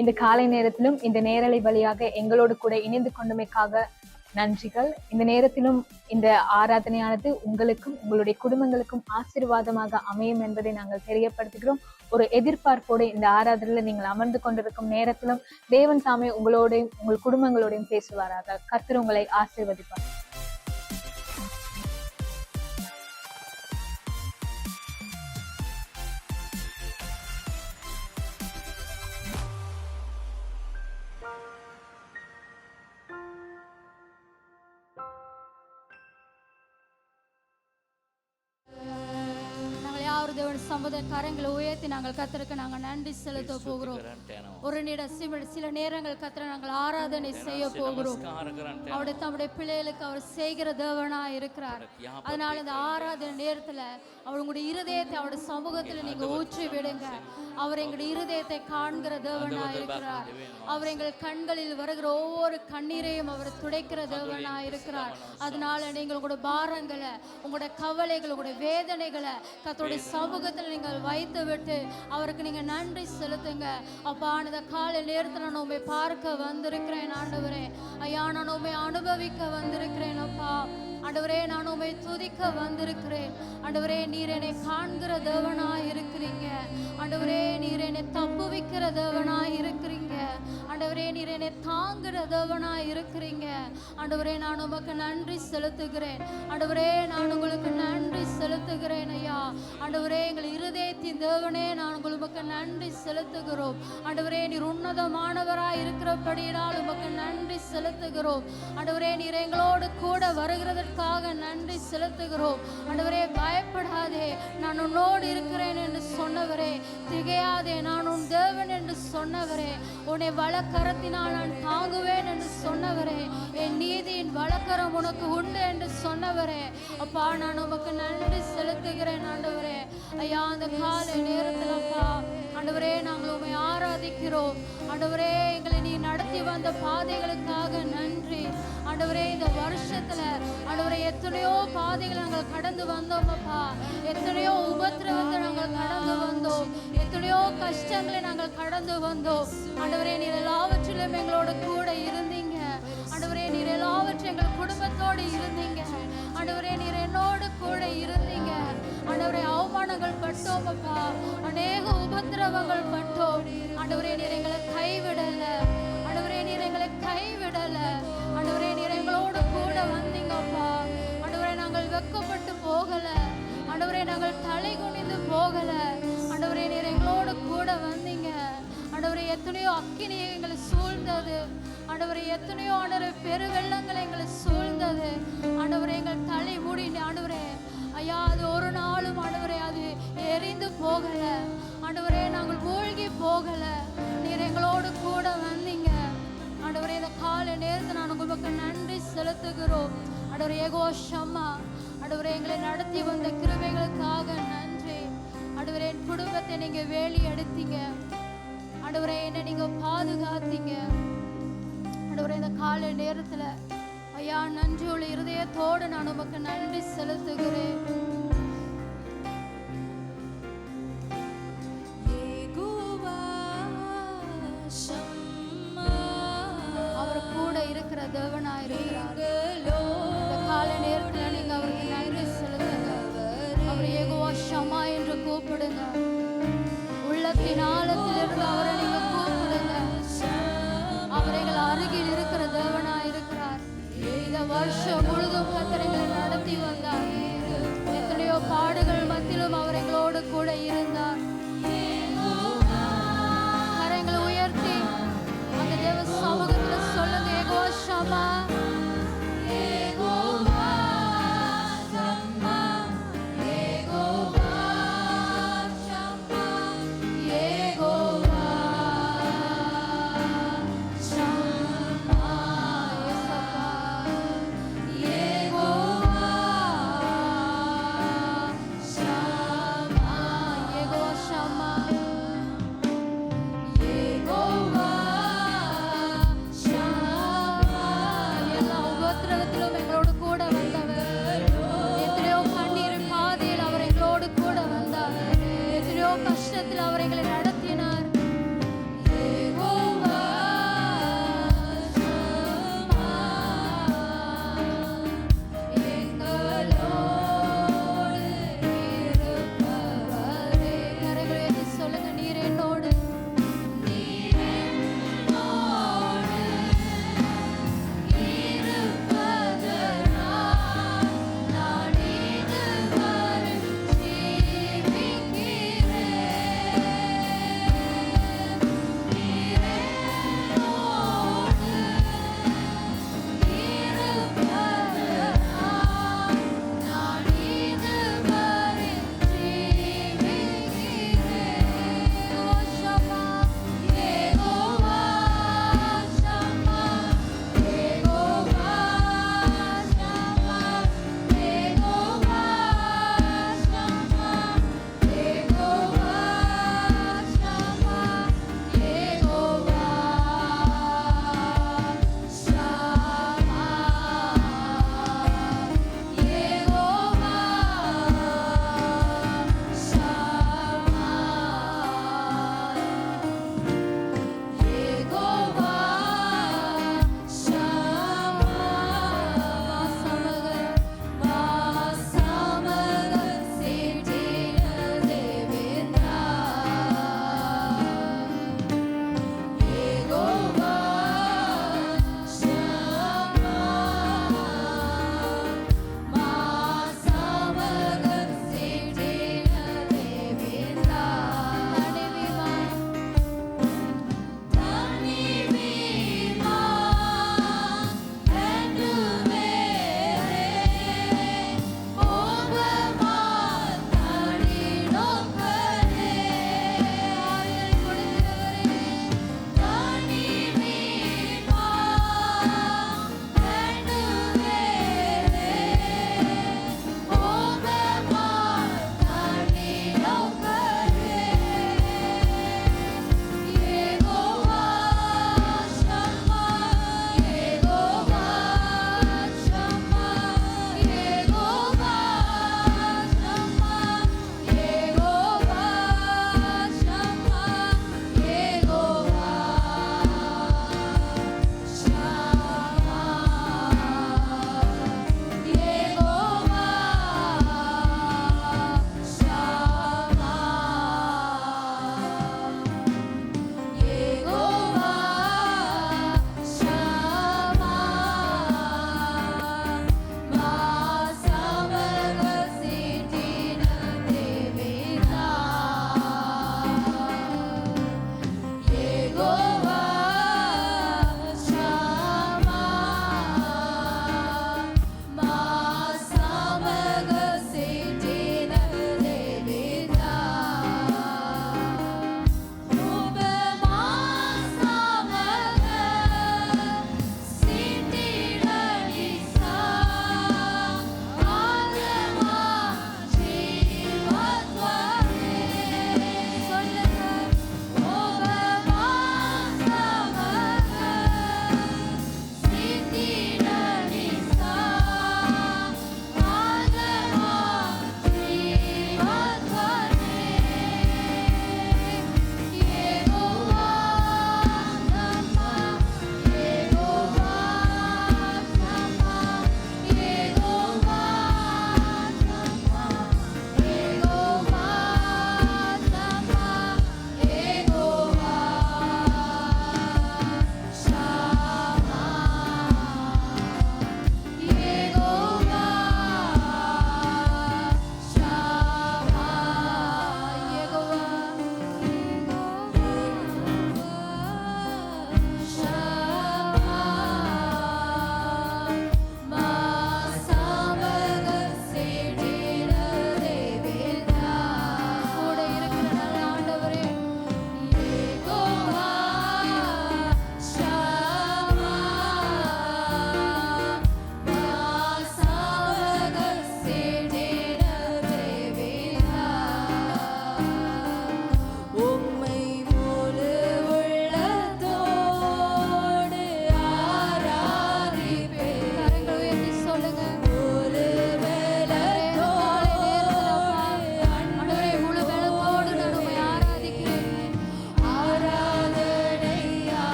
இந்த காலை நேரத்திலும் இந்த நேரலை வழியாக எங்களோடு கூட இணைந்து கொண்டமைக்காக நன்றிகள். இந்த நேரத்திலும் இந்த ஆராதனையானது உங்களுக்கும் உங்களுடைய குடும்பங்களுக்கும் ஆசீர்வாதமாக அமையும் என்பதை நாங்கள் தெரியப்படுத்துகிறோம். ஒரு எதிர்பார்ப்போடு இந்த ஆராதனையில நீங்கள் அமர்ந்து கொண்டிருக்கும் நேரத்திலும் தேவன் தாமே உங்களோடையும் உங்கள் குடும்பங்களோடையும் பேசுவாராக. கர்த்தர் உங்களை ஆசீர்வதிப்பார். தேவன் சமுதாய கரங்களை உயர்த்தி நாங்கள் கர்த்தருக்கு நாங்கள் நன்றி செலுத்த போகிறோம். ஒரு சில நேரங்கள் கர்த்தரை நாங்கள் ஆராதனை செய்ய போகிறோம். அவருடைய தம்முடைய பிள்ளைகளுக்கு அவர் செய்கிற தேவனா இருக்கிறார். அதனால இந்த ஆராதனை நேரத்துல அவங்களுடைய இருதயத்தை அவருடைய சமூகத்துல நீங்க ஊற்றி விடுங்க. அவர் எங்களுடைய இருதயத்தை காண்கிற தேவனா இருக்கிறார். அவர் எங்கள் கண்களில் வருகிற ஒவ்வொரு கண்ணீரையும் அவர் துடைக்கிற தேவனா இருக்கிறார். அதனால நீங்கள் உங்களுடைய பாரங்களை, உங்களுடைய கவலைகளை, உங்களுடைய வேதனைகளை கர்த்தருடைய சமூகத்தில் நீங்கள் வைத்து விட்டு அவருக்கு நீங்க நன்றி செலுத்துங்க. அப்பா, இந்த காலை நேரத்தில் நான் உண்மை பார்க்க வந்திருக்கிறேன் ஆண்டவரே. ஐயா, நான் உண்மை அனுபவிக்க வந்திருக்கிறேன். அப்பா ஆண்டவரே, நான் உம்மை துதிக்க வந்திருக்கிறேன். ஆண்டவரே, நீர் என்னை காண்கிற தேவனாய் இருக்கிறீங்க. ஆண்டவரே, நீர் என்னை தப்புவிக்கிற தேவனாய் இருக்கிறீங்க. ஆண்டவரே, நீர் என்னை தாங்குகிற தேவனாய் இருக்கிறீங்க. ஆண்டவரே, நான் உமக்கு நன்றி செலுத்துகிறேன். ஆண்டவரே, நான் உங்களுக்கு நன்றி செலுத்துகிறேன் ஐயா. ஆண்டவரே, எங்கள் இருதயத்தின் தேவனே, நான் உங்களுக்கு நன்றி செலுத்துகிறோம். ஆண்டவரே, நீர் உன்னதமானவராய் இருக்கிறபடியால் உமக்கு நன்றி செலுத்துகிறோம். ஆண்டவரே, நீர் எங்களோடு கூட வருகிறதற்கு நன்றி செலுத்துகிறோம். ஆண்டவரே, பயப்படாதே, நான் உன்னோடு இருக்கிறேன் என்று சொன்னவரே, திகையாதே, நான் உன் தேவன் என்று சொன்னவரே, உன்னை வலக்கரத்தினால் நான் தாங்குவேன் என்று சொன்னவரே, என் நீதியின் வலக்கரம் உனக்கு உண்டு என்று சொன்னவரே, அப்பா நான் உமக்கு நன்றி செலுத்துகிறேன். ஆண்டவரே ஐயா, அந்த காலை நேரத்தில் அப்பா ஆண்டவரே, நாங்கள் உம்மை ஆராதிக்கிறோம். ஆண்டவரே, எங்களை நீ நடத்தி வந்த பாதைகளுக்காக நன்றி. ஆண்டவரே, இந்த வருஷத்துல ஆண்டவரே எத்தனையோ பாதைகளை நாங்கள் கடந்து வந்தோம் அப்பா. எத்தனையோ உபத்திரவத்தை நாங்கள் கடந்து வந்தோம். எத்தனையோ கஷ்டங்களை நாங்கள் கடந்து வந்தோம். ஆண்டவரே, நீர் எல்லாவற்றிலும் எங்களோட கூட இருந்தீங்க. ஆண்டவரே, நீர் எல்லாவற்றும் எங்கள் குடும்பத்தோடு இருந்தீங்க. ஆண்டவரே, நீர் என்னோடு கூட இருந்தீங்க. ஆண்டவரே, அவமானங்கள் பட்டோம் அப்பா, அநேக உபத்திரவங்கள் பட்டோம். ஆண்டவரே, நீர் எங்களை கைவிடல. ஆண்டவரே, நீர் எங்களை கைவிடல. ஆண்டவரே, நீர் எங்களோடு கூட வந்தீங்கப்பா. ஆண்டவரே, நாங்கள் வெட்கப்பட்டு போகல. ஆண்டவரே, நாங்கள் தலை குனிந்து போகல. ஆண்டவரே, நீர் எங்களோடு கூட வந்தீங்க. ஆண்டவரே, எத்தனையோ அக்கினி எங்களை சூழ்ந்தது. ஆண்டவரே, எத்தனையோ ஆண்டவரே பெருவெள்ளங்கள் எங்களை சூழ்ந்தது. ஆண்டவரே, எங்கள் தலை மூடி ஆண்டவரே ஐயா, அது ஒரு நாளும் ஆண்டவரே அது எரிந்து போகல. ஆண்டவரே, நாங்கள் மூழ்கி போகல. நீர் எங்களோடு கூட வந்தீங்க. ஆண்டவரே, இந்த காலை நேரத்தை நான் உங்களுக்கு நன்றி செலுத்துகிறோம். ஆண்டவரே, யெகோவா ஷம்மா, ஆண்டவரே, எங்களை நடத்தி வந்த கிருபைகளுக்காக நன்றி. ஆண்டவரே, என் குடும்பத்தை நீங்க வேலி எடுத்தீங்க. ஆண்டவரே, என்னை நீங்க பாதுகாத்தீங்க. ஆண்டவரே, இந்த காலை நேரத்துல ஐயா நன்றி உள்ள இருதயத்தோடு நான் உமக்கு நன்றி செலுத்துகிறேன். அவர் கூட இருக்கிற தேவனா இருக்கிறார். இந்த காலை நேரத்துல நீங்க அவருக்கு நன்றி செலுத்துங்க. அவர் யெகோவா ஷம்மா என்று கூப்பிடுங்க. உள்ளத்தின் ஆழத்திலிருந்து அவரை நீங்க கூப்பிடுங்க. அவர் எங்கள் அருகில் இருக்கிற தேவனா இருக்கிறார். இந்த வருஷம் முழுதும் கர்த்தர் எங்களை நடத்தி வந்தார். எத்தனையோ பாடுகள் மத்தியிலும் அவர் எங்களோடு கூட இருந்தார். கரங்களை உயர்த்தி அந்த தேவ சமூகத்துல சொல்லுங்க, யெகோவா ஷம்மா,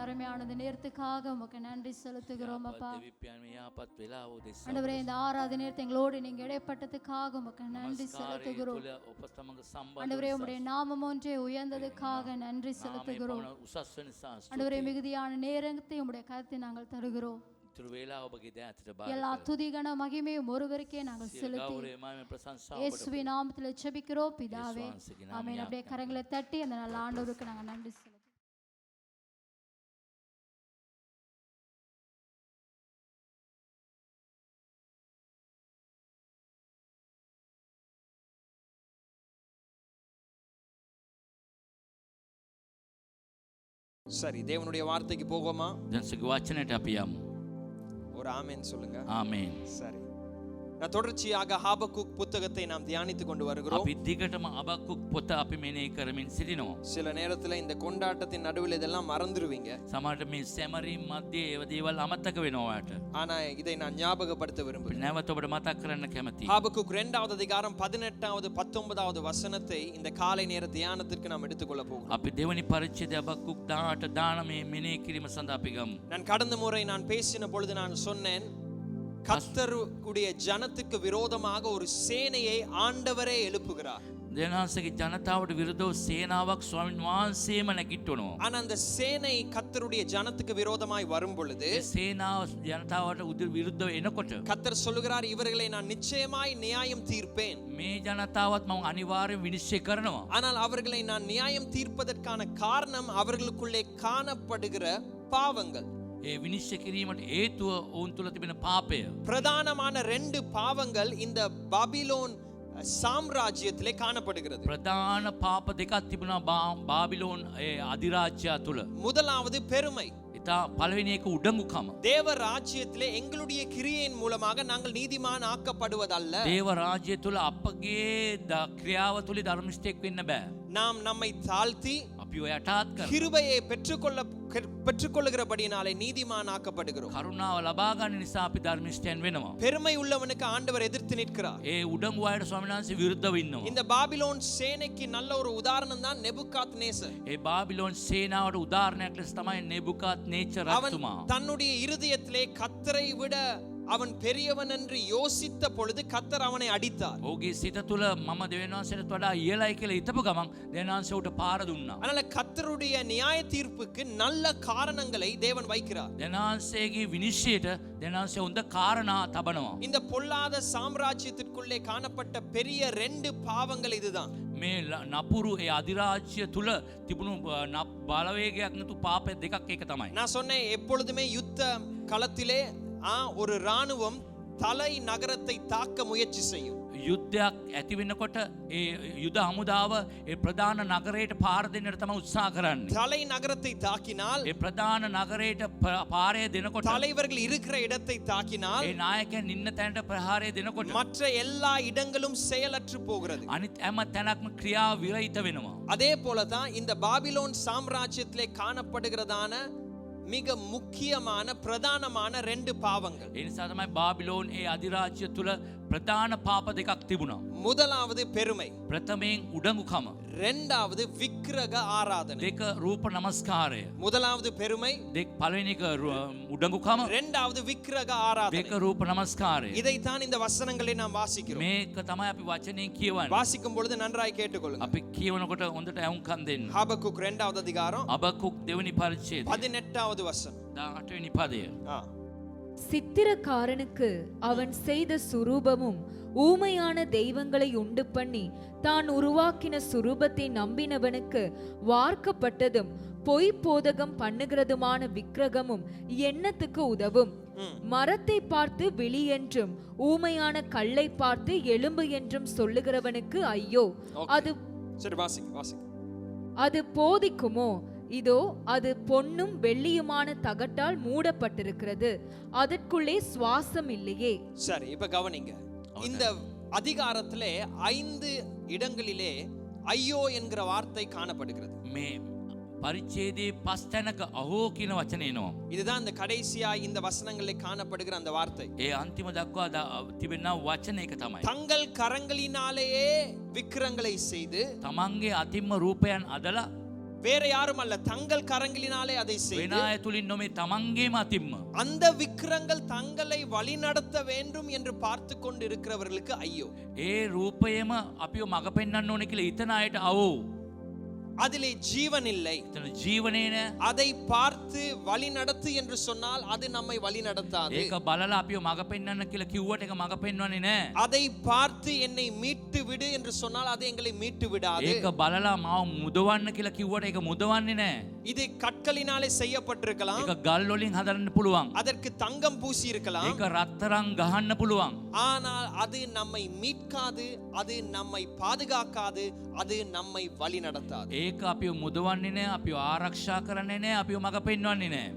அருமையானது நேரத்துக்காக உமக்கு நன்றி செலுத்துகிறோம் அப்பா. දෙවියන් මේ යහපත් වෙලාව උදෙසා ஆண்டவரே இந்த ஆராதனை நேரத்தை எங்களோடு நீங்க இடைப்பட்டதுக்காக உமக்கு நன்றி செலுத்துகிறோம். තුළ ඔබ සමග සම්බන්ධ ஆண்டவரே உம்முடைய நாமம் ஒன்றே உயர்ந்ததுக்காக நன்றி செலுத்துகிறோம். උසස් වෙන නිසා ஆண்டவரே மிகுதியான நேரத்தை உம்முடைய கருத்தை நாங்கள் தருகிறோம். ඉතුරු වේලාව ඔබගේ දෑතට எல்லா බාර துதிகன மகிமையும் ஒருவருக்கே நாங்கள் செலுத்தி ගෞරවය මාම ප්‍රශංසාව இயேசுவின் நாமத்தில் ஜெபிக்கிறோம் பிதாவே ஆமென். அப்படியே கரங்களை தட்டி அந்த நல்ல ஆண்டவருக்கு நாங்கள் நன்றி செலுத்துகிறோம். சரி, தேவனுடைய வார்த்தைக்கு போவோமா? දැන් සුග වචනයට අපි යමු. ஒரு ஆமென் சொல்லுங்க. ආමේන්. சரி, நான் தொடர்ச்சியாக ஹாபக்குக் புத்தகத்தை நாம் தியானித்துக் கொண்டு வருகிறோம். අපි දිගටම අබක්කුක් පොත අපි මෙනෙහි කරමින් සිටිනවා. சில நேரத்துல இந்த கொண்டாட்டத்தின் நடுவில் இதெல்லாம் மறந்துடுவீங்க. සමහරට මේ සැමරීම් මැදේ ඒව දේවල් අමතක වෙනවා ඔයාලට. ஆனா இதை நான் ஞாபகப்படுத்த விரும்புகிறேன். නැවත ඔබට මතක් කරන්න කැමතියි. ஹாபக்குக் 2வது அதிகாரம் 18வது 19வது வசனத்தை இந்த காலை நேர தியானத்திற்கு நாம் எடுத்துக்கொள்ள போகிறோம். අපි දෙවනි පරිච්ඡේදය අබක්කුක් 18 19 මෙනෙහි කිරීම සඳහා අපි ගමු. நான் கடந்த முறை நான் பேசின பொழுது நான் சொன்னேன், கர்த்தருடைய ஜனத்துக்கு விரோதமாக ஒரு சேனையை ஆண்டவரே எழுப்புகிறார். දෙවියන්සේගේ ජනතාවට විරුද්ධව සේනාවක් ස්වාමීන් වහන්සේම නැගිටවනවා. ஆனா அந்த சேனை கர்த்தருடைய ஜனத்துக்கு விரோதமாய் வரும் பொழுது ඒ සේනාව ජනතාවට විරුද්ධව එනකොට கர்த்தர் சொல்லுகிறார், இவர்களை நான் நிச்சயமாய் நியாயம் தீர்ப்பேன். මේ ජනතාවත් මම අනිවාර්යෙන් විනිශ්චය කරනවා. ஆனால் அவர்களை நான் நியாயம் தீர்ப்பதற்கான காரணம் அவர்களுக்குள்ளே காணப்படுகிற பாவங்கள். ඒ විනිශ්චය කිරීමට හේතුව ඔවුන් තුළ තිබෙන පාපය. பிரதானமான 2 பாவங்கள் இந்த பாபிலோன் சாம்ராஜ்யத்திலே காணப்படுகிறது. ප්‍රධාන පාප දෙකක් තිබුණා බාබිලෝන් අධිරාජ්‍යය තුළ. முதலாவது பெருமை. ඉතා පළවෙනි එක උඩඟුකම. தேவ ராஜ்யத்திலே எங்களுடைய கிரியையின் மூலமாக நாங்கள் நீதிமான் ஆக்கப்படுவதல்ல. දේව රාජ්‍යය තුළ අපගේ ක්‍රියාව තුළ ධර්මිෂ්ඨයෙක් වෙන්න බෑ. நாம் நம்மை தாழ்த்தி අපි ඔය යටාත් කර கிருபையை பெற்றுக்கொள்ளுகிறபடினாலே நீதிமான் ஆக்கப்படுகிறோம். කරුණාව ලබා ගන්න නිසා අපි ධර්මිෂ්ඨයන් වෙනවා. பெருமை உள்ளவனுக்கு ஆண்டவர் எதிர்த்து நிற்கிறார். ඒ උඩඟු අයට ස්වාමීන් වහන්සේ විරුද්ධව ඉන්නවා. இந்த பாபிலோன் சேனைக்கு நல்ல ஒரு உதாரணம் தான் நெபுகாத்நேசர். ඒ බාබිලෝන් සේනාවට උදාහරණයක් ලෙස තමයි නෙබුකාත්නේචර් රජතුමා. தன்னுடைய இருதயத்திலே கர்த்தரை விட அவன் பெரியவன் என்று யோசித்த பொழுது கர்த்தர் அவனை அடித்தார். ඔහුගේ සිත තුළ මම දෙවියන් වහන්සේට වඩා ඉහළයි කියලා හිතපු ගමන් දෙවියන් වහන්සේ උට පාර දුන්නා. அதனால கர்த்தருடைய நியாய தீர்ப்புக்கு நல்ல காரணங்களை தேவன் வைக்கிறார். දෙවියන් වහන්සේගේ විනිශ්චයට දෙවියන් වහන්සේ හොඳ කාරණා තබනවා. இந்த பொல்லாத சாம்ராஜ்யத்திற்குள்ளே காணப்பட்ட பெரிய 2 பாவங்கள் இதுதான். මේ නපුරු ඒ අධිරාජ්‍ය තුළ තිබුණු බලවේගයක් නතු පාප දෙකක් ඒක තමයි. நான் சொன்னேன், எப்பொழுதுமே யுத்த களத்திலே ஒரு ராணுவம் தலை நகரத்தை தாக்க முயற்சி செய்யும். යුද්ධයක් ඇති වෙනකොට ඒ යුද හමුදාව ඒ ප්‍රධාන නගරයට පාර දෙන්නට තමයි උත්සාහ කරන්නේ. தலை நகரத்தை தாக்கினால், ඒ ප්‍රධාන නගරයට පාරය දෙනකොට, தலைவர்கள் இருக்கிற இடத்தை தாக்கினால், ඒ නායකයන් ඉන්න තැනට ප්‍රහාරය දෙනකොට மற்ற எல்லா இடங்களும் செயலற்று போகிறது. අනිත් හැම තැනක්ම ක්‍රියාව විරහිත වෙනවා. அதே போலதான் இந்த பாபிலோன் சாம்ராஜ்யத்திலே காணப்படுகிறதான மிக முக்கியமான பிரதானமான 2 பாவங்கள். ඒ නිසා තමයි බාබිලෝන් ඒ අධිරාජ්‍ය තුල ප්‍රධාන පාප දෙකක් තිබුණා. முதலாவது பெருமை, ප්‍රථමයෙන් උඩඟුකම, இரண்டாவது விக்கிரக ஆராதனை. දෙක රූප නමස්කාරය. முதலாவது பெருமை, පළවෙනි එක උඩඟුකම, இரண்டாவது விக்கிரக ஆராதனை. දෙක රූප නමස්කාරය. இதைத்தான் இந்த வசனங்களை நாம் வாசிக்கிறோம். මේක තමයි අපි වචනෙන් කියවන්නේ. வாசிக்கும் பொழுது நன்றாய் கேட்டுக்கொள்ளுங்க. අපි කියවනකොට හොඳට ඇහුම්කන් දෙන්න. ஹாபக்குக் 2வது அதிகாரம் අබකුක් දෙවෙනි පරිච්ඡේදය 18வது வசனம். 18 වෙනි පදය. சித்திரக்காரனுக்கு அவன் செய்த சுரூபமும் ஊமையான தெய்வங்களை உண்டு பண்ணி தான் உருவாக்கின சுரூபத்தை நம்பினவனுக்கு வார்க்கப்பட்டதும் பொய் போதகம் பண்ணுகிறதுமான விக்கிரகமும் எண்ணத்துக்கு உதவும். மரத்தை பார்த்து விழி என்றும் ஊமையான கல்லை பார்த்து எலும்பு என்றும் சொல்லுகிறவனுக்கு ஐயோ. அது சரி, வாசிங்க. அது போதிக்குமோ? இதோ அது பொன்னும் வெள்ளியுமான தகட்டால் மூடப்பட்டிருக்கிறது, அதற்குள்ளே சுவாசம் இல்லையே. சரி, இப்ப கவனிங்க. இந்த அதிகாரத்திலே 5 இடங்களிலே ஐயோ என்கிற வார்த்தை காணப்படுகிறது. මේ පරිච්ඡේදයේ 5 තැනක අහෝ කියන වචනේ එනවා. இதுதான் இந்த கடைசியா இந்த வசனங்களிலே காணப்படுகிற அந்த வார்த்தை. ඒ අන්තිම දක්වා තිබෙන වචන එක තමයි. தங்கள் கரங்களினாலேயே விக்கிரங்களை செய்து තමන්ගේ අතිම්ම රූපයන් අදලා வேற யாரும் அல்ல, தங்கள் கரங்களினாலே அதை වෙන செய்து අය තුලින් නොමේ තමන්ගේම අතින්ම அந்த விக்கிரங்கள் தங்களை வழிநடத்த வேண்டும் என்று பார்த்து கொண்டு இருக்கிறவர்களுக்கு ஐயோ. ඒ රූපයම අපිව මඟ පෙන්වන්න ඕනේ කියලා හිතන අයට අවෝ. அதிலே ஜீவன் இல்லை. එතන ජීවනේ නෑ. அதை பார்த்து வழி நடத்து என்று சொன்னால் அது நம்மை வழி நடத்தாது. ඒක බලලා අපිව මඟ පෙන්වන්න කියලා කිව්වට ඒක මඟ පෙන්වන්නේ නෑ. அதை பார்த்து என்னை மீட்டு விடு என்று சொன்னால் அது எங்களை மீட்டு விடாது. ඒක බලලා මාව මුදවන්න කියලා කිව්වට ඒක මුදවන්නේ නෑ. இது கற்களினாலே செய்யப்பட்டிருக்கலாம், ඒක ගල් වලින් හදන්න පුළුවන්. அதற்கு தங்கம் பூசி இருக்கலாம், ඒක රත්තරන් ගහන්න පුළුවන්. ஆனால் அது நம்மை மீட்காது, அது நம்மை பாதுகாக்காது, அது நம்மை வழி நடத்தாது. ඒක අපිව මුදවන්නේ නෑ, අපිව ආරක්ෂා කරන්නේ නෑ, අපිව මඟ පෙන්වන්නේ නෑ.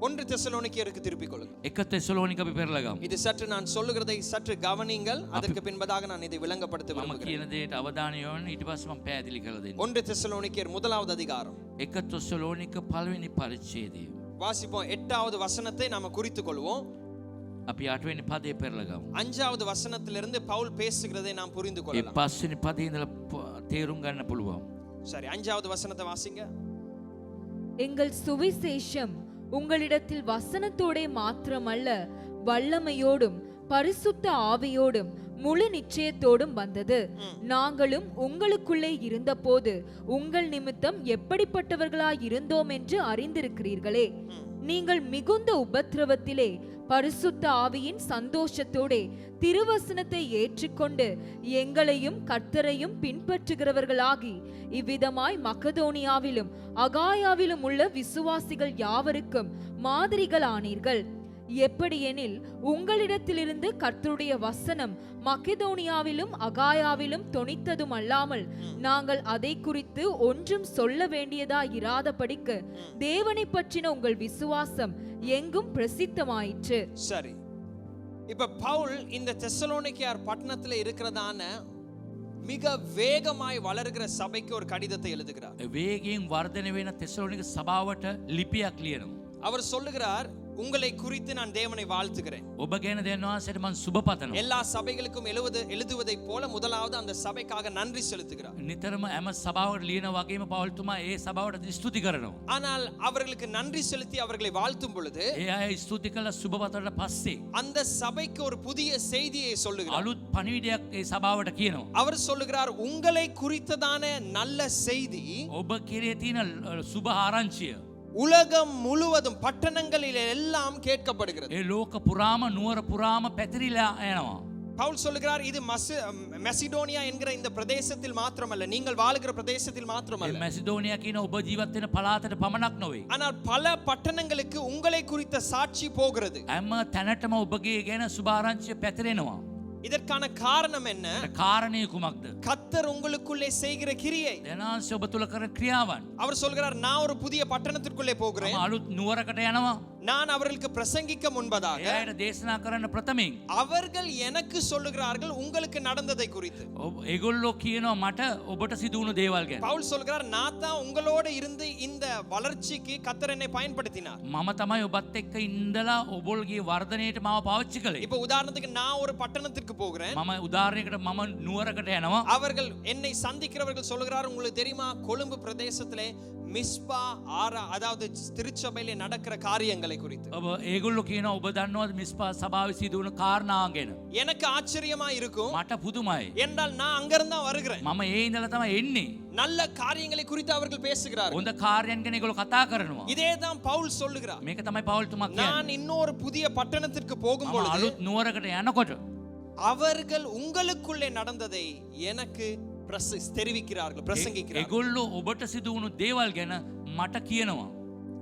1 தெசலோனிக்கேயருக்கு திருப்பிக் கொள்ளுங்க. එක தெசலோனிක අපි පෙරලගමු. இது சற்று நான் சொல்லுகிறதை சற்று கவனிங்கள், அதற்கு பின்பதாக நான் இதை விளங்கப்படுத்த මම விரும்புகிறேன். කියන දේට අවධානය යොමු ඊට පස්සේ මම පැහැදිලි කරලා දෙන්නම්. 1 தெசலோனிக்கேயர் 1வது அதிகாரம் එක தெசலோනික පළවෙනි පරිච්ඡේදය. வாசிப்போம். 8வது வசனத்தை நாம குறித்துக் கொள்வோம். අපි 8 වෙනි පදේ පෙරලගමු. 5வது வசனத்திலிருந்து பவுல் பேசுகிறதை நாம் புரிந்து ඒ கொள்ளலாம். 5 වෙනි පදේ ඉඳලා තේරුම් ගන්න පුළුවන්. சரி, 5வது வசனத்தை வாசிங்க. எங்கள் சுவிசேஷம் உங்களிடத்தில் வசனத்தோடே மாத்திரமல்ல, வல்லமையோடும் பரிசுத்த ஆவியோடும் முழு நிச்சயத்தோடும் வந்தது. நாங்களும் உங்களுக்குள்ளே இருந்தபோது உங்கள் நிமித்தம் எப்படிப்பட்டவர்களாய் இருந்தோம் என்று அறிந்திருக்கிறீர்களே. நீங்கள் மிகுந்த உபத்திரவத்திலே பரிசுத்த ஆவியின் சந்தோஷத்தோடே திருவசனத்தை ஏற்றுக்கொண்டு எங்களையும் கர்த்தரையும் பின்பற்றுகிறவர்களாகி இவ்விதமாய் மக்கதோனியாவிலும் அகாயாவிலும் உள்ள விசுவாசிகள் யாவருக்கும் மாதிரிகள் ஆனீர்கள். எப்படியெனில் உங்களிடத்திலிருந்து கர்த்தருடைய வசனம் மக்கெதோனியாவிலும் அகாயாவிலும் தொனித்ததும் அல்லாமல் நாங்கள் அதை குறித்து ஒன்றும் சொல்ல வேண்டியதா இராதபடிக்கு தேவனை பற்றின உங்கள் விசுவாசம் எங்கும் பிரசித்தமாயிற்று. சரி, இப்ப பவுல் இந்த தெசலோனிக்கேயர் பட்டணத்துல இருக்கிறதான மிக வேகமாய் வளர்கிற சபைக்கு ஒரு கடிதத்தை எழுதுகிறார். වේගයෙන් වර්ධනය වෙන தெசலோனிක සභාවට ලිපියක් ලියනවා. அவர் சொல்லுகிறார், உங்களை குறித்து நான் தேவனை வாழ்த்துகிறேன். ඔබ ගැන දෙවියන් වහන්සේට මම සුබ පතනවා. எல்லா சபைகளுக்கும் எழுதுவதைப் போல முதலாவது அந்த சபைக்காக நன்றி செலுத்துகிறார். නිතරම හැම සභාවකට ලියන වගේම පවුල්තුමා ඒ සභාවට ස්තුති කරනවා. ஆனால் அவர்களுக்கு நன்றி செலுத்தி அவர்களை வாழ்த்தும் பொழுது ඒ අය ස්තුති කළ සුබ පතනට පස්සේ அந்த சபைக்கு ஒரு புதிய செய்தியை சொல்லுகிறார். අලුත් පණිවිඩයක් ඒ සභාවට කියනවා. அவர் சொல்லுகிறார், உங்களை குறித்ததான நல்ல செய்தி ඔබ කෙරේ තියෙන සුබ ආරංචිය உலகம் முழுவதும் பட்டணங்களில் எல்லாம் கேட்கப்படுகிறது. ඒ ලෝක පුරාම නුවර පුරාම පැතිරිලා යනවා. பவுல் சொல்லுகிறார், இது மெசிடோனியா என்கிற இந்த பிரதேசத்தில் மாத்திரமல்ல, நீங்கள் வாழுகிற பிரதேசத்தில் மாத்திரமல்ல, මැසිඩෝනියා කියන ඔබ ජීවත් වෙන පළාතට පමණක් නොවේ. ஆனால் பல பட்டணங்களுக்கு உங்களை குறித்த சாட்சி போகிறது. හැම තැනටම ඔබගේ ගැන සුබ ආරංචිය පැතිරෙනවා. இதற்கான காரணம் என்ன? කාරණය කුමක්ද? கர்த்தர் உங்களுக்குள்ளே செய்கிற கிரியை. දෙනාංශ ඔබ තුල කරන ක්‍රියාවන්. அவர் சொல்கிறார், நான் ஒரு புதிய பட்டணத்திற்குள்ளே போகிறேன், මම අලුත් නුවරකට යනවා. நான் அவர்களுக்கு பிரசங்கிக்க முன்பதாக එයාට දේශනා කරන්න ප්‍රථමයෙන් அவர்கள் எனக்கு சொல்லுகிறார்கள் உங்களுக்கு நடந்ததை குறித்து. ඒගොල්ලෝ කියනවා මට ඔබට සිදු වුණු දේවල් ගැන. பவுல் சொல்கிறார், நான் தான் உங்களோட இருந்து இந்த வளர்ச்சிக்கு கர்த்தர் என்னை பயன்படுத்தினார். මම තමයි ඔබත් එක්ක ඉඳලා ඔබල්ගේ වර්ධනයට මාව පාවිච්චි කළේ. இப்போ உதாரணத்துக்கு நான் ஒரு பட்டணத்திற்கு போகிறேன், මම උදාහරණයකට මම නුවරකට යනවා. அவர்கள் என்னை சந்திக்கிறவர்கள் சொல்லுகிறார், உங்களுக்கு தெரியுமா கொழும்பு பிரதேசத்திலே மிஸ்பா ஆரா, அதாவது திருச்சபையிலே நடக்கிற காரியங்களை குறித்து. ඔබ ඒගොල්ලෝ කියනවා ඔබ දන්නවද මිස්පා සභාවේ සිදු වුණු කාරණා ගැන? எனக்கு ஆச்சரியமா இருக்கும், මට පුදුමයි. என்றால் நான் அங்க இருந்தா வருகிறேன். මම ඒ ඉඳලා තමයි එන්නේ. நல்ல காரியங்களை குறித்து அவர்கள் பேசுகிறார்கள். හොඳ කාර්යයන් ගැන ඒගොල්ලෝ කතා කරනවා. இதே தான் பவுல் சொல்லுகிறார். මේක තමයි පෞල්තුමා කියන්නේ. நான் இன்னொரு புதிய பட்டணத்திற்கு போகும் මම பொழுது අලුත් නුවරකට යනකොට அவர்கள் உங்களுக்குள்ளே நடந்ததை எனக்கு தெரிவிக்கிறார்கள், பிரசங்கிக்கிறார்கள். ඒගොල්ලෝ ඔබට සිදු වුණු දේවල් ගැන මට කියනවා.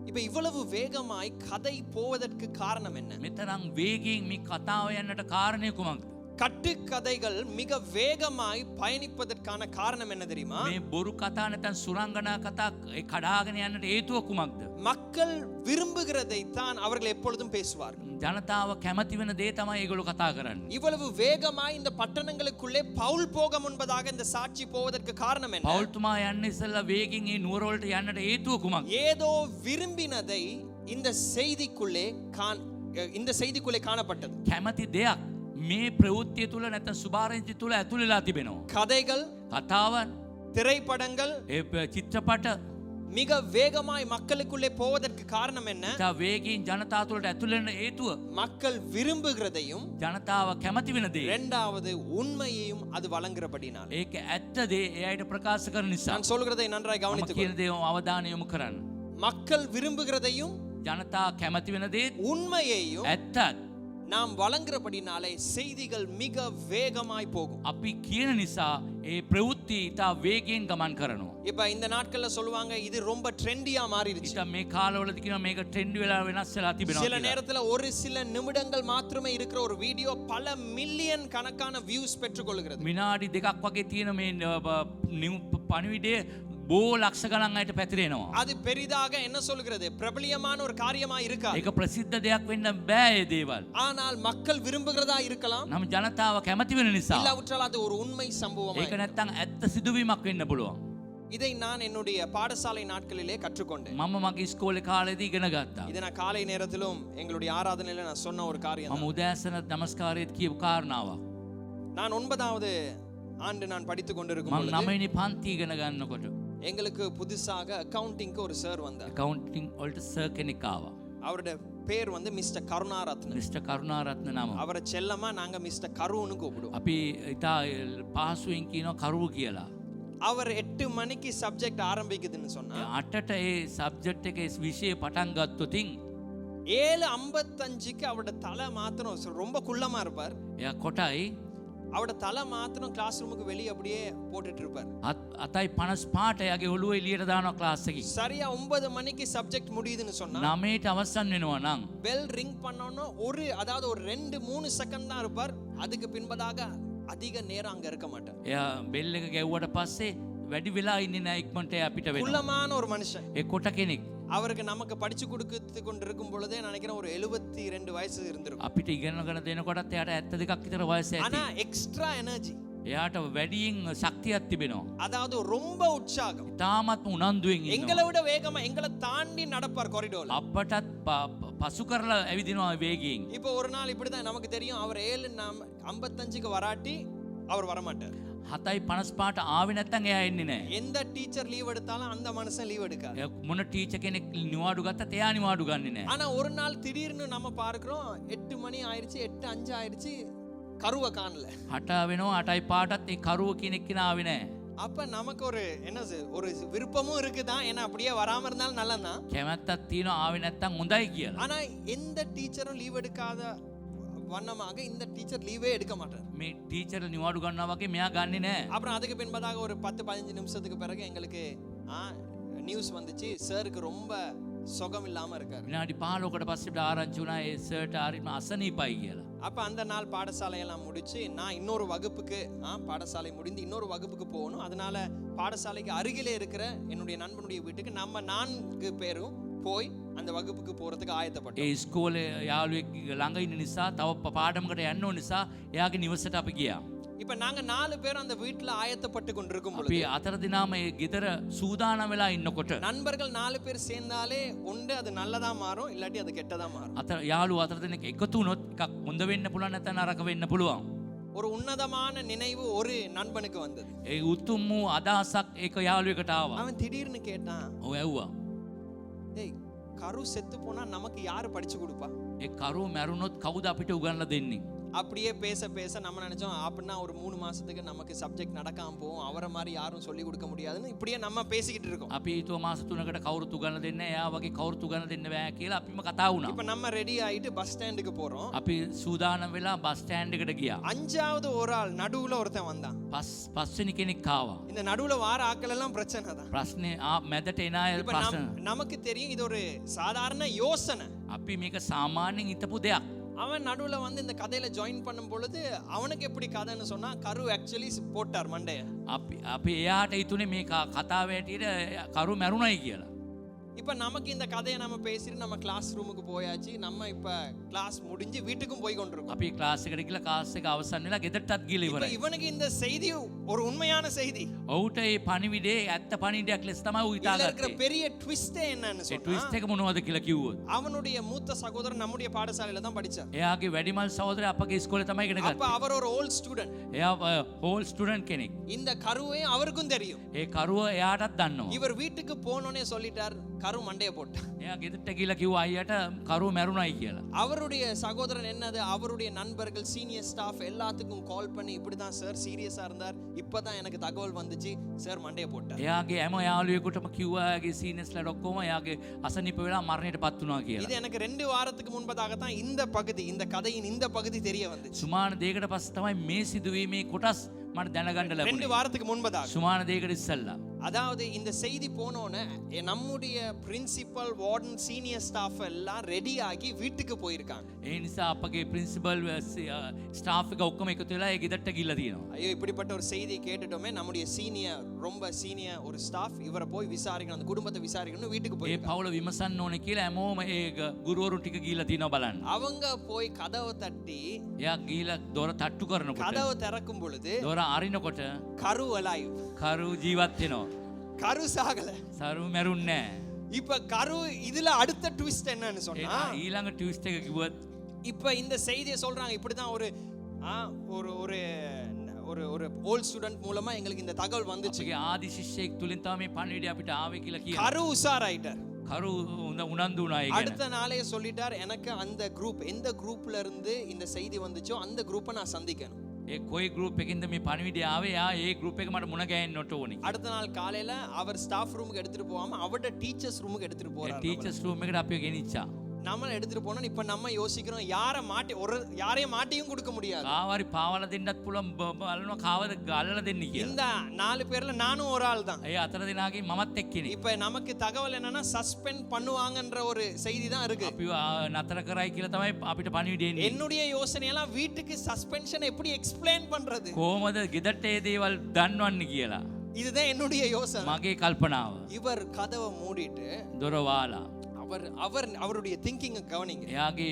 இப்ப இவ்வளவு வேகமாய் கதை போவதற்கு காரணம் என்ன? මෙතරම් වේගයෙන් මේ කතාව යන්නට කාරණේ කුමක්ද? கட்டுக்கதைகள் மிக வேகமாய் பயணிப்பதற்கான காரணம் என்ன தெரியுமா? මේ බොරු කතා නැත්නම් සුරංගනා කතා කඩාගෙන යන්නට හේතුව කුමක්ද? மக்கள் விரும்புகிறதை தான் அவர்கள் எப்பொழுதும் பேசுவார்கள். ජනතාව කැමති වෙන දේ තමයි ඒගොල්ලෝ කතා කරන්නේ. இவ்வளவு வேகமாய் இந்த பட்டணங்களுக்குள்ளே பவுல் போக முன்பதாக இந்த சாட்சி போவதற்கு காரணம் என்ன? පෞල්තුමා යන්න ඉස්සෙල්ලා වේගෙන් මේ නුවර වලට යන්නට හේතුව කුමක්ද? ஏதோ விரும்பினதை இந்த செய்திக்குள்ளே காணப்பட்டது. කැමති දෙයක් මේ ප්‍රවෘත්තිය තුල නැත්නම් සුභාරංචි තුල ඇතුළේලා තිබෙනවා. கதைகள், කතාවන්, திரைப்படங்கள் චිත්‍රපට மிக வேகமாய் மக்களுக்குள்ளே போவதற்கு காரணம் என்ன? තා වේගයෙන් ජනතාව තුළට ඇතුල් වෙන හේතුව மக்கள் விரும்புகிறதையும் ජනතාව කැමති වෙන දේ. இரண்டாவது உண்மையையும் அது வழங்குறபடினால. ඒක ඇත්ත දේ ඒ අයට ප්‍රකාශ කරන නිසා. நான் சொல்கிறதை நன்றாய் මම கவனித்துக் කියන දේ අවධානය යොමු කරන්න. மக்கள் விரும்புகிறதையும் ජනතාව කැමති වෙන දේ உண்மையையும் ඇත්තත් நாம் வழங்குறபடினாலே செய்திகள் மிக வேகமாய் போகும். අපි කියන නිසා ඒ ප්‍රවෘත්ති ඉතා වේගයෙන් ගමන් කරනවා. இப்ப இந்த நாட்கள்ல சொல்லுவாங்க இது ரொம்ப ட்ரெண்டியா மாறிடுச்சு. ඉතින් මේ කාලවලදී කියනවා මේක ට්‍රෙන්ඩ් වෙලා වෙනස් වෙලා තිබෙනවා சில කියලා. நேரத்துல ஒரு சில நிமிடங்கள் மாத்திரமே இருக்கிற ஒரு வீடியோ பல மில்லியன் கணக்கான வியூஸ் பெற்றுக்கொள்கிறது. විනාඩි දෙකක් වගේ තියෙන මේ පණිවිඩය බෝ ලක්ෂ ගණන් අයට පැතිරෙනවා. அது பெரிதாக என்ன சொல்கிறது? பிரபலியமான ஒரு காரியமா இருக்கா? ඒක ප්‍රසිද්ධ දෙයක් වෙන්න බෑ ඒ දේවල්. ஆனால் மக்கள் விரும்புகிறதா இருக்கலாம். නම් ජනතාව කැමති වෙන නිසා. இல்லாவிட்டால் அது ஒரு உண்மை சம்பவமா ඒක නැත්තම් ඇත්ත සිදුවීමක් වෙන්න පුළුවන්. இதை நான் என்னுடைய பாடசாலை நாட்களிலே கற்றுக்கொண்டேன். මම මගේ ඉස්කෝලේ කාලේදී ඉගෙන ගත්තා. இதை நான் காலை நேரத்திலும் எங்களுடைய ஆராதனையில நான் சொன்ன ஒரு காரியம். මම උදෑසන නමස්කාරයේදී කියපු කාරණාවක්. நான் 9வது ஆண்டு நான் படித்துக் கொண்டிருக்கும் මම பொழுது 9වෙනි පන්ති ඉගෙන ගන්නකොට எங்களுக்கு புதுசாக அக்கவுண்டிங்க்கு ஒரு சார் வந்தார். accounting වලට සර් කෙනෙක් ආවා. அவருடைய பேர் வந்து மிஸ்டர் கருணாரத்ன. මිස්ටර් කරුණාරත්න නම. அவரை செல்லமா நாங்க மிஸ்டர் கருன்னு கூப்பிடுவோம். අපි ඉතා පහසුවෙන් කියනවා කරුව කියලා. அவர் 8 மணிக்கு சப்ஜெக்ட் ஆரம்பிக்குதுன்னு சொன்னா 8ට ඒ සබ්ජෙක්ට් එකේ විෂය පටන් ගත්තොතින් 7:55க்கு அவருடைய தலை மாத்திரம் ரொம்ப குள்ளமா இருப்பார். එයා කොටයි அவருடைய தலை மாத்திரம் கிளாஸ் ரூமுக்கு வெளியே அப்படியே போட்டுட்டு இருப்பார். අතයි 55ට එයාගේ ඔළුව එළියට දානවා ක්ලාස් එකේ. சரியா 9 மணிக்கு சப்ஜெக்ட் முடியுதுன்னு சொன்னா 9ට අවසන් වෙනවා නම් பெல் ரிங் பண்ணோம்னா அதாவது ஒரு 2-3 செகண்ட் தான் இருப்பார். அதுக்கு பின்பதாக அதிக நேரம் அங்க இருக்க மாட்டார். එයා බෙල් එක ගැව්වට පස්සේ වැඩි වෙලා ඉන්නේ නැහැ ඉක්මනට එයා පිට වෙනවා. குள்ளமான ஒரு மனுஷன். ඒ කොට කෙනෙක්. அவருக்கு நமக்கு படிச்சு கொடுத்து கொண்டிருக்கும் பொழுதே நினைக்கிறேன் ஒரு 72 வயசு இருந்திருக்கும். අපිට ඉගෙනගෙන දෙනකොටත් එයාට 72ක් විතර වයස ඇති. ஆனா எக்ஸ்ட்ரா எனர்ஜி. එයාට වැඩියෙන් ශක්තියක් තිබෙනවා. அதாவது ரொம்ப உற்சாகம். තාමත් උනන්දුවෙන් எங்களை ඉන්නවා. விட வேகமா எங்களை தாண்டி நடப்பார் காரிடோர்ல. අපටත් පසු කරලා ඇවිදිනවා වේගයෙන්. இப்போ ஒரு நாள் இப்படிதான் நமக்கு தெரியும் அவர் 7:55க்கு வராட்டி அவர் வர மாட்டார். 7:55ට ආවේ නැත්නම් එයා එන්නේ නැහැ. எந்த டீச்சர் லீவ் எடுத்தாலும் அந்த மனுஷன் லீவ் எடுக்காது. මොන ටීචර් කෙනෙක් නිවාඩු ගත්තත් එයා නිවාඩු ගන්නෙ නැහැ. ஆனா ஒரு நாள் திடீர்னு நம்ம பார்க்கிறோம் 8 மணி ஆயிருச்சு 8:05 ஆயிருச்சு கருவை காணல. 8 වෙනවා 8:05ටත් ඒ කරුව කෙනෙක් කෙනා ආවේ නැහැ. அப்ப நமக்கு ஒரு விருப்பமும் இருக்குதான், ஏன்னா அப்படியே வராம இருந்தாலும் நல்லதான். කැමැත්තක් තියෙනවා ආවේ නැත්නම් හොඳයි කියලා. ஆனா எந்த டீச்சரும் லீவ் எடுக்காத வண்ணமாக இந்த டீச்சர் லீவே எடுக்க மாட்டார். මේ ටීචර් නිවාඩු ගන්නවා වගේ මෙයා ගන්නෙ නැහැ. அப்புறம் அதுக்கு பின்பதாக ஒரு 10-15 நிமிஷத்துக்கு பிறகு எங்களுக்கு நியூஸ் வந்துச்சு, சாருக்கு ரொம்ப சுகம் இல்லாம இருக்காரு. විනාඩි 15කට පස්සේ ආරංචි වුණා ඒ සර්ට හරිම අසනීපයි කියලා. அப்ப அந்த நாள் பாடசாலையெல்லாம் முடிச்சு நான் இன்னொரு வகுப்புக்கு பாடசாலை முடிந்து இன்னொரு வகுப்புக்கு போகணும். அதனால பாடசாலைக்கு அருகிலே இருக்கிற என்னுடைய நண்பனுடைய வீட்டுக்கு நம்ம 4 பேரும் போய் அந்த வகுப்புக்கு போறதுக்கு ஆயத்தப்பட்டோம். ඒ ඉස්කෝලේ යාළුවෙක් ළඟ ඉන්න නිසා තව පාඩමකට යන්න ඕන නිසා එයාගේ නිවසට අපි ගියා. இப்ப நாங்க 4 பேர் அந்த வீட்ல ஆயத்தப்பட்டு கொண்டிருக்கும் අපි பொழுது 4 දිනාම ඒ ගෙදර සූදානම් වෙලා ඉන්නකොට நண்பர்கள் 4 பேர் சேர்ந்தாலே ஒன்று அது நல்லதா மாறும், இல்லாட்டி அது கெட்டதா மாறும். යාළුවෝ 4 දෙනෙක් එකතු වුණොත් එකක් හොඳ වෙන්න පුළුවන් නැත්නම් නරක වෙන්න පුළුවන්. ஒரு உன்னதமான நினைவு ஒரு நண்பனுக்கு வந்தது. ඒ උතුම් වූ අදහසක් ඒක යාළුවෙකුට ආවා. அவன் திடீர்னு கேட்டான், ඔව් ඇහුවා. ஏய் கரு செத்து போனா நமக்கு யாரு படிச்சு கொடுப்பா? ඒ කරුව මැරුණොත් කවුද අපිට උගන්ලා දෙන්නේ? அப்படியே பேச பேச நம்ம நினைச்சோம் அப்படின்னா ஒரு 3 மாசத்துக்கு நமக்கு சப்ஜெக்ட் நடக்காம போகும், அவரை மாதிரி யாரும் சொல்லி கொடுக்க முடியாதுன்னு இப்படியே நம்ம பேசிக்கிட்டு இருக்கோம். අපි හිතුවා මාස 3කට කවුරුත් උගන්ලා දෙන්නේ නැහැ. එයා වගේ කවුරුත් උගන්ලා දෙන්න බෑ කියලා අපිම කතා වුණා. இப்ப நம்ம ரெடி ஆயிட்டு பஸ் ஸ்டாண்டுக்கு போறோம். අපි සූදානම් වෙලා බස් ස්ටෑන්ඩ් එකට ගියා. 5வது ஒரு ஆள் நடுவுல ஒருத்தன் வந்தான். පස්වෙනි කෙනෙක් ආවා. இந்த நடுவுல வார ஆட்கள் எல்லாம் பிரச்சனை தான். ප්‍රශ්නේ මැදට එන අය இப்ப ප්‍රශ්න. நமக்கு தெரியும் இது ஒரு சாதாரண யோசனை. අපි මේක සාමාන්‍යයෙන් හිතපු දෙයක්. அவன் நடுவுல வந்து இந்த கதையில ஜாயின் பண்ணும் பொழுது அவனுக்கு எப்படி கதைன்னு சொன்னா கரு ஆக்சுவலி போட்டார் மண்டைய. අපි එයාට හිතුනේ මේ කතාව ඇටියට කරු මැරුණයි කියලා. இப்ப நமக்கு இந்த கதையை நம்ம பேசிட்டு நம்ம கிளாஸ் ரூமுக்கு போயாச்சு. நம்ம இப்ப கிளாஸ் முடிஞ்சு வீட்டுக்கும் போய் கொண்டிருக்கோம். අපි ක්ලාස් එකට ගිහලා ක්ලාස් එක අවසන් වෙලා ගෙදරටත් ගිහලා இப்ப ඉවරයි. இவனுக்கு இந்த செய்தி ஒரு உண்மையான செய்தி. ඔහුට ඒ පණිවිඩේ ඇත්ත පණිවිඩයක් ලෙස තමයි ඌ இதுல இருக்கிற හිතාගත්තේ. பெரிய ட்விஸ்டே என்னன்னு ඒ சொன்னா, ට්විස්ට් එක මොනවද කියලා කිව්වොත් அவனுடைய மூத்த சகோதரன் நம்முடைய பாடசாலையில தான் படிச்சார். එයාගේ වැඩිමල් සහෝදරයා අපගේ ඉස්කෝලේ තමයි ඉගෙන அப்ப ගත්තේ. அவர் ஒரு ஓல்ட் ஸ்டூடெண்ட். එයා හෝල් ස්ටුඩන්ට් කෙනෙක්. இந்த கருவையும் அவருக்கும் தெரியும். ඒ කරුව එයාටත් දන්නවා. இவர் வீட்டுக்கு போனோனே சொல்லிட்டார், கரு மண்டைய போட்டான். එයා ගෙදරට ගිහලා කිව්වා අයියට කරුව මැරුණයි කියලා. அவருடைய சகோதரன் என்னது, அவருடைய நண்பர்கள் சீனியர் ஸ்டாஃப் எல்லாத்துக்கும் கால் பண்ணி இப்படிதான் சார் சீரியஸா இருந்தார், இப்பதான் எனக்கு தகவல் வந்துச்சு சார் மண்டைய போட்டார். එයාගේ හැම යාළුවෙකුටම කිව්වා එයාගේ සීනියර්ස්ලාට ඔක්කොම එයාගේ අසනීප වෙලා මරණයටපත් වුණා කියලා. இது எனக்கு 2 வாரத்துக்கு முன்பதாக தான் இந்த பகுதி, இந்த கதையின் இந்த பகுதி தெரிய வந்துச்சு. සුමාන දෙයකට පස්සේ තමයි මේ සිදුවීමේ කොටස් මට දැනගන්න 2 ලැබුණේ. வாரத்துக்கு முன்பதாக. සුමාන දෙයකට ඉස්සෙල්ලා. அதாவது இந்த செய்தி போனோன்னு நம்முடைய பிரின்சிபல் வார்டன் சீனியர் ஸ்டாஃப் எல்லாம் ரெடி ஆகி வீட்டுக்கு போயிருக்காங்க. ඒ නිසා අපගේ ප්‍රින්සිපල් ස්ටාෆ් එක ඔක්කොම එකතු වෙලා ඒ ගෙදරට ගිහලා තියෙනවා. ஐயோ இப்படிப்பட்ட ஒரு செய்தி கேட்டுட்டோமே, நம்முடைய சீனியர் ரொம்ப சீனியர் ஒரு ஸ்டாஃப் இவரை போய் விசாரிக்கணும், அந்த குடும்பத்தை விசாரிக்கணும் வீட்டுக்கு ඒ போயிருக்காங்க. පවුල විමසන්න ඕනේ කියලා හැමෝම ඒ ගුරුවරුන් ටික ගිහලා තිනවා බලන්න. அவங்க போய் கதவை தட்டி එයා ගිහලා දොර තට්ටු කරනකොට கதவை திறக்கும் பொழுது දොර අරිනකොට கரு அலைவ், කරු ජීවත් වෙනවා. கரு சாகல. සරු මැරුන්නේ නැහැ. இப்ப கரு இதுல அடுத்த ட்விஸ்ட் என்னன்னு சொன்னா, ඊළඟ ට්විස්ට් එක කිව්වත් இப்ப இந்த செய்தியை சொல்றாங்க, இப்படிதான் ஒரு ஒரு ஒரு ஒரு ஒரு ஓல்ட் ஸ்டூடெண்ட் மூலமா எங்களுக்கு இந்த தகவல் வந்துச்சு. අපගේ ආදි ශිෂ්‍යයෙක් තුලින් තමයි මේ පණිවිඩය අපිට ආවේ කියලා කියනවා. கரு உஷாராயிட்டார். කරු උනන්දු වුණා ඒ ගැන. அடுத்த நாளே சொல்லிட்டார், எனக்கு அந்த குரூப் எந்த குரூப்ல இருந்து இந்த செய்தி வந்துச்சோ அந்த குரூப்பை நான் சந்திக்கணும். ඒ කොයි ගෲප් එකකින්ද මේ පණිවිඩය ආවේ? යා ඒ ගෲප් එක මට මුණ ගැහෙන්නට ඕනි. அடுத்த நாள் காலையில அவர் ஸ்டாஃப் ரூமுக்கு எடுத்துட்டு போகாம அவரோட டீச்சர்ஸ் ரூமுக்கு எடுத்துட்டு ඒ போறாரு. ටීචර්ස් රූම් එකට අපිව ගෙනිච්චා. நம்ம எடுத்துட்டு போனா இப்ப நம்ம யோசிக்கிறோம், யாரையும் மாட்டியும் கொடுக்க முடியாது. කාවරි පාවලා දෙන්නත් පුළුවන් බලනවා කාවද ගල්ලලා දෙන්නේ කියලා. இந்த 4 பேர்ல நானும் ஒரு ஆள் தான். ඒ අතර දෙනාගේ මමත් එක්කනේ. இப்ப நமக்கு தகவல் என்னன்னா சஸ்பெண்ட் பண்ணுவாங்கன்ற ஒரு செய்தி தான் இருக்கு. අපිව නතර කරයි කියලා තමයි අපිට පණිවිඩය එන්නේ. என்னுடைய யோசனை எல்லாம் வீட்டுக்கு சஸ்பென்ஷன் எப்படி எக்ஸ்பிளைன் பண்றது, කොහොමද ගෙදරට ඒ දේවල් දන්වන්නේ කියලා. இதுதான் என்னுடைய யோசனை. මගේ කල්පනාව. இவர் கதவை மூடிட்டு දොර වහලා அவருடைய திங்கிங் கவனிங்க. එයාගේ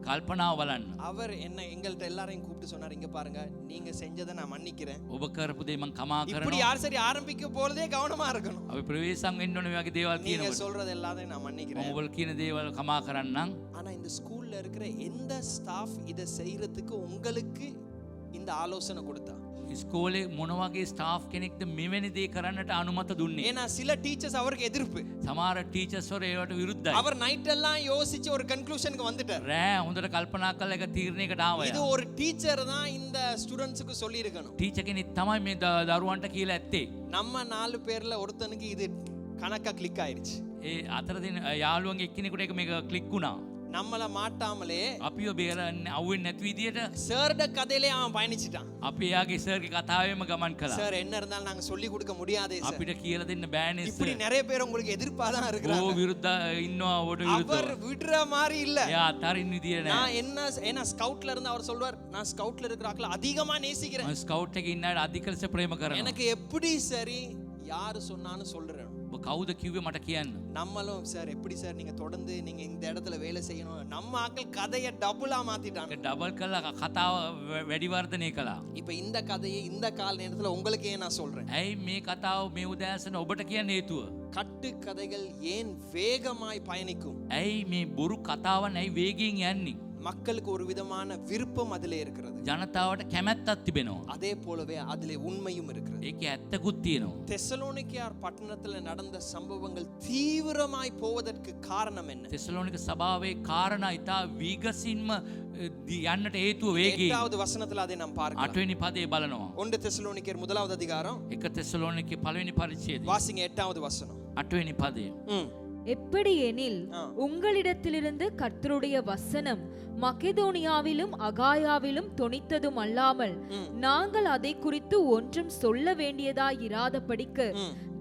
කල්පනාව බලන්න. அவர் என்ன எங்கள்ட்ட எல்லாரையும் கூப்பிட்டு சொன்னார், இங்க பாருங்க நீங்க செஞ்சதை நான் மன்னிக்கிறேன். ඔබ කරපු දේ මං කමා இப்படி කරනවා. யார் சரி ஆரம்பிக்க போறதே கவனமா இருக்கணும். අපි ප්‍රවේශම් වෙන්න ඕනේ මේ වගේ දේවල් நீங்க කියනකොට. சொல்றது எல்லாத்தையும் நான் மன்னிக்கிறேன். ඔබ කියන දේවල් කමා කරන්නම්. ஆனா இந்த ஸ்கூல்ல இருக்கிற எந்த ஸ்டாஃப் இதை செய்யறதுக்கு உங்களுக்கு இந்த ஆலோசனை கொடுத்தா? ඉස්කෝලේ මොන වගේ ස්ටාෆ් කෙනෙක්ද මෙවැනි දේ කරන්නට අනුමත දුන්නේ? ஏன்னா சில டீச்சர்ஸ் அவருக்கு எதிர்ப்பு. සමහර ටීචර්ස් වල ඒවට විරුද්ධයි. அவர் நைட் எல்லாம் யோசிச்சு ஒரு கன்க்ளூஷனுக்கு வந்துட்டார். රෑ හොඳට කල්පනා කරලා එක තීරණයකට ආවා. இது ஒரு டீச்சர் தான் இந்த ஸ்டூடண்ட்ஸ்க்கு சொல்லி இருக்கணும். ටීචර් කෙනෙක් තමයි මේ දරුවන්ට කියලා ඇත්තේ. நம்ம 4 பேர்ல ஒருத்தனுக்கு இது கணக்கா கிளிக் ஆயிருச்சு. ඒ අතර දෙන යාළුවන්ගේ එක්කෙනෙකුට ඒක මේක ක්ලික් වුණා. நம்மள மாட்டாமலே අපිව බේරන්න අවුෙන්නේ නැති විදියට சார்ட கதையிலே அவன் பயணிச்சிட்டான். අපි එයාගේ සර්ගේ කතාවෙම ගමන් කළා. சார் என்ன இருந்தாலும் நாங்க சொல்லி கொடுக்க முடியாதே சார். අපිට කියලා දෙන්න බෑනේ இப்படி සර්. நிறைய பேர் உங்களுக்கு எதிர்ப்பா தான் ඕ இருக்கிறாங்க. විරුද්ධ ඉන්නවා ඔබට அவர் විරුද්ධව. விடுற மாதிரி இல்ல. එයා අතරින් විදිය නෑ. நான் என்ன ஸ்கவுட்ல இருந்து அவர் சொல்வார், நான் ஸ்கவுட்ல இருக்கிற ஆட்களை அதிகமா நேசிக்கிறேன். ස්කවුට් එකේ ඉන්න අය අධික ලෙස ප්‍රේම කරනවා. எனக்கு எப்படி சரி யாரு சொன்னான்னு சொல்றேன். ඔබ කවුද කිව්වේ මට කියන්න. நம்மளும் சார் எப்படி சார் நீங்க தொடர்ந்து நீங்க இந்த இடத்துல வேலை செய்யணும். நம்ம ஆட்கள் கதையை டபுளா மாத்திட்டாங்க. ඩබල් කළා කතාව වැඩි වර්ධනය කළා. இப்ப இந்த கதையை இந்த கால நேரத்துல உங்களுக்கு ஏன் நான் சொல்றேன்? ඇයි මේ කතාව මේ උදෑසන ඔබට කියන්න හේතුව? கட்டு கதைகள் ஏன் வேகமாய் பயணிக்கும்? ඇයි මේ බොරු කතාවන් ඇයි වේගයෙන් යන්නේ? மக்களுக்கு ஒரு விதமான விருப்பம் அதிலே இருக்கிறது. ජනතාවට කැමැත්තක් තිබෙනවා. அதே போலவே அதிலே உண்மையும் இருக்கிறது. ඒකේ ඇත්තකුත් තියෙනවා. தெசலோனிக்கேயர் பட்டணத்துல நடந்த சம்பவங்கள் தீவிரமாய் போவதற்கு காரணம் என்ன? තෙසලෝනික සභාවේ කාරණා ඉතා වීගසින්ම යන්නට හේතුව වේගී. 8வது வசனத்துல அதை நாம் பார்க்கலாம். 8වෙනි පදේ බලනවා. 1 தெசலோனிக்கேயர் 1வது அதிகாரம் 1 තෙසලෝනිකේ 1වෙනි පරිච්ඡේදය வாசிங்க 8வது வசனம். 8වෙනි පදය. எப்படியெனில் உங்களிடத்திலிருந்து கர்த்தருடைய வசனம் மக்கெதோனியாவிலும் அகாயாவிலும் தொனித்ததும் அல்லாமல் நாங்கள் அதை குறித்து ஒன்றும் சொல்ல வேண்டியதாயிராதபடிக்கு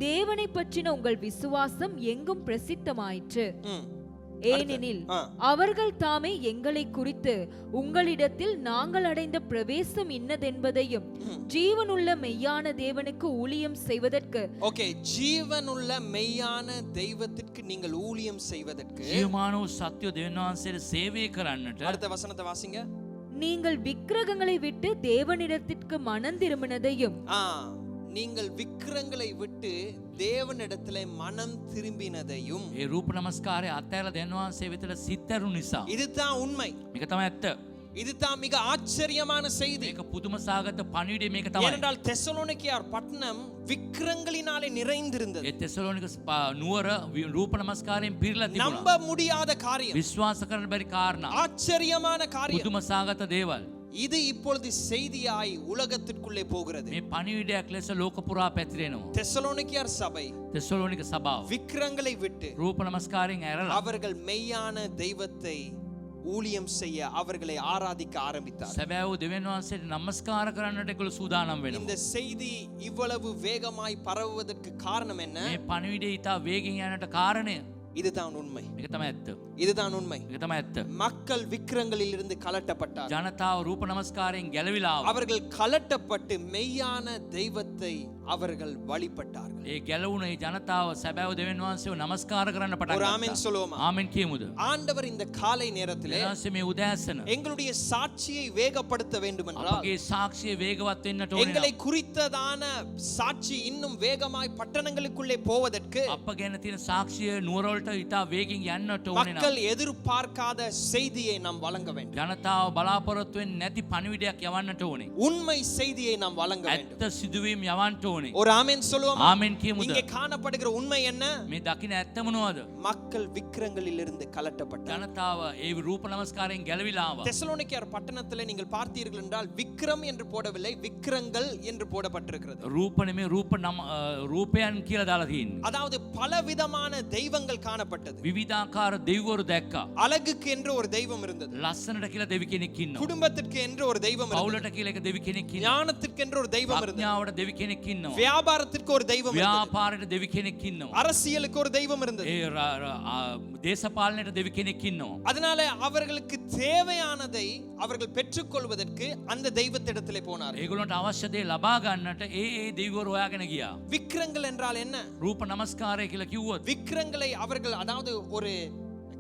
தேவனை பற்றின உங்கள் விசுவாசம் எங்கும் பிரசித்தமாயிற்று. ஏனெனில் அவர்கள் தாமே எங்களை குறித்து உங்களிடத்தில் நாங்கள் அடைந்த பிரவேசம் இன்னதென்பதையும் ஜீவனுள்ள மெய்யான தேவனுக்கு ஊழியம் செய்வதற்கு ஓகே, ஜீவனுள்ள மெய்யான தெய்வத்திற்கு நீங்கள் ஊழியம் செய்வதற்கு ජීවමාන වූ සත්‍ය දෙවියන් වහන්සේට සේවය කරන්නට அடுத்த வசனத்தை வாசிங்க. நீங்கள் விக்கிரகங்களை விட்டு தேவனிடத்திற்கு மனம் திரும்பினதையும் நீங்கள் விக்கிரங்களை விட்டு தேவனிடத்திலே மனம் திரும்பினதையும் ඒ රූප නමස්කාරය අත්හැරලා දෙවියන් වහන්සේ වෙතට සිතරු නිසා. இதுதான் உண்மை. මේක තමයි ඇත්ත. இதுதான் மிக ஆச்சரியமான செய்தி. මේක පුදුම සාගත පණිවිඩය මේක තමයි. ஏனென்றால் தெசலோனிக்கேயர் பட்டணம் விக்கிரங்களினாலே நிறைந்திருந்தது. ඒ තෙසලෝනික නුවර රූප නමස්කාරයෙන් පිරීලා තිබුණා. நம்ப முடியாத காரியம். විශ්වාස කරන්න බැරි කාරණා. ஆச்சரியமான காரியம். පුදුම සාගත දේවල්. இது இப்பொழுது செய்தியாய் உலகத்திற்குள்ளே போகிறது. මේ පණිවිඩයක් ලෙස ලෝක පුරා පැතිරෙනවා. தெசலோனிக்கேயர் சபை තෙසලෝනික සභාව விக்கிரங்களை விட்டு රූප නමස්කාරයෙන් ඇරලා அவர்கள் மெய்யான தெய்வத்தை ஊழியம் செய்ய அவர்களை ஆராதிக்க ஆரம்பித்தார். සැබෑව දෙවියන් වහන්සේට නමස්කාර කරන්නට ඒගොල්ලෝ සූදානම් වෙනවා. இந்த செய்தி இவ்வளவு வேகமாய் பரவுவதற்கு காரணம் என்ன? මේ පණිවිඩය ඉතා වේගෙන් යන්නට කාරණය இதுதான் உண்மை. මේක තමයි ඇත්ත. இதுதான் உண்மை. මේක තමයි ඇත්ත. மக்கள் விக்கிரங்களில் இருந்து கலட்டப்பட்டார். ජනතාව රූප නමස්කාරයෙන් ගැලවිලා ආවා. அவர்கள் கலட்டப்பட்டு மெய்யான தெய்வத்தை அவர்கள் வழிபட்டார்கள். ඒ ගැලවුණ ඒ ජනතාව සැබෑව දෙවියන් වහන්සේව නමස්කාර කරන්න පටන් ஒரு ගත්තා. ஆமென் சொல்லுவோமா? ආමෙන් කියමුද? ஆண்டவர் இந்த காலை நேரத்திலே ඊළඟට මේ උදෑසන எங்களுடைய சாட்சியை வேகப்படுத்த வேண்டும் என்றால் අපගේ සාක්ෂිය வேகවත් වෙන්නට ඕනේ. எங்களை குறித்ததான சாட்சி இன்னும் வேகமாய் பட்டணங்களுக்குள்ளே போவதற்கு අප ගැන තියෙන සාක්ෂිය නුවරවලට ඉතා වේගෙන් යන්නට ඕනේ. மக்கள் எதிர்பார்க்காத செய்தியை நாம் வழங்க வேண்டும். ජනතාව බලාපොරොත්තු වෙන්නේ නැති පණිවිඩයක් යවන්නට ඕනේ. உண்மை செய்தியை நாம் வழங்க வேண்டும். ඇත්ත සිදුවීම් යවන්නට ඕනේ. ஒரு ஆமென் சொல்லுவோமா? ආමෙන් කියමුද? இங்கே காணப்படுகிற உண்மை என்ன? මේ දකින්න ඇත්ත මොනවද? மக்கள் விக்கிரங்களில் இருந்து கலட்டப்பட்டார். ජනතාව ඒ රූප නමස්කාරයෙන් ගැලවිලා ආවා. தெசலோனிக்கேயர் பட்டணத்திலே நீங்கள் பார்த்தீர்கள் என்றால் விக்ரம் என்று போடவில்லை, விக்கிரங்கள் என்று போடப்பட்டிருக்கிறது. රූප නෙමෙයි රූපයන් කියලා දාලා තියෙන්නේ. அதாவது பலவிதமான தெய்வங்கள் காணப்பட்டது. විවිධාකාර දෙවිවරු දැක්කා. அழகுக்கு என்று ஒரு தெய்வம் இருந்தது. ලස්සනට කියලා දෙවි කෙනෙක් ඉන්නවා. குடும்பத்திற்கு என்று ஒரு தெய்வம் இருந்தது. පවුලට කියලා එක දෙවි කෙනෙක් ඉන්නවා. ஞானத்திற்கு என்று ஒரு தெய்வம் இருந்தது. ප්‍රඥාවට දෙවි කෙනෙක් ඉන්නවා. வியாபாரத்திற்கு ஒரு தெய்வம் இருந்தது. ව්‍යාපාරයට දෙවි කෙනෙක් ඉන්නවා. அரசியலுக்கு ஒரு தெய்வம் இருந்தது. ඒ දේශපාලනයට දෙවි කෙනෙක් ඉන්නවා. அதனால அவர்களுக்கு தேவையானதை அவர்கள் பெற்றுக்கொள்வதற்கு அந்த தெய்வத்திடத்திலே போனார்கள். ඒගොල්ලන්ට අවශ්‍ය දේ ලබා ගන්නට ඒ දෙවිවරු හොයාගෙන ගියා. விக்கிரங்கள் என்றால் என்ன? රූප නමස්කාරය කියලා කිව්වොත් விக்கிரங்களை அவர்கள் அதாவது ஒரு